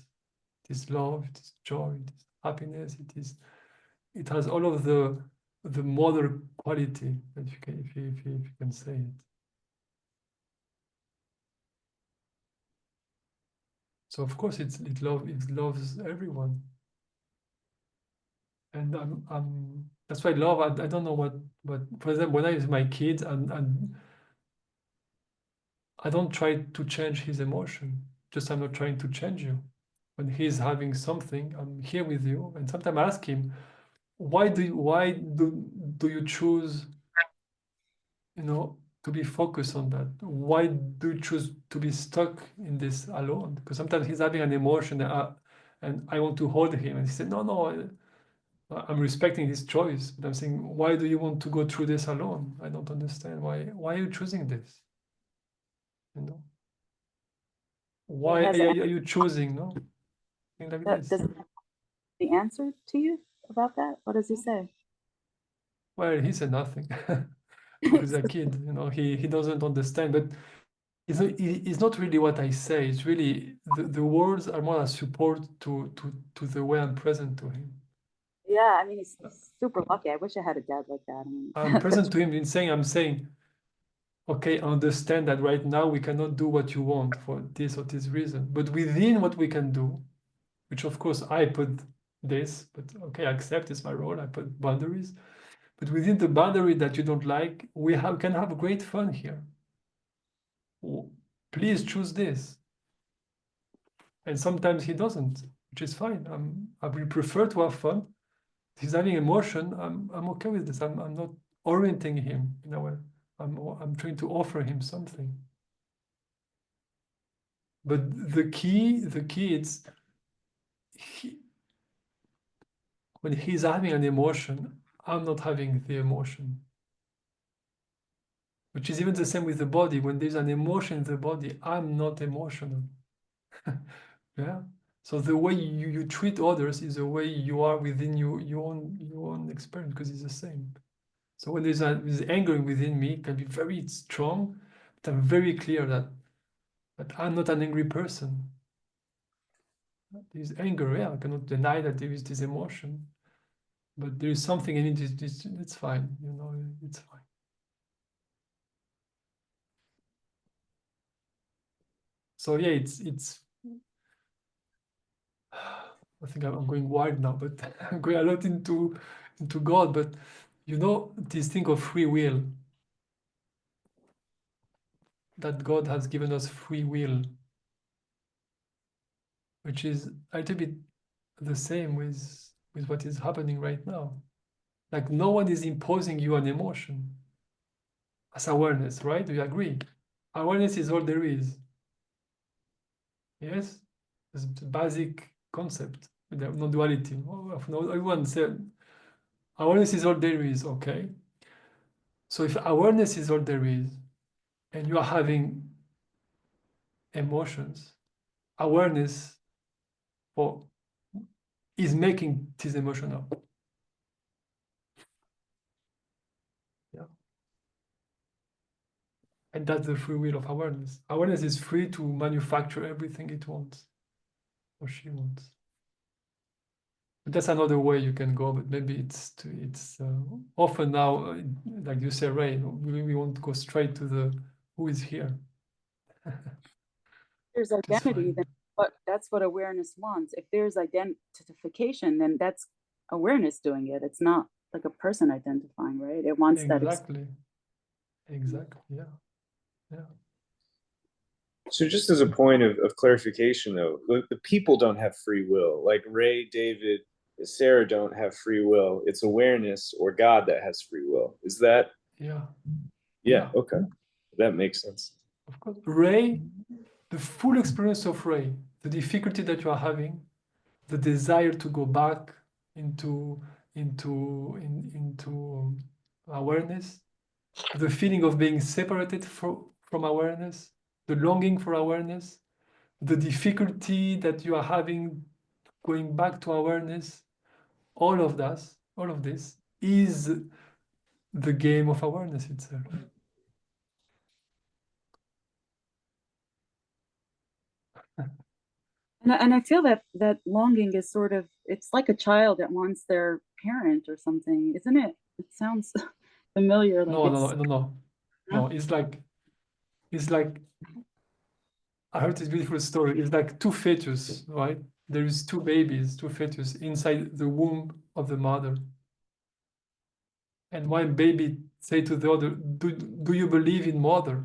It is love, it is joy, it is happiness, it has all of the mother quality, if you can say it. So of course it loves everyone. And that's why love, I don't know what for example, when I use my kids, and I don't try to change his emotion. Just I'm not trying to change you. When he's having something, I'm here with you. And sometimes I ask him, why do you choose, to be focused on that? Why do you choose to be stuck in this alone? Because sometimes he's having an emotion, and I want to hold him, and he said, no, I'm respecting his choice, but I'm saying, why do you want to go through this alone? I don't understand. Why are you choosing this? Why are you choosing, no? Thing like this. Does the answer to you about that? What does he say? Well, he said nothing. Because a kid, he doesn't understand. But it's not really what I say. It's really the words are more a support to the way I'm present to him. Yeah, I mean, he's super lucky. I wish I had a dad like that. I mean, I'm present to him I'm saying, okay, I understand that right now we cannot do what you want for this or this reason. But within what we can do, which of course I put this, but okay, I accept it's my role. I put boundaries. But within the boundary that you don't like, we can have great fun here. Please choose this. And sometimes he doesn't, which is fine. I will prefer to have fun. If he's having emotion, I'm okay with this. I'm not orienting him in a way. I'm trying to offer him something. But the key is when he's having an emotion, I'm not having the emotion. Which is even the same with the body. When there's an emotion in the body, I'm not emotional. Yeah. So the way you treat others is the way you are within your own experience, because it's the same. So when there's anger within me, it can be very strong, but I'm very clear that I'm not an angry person. There's anger, yeah, I cannot deny that there is this emotion, but there is something in it. It's fine, you know, it's fine. So yeah, it's. I think I'm going wide now, but I'm going a lot into God. But you know, this thing of free will, that God has given us free will, which is a little bit the same with what is happening right now. Like no one is imposing you an emotion as awareness, right? Do you agree? Awareness is all there is. Yes, it's a basic concept with the non-duality. Everyone said awareness is all there is. Okay, so if awareness is all there is, and you are having emotions, awareness for is making this emotion up. Yeah. And that's the free will of awareness. Awareness is free to manufacture everything it wants or she wants. But that's another way you can go, but maybe it's often now, like you say, Ray, we want to go straight to the who is here. There's identity, then that's what awareness wants. If there's identification, then that's awareness doing it. It's not like a person identifying, right? It wants that. Exactly. Yeah. Yeah. So just as a point of clarification, though, the people don't have free will. Like Ray, David, Sarah don't have free will. It's awareness or God that has free will. Is that? Yeah. Yeah. Okay. That makes sense. Of course. Ray, the full experience of Ray, the difficulty that you are having, the desire to go back into awareness, the feeling of being separated from awareness, the longing for awareness, the difficulty that you are having going back to awareness, all of this is the game of awareness itself. And I feel that longing is sort of, it's like a child that wants their parent or something, isn't it? It sounds familiar. Like No. It's like I heard this beautiful story. It's like two fetus, right? There is two fetus inside the womb of the mother. And one baby say to the other, do you believe in mother?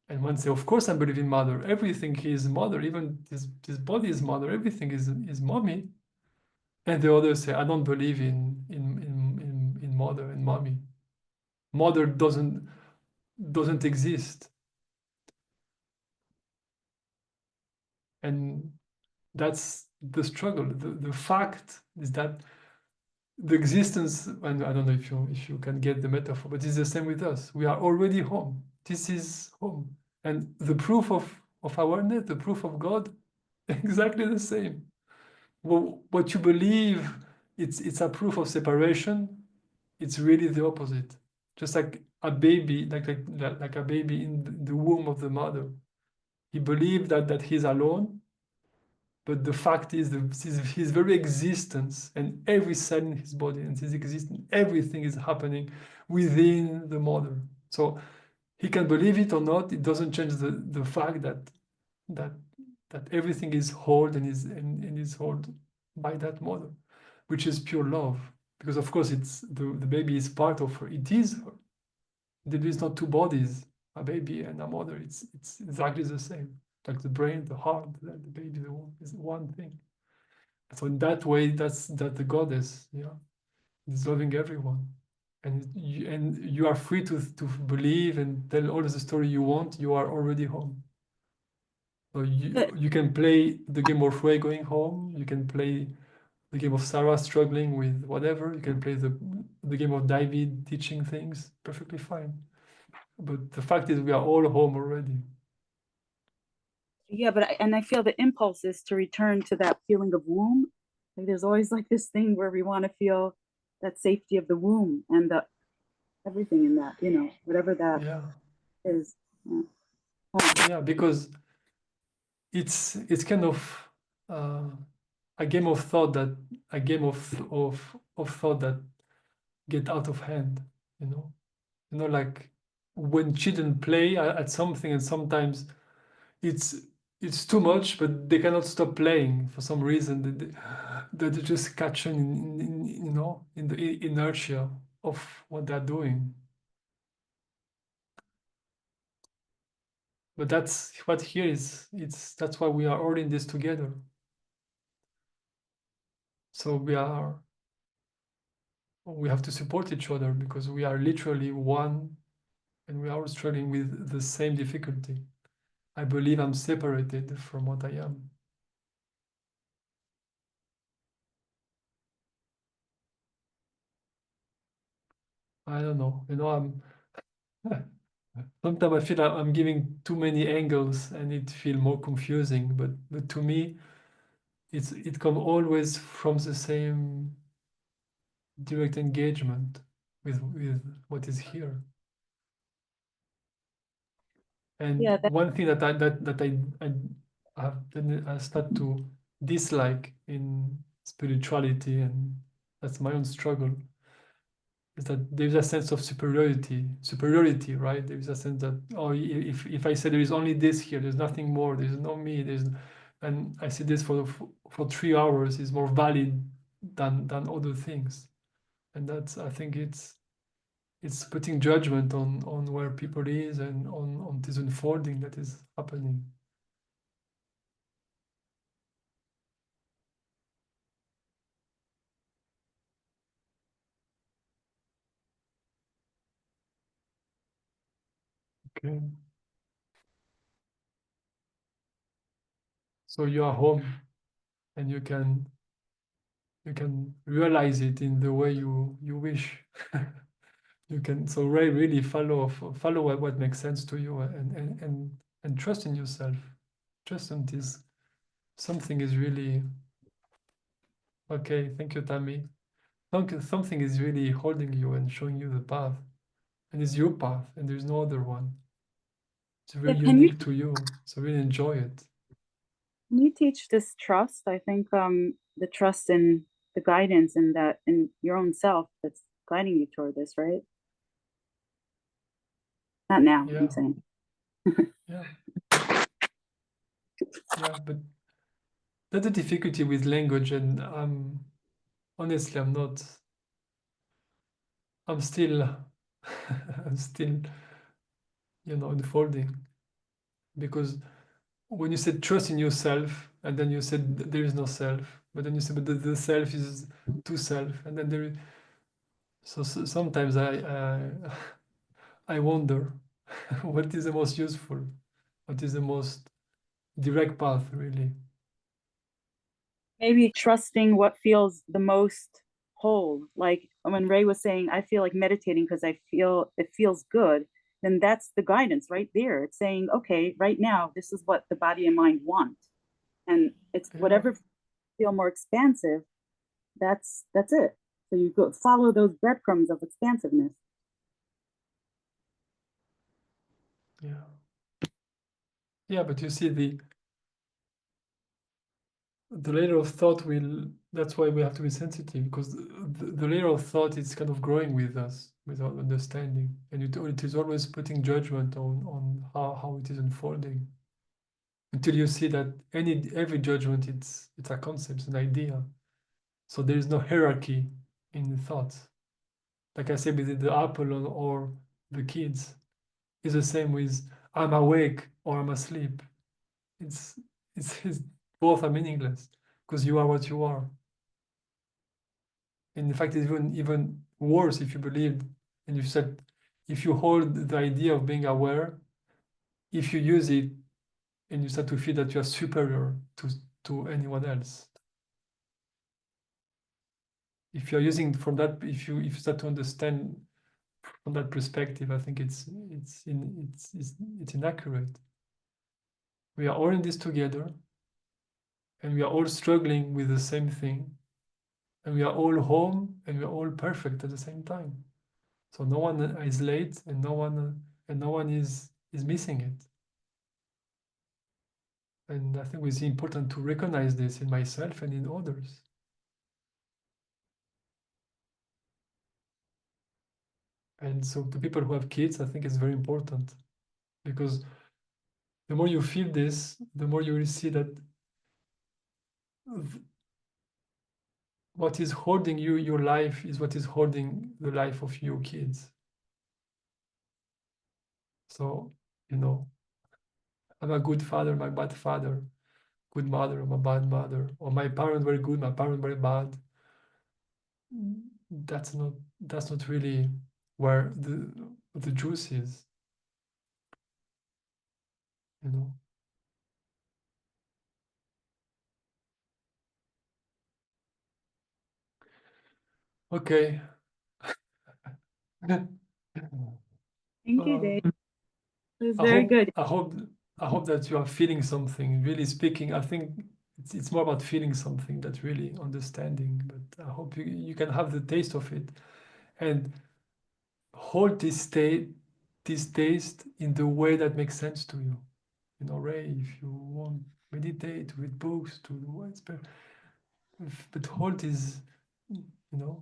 And one say, of course I believe in mother. Everything is mother, even this body is mother, everything is mommy. And the other say, I don't believe in mother and mommy. Mother doesn't exist. And that's the struggle. The fact is that the existence, and I don't know if you can get the metaphor, but it's the same with us. We are already home. This is home. And the proof of awareness, the proof of God, exactly the same. Well, what you believe, it's a proof of separation. It's really the opposite. Just like a baby, like a baby in the womb of the mother. He believed that he's alone, but the fact is his very existence and every cell in his body and his existence, everything is happening within the mother. So he can believe it or not, it doesn't change the fact that everything is held and is held by that mother, which is pure love. Because of course it's the baby is part of her. It is her. There is not two bodies, a baby and a mother. It's exactly the same. Like the brain, the heart, the baby, the womb is one thing. So in that way, that's the goddess, yeah, is loving everyone, and you are free to believe and tell all the story you want. You are already home. So you can play the game of Ray going home. You can play the game of Sarah struggling with whatever. You can play the game of David teaching things, perfectly fine. But the fact is, we are all home already. Yeah, but I feel the impulse is to return to that feeling of womb. Like there's always like this thing where we want to feel that safety of the womb and the everything in that, you know, whatever that Yeah, is. Yeah. yeah, because it's kind of a game of thought that thought that get out of hand, you know. Like when children play at something, and sometimes it's too much, but they cannot stop playing for some reason. That they just catch on in the inertia of what they're doing. But that's what here is. That's why we are all in this together. So we have to support each other because we are literally one, and we are all struggling with the same difficulty. I believe I'm separated from what I am. I don't know. I'm sometimes I feel like I'm giving too many angles and it feel more confusing. But to me, it come always from the same direct engagement with what is here. And Yeah, one thing that I start to dislike in spirituality, and that's my own struggle, is that there's a sense of superiority, right? There's a sense that, oh, if I say there is only this here, there's nothing more, there's no me, and I see this for 3 hours is more valid than other things. And that's, I think it's putting judgment on where people is and on this unfolding that is happening. Okay. So you are home, and you can realize it in the way you wish. You can really follow what makes sense to you, and trust in yourself. Trust in this. Something is really okay. Thank you, Tammy. Something is really holding you and showing you the path, and it's your path, and there's no other one. It's Yeah, very unique to you, so really enjoy it. can you teach this trust? I think the trust in the guidance and that in your own self that's guiding you toward this, right? Not now, Yeah. I'm saying. Yeah. Yeah, but that's the difficulty with language, and honestly, I'm not. I'm still, I'm still, unfolding, because when you said trust in yourself, and then you said there is no self, but then you said but the self is to self, and then there. So sometimes I wonder what is the most useful, what is the most direct path, really. Maybe trusting what feels the most whole. Like when Ray was saying, I feel like meditating because I feel it feels good, then that's the guidance right there. It's saying, okay, right now, this is what the body and mind want. And it's Yeah. whatever feel more expansive, that's it. So you go follow those breadcrumbs of expansiveness. Yeah. Yeah, but you see the layer of thought that's why we have to be sensitive, because the layer of thought is kind of growing with us, with our understanding, and it is always putting judgment on how it is unfolding, until you see that every judgment, it's a concept, it's an idea. So there is no hierarchy in the thoughts. Like I said, with the apple or the kids, it's the same with I'm awake or I'm asleep. It's both are meaningless, because you are what you are. And in fact, it's even worse if you believe, and you said, if you hold the idea of being aware, if you use it and you start to feel that you are superior to anyone else. if you're using from that, if you start to understand from that perspective, I think it's inaccurate. We are all in this together, and we are all struggling with the same thing, and we are all home, and we are all perfect at the same time. So no one is late, and no one is missing it. And I think it's important to recognize this in myself and in others. And so the people who have kids, I think it's very important, because the more you feel this, the more you will see that what is holding you, your life, is what is holding the life of your kids. So, you know, I'm a good father, my bad father, good mother, I'm a bad mother, or my parent very good, my parent very bad. That's not really where the juice is, you know. Okay. Thank you, Dave. It was I very hope, good. I hope that you are feeling something, really speaking. I think it's more about feeling something than really understanding, but I hope you can have the taste of it and hold this taste in the way that makes sense to you. You know, Ray, if you want, meditate, read books, to do what's better. But hold this, you know,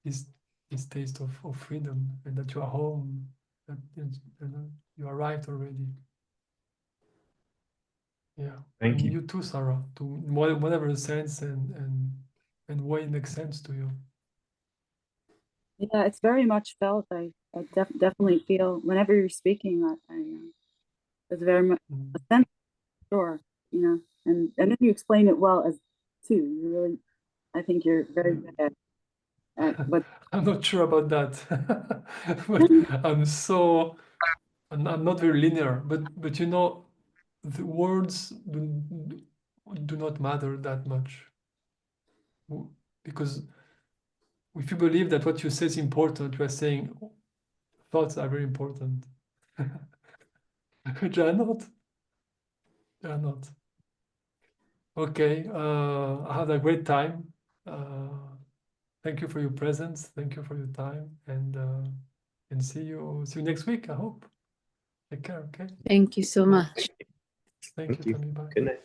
this taste of freedom, and that you are home, that you arrived already. Yeah. Thank And you. you too, Sarah, to whatever sense and way it makes sense to you. Yeah, it's very much felt. I definitely feel whenever you're speaking, it's very much a sense, sure, you know, and then you explain it well as too. You really, I think you're very good at what. I'm not sure about that, but I'm not very linear. But you know, the words do not matter that much, because if you believe that what you say is important, you are saying thoughts are very important, which are not. They are not. Okay, I had a great time. Thank you for your presence. Thank you for your time, and see you next week, I hope. Take care, okay? Thank you so much. Thank you, you. Tammy. Bye. Good night.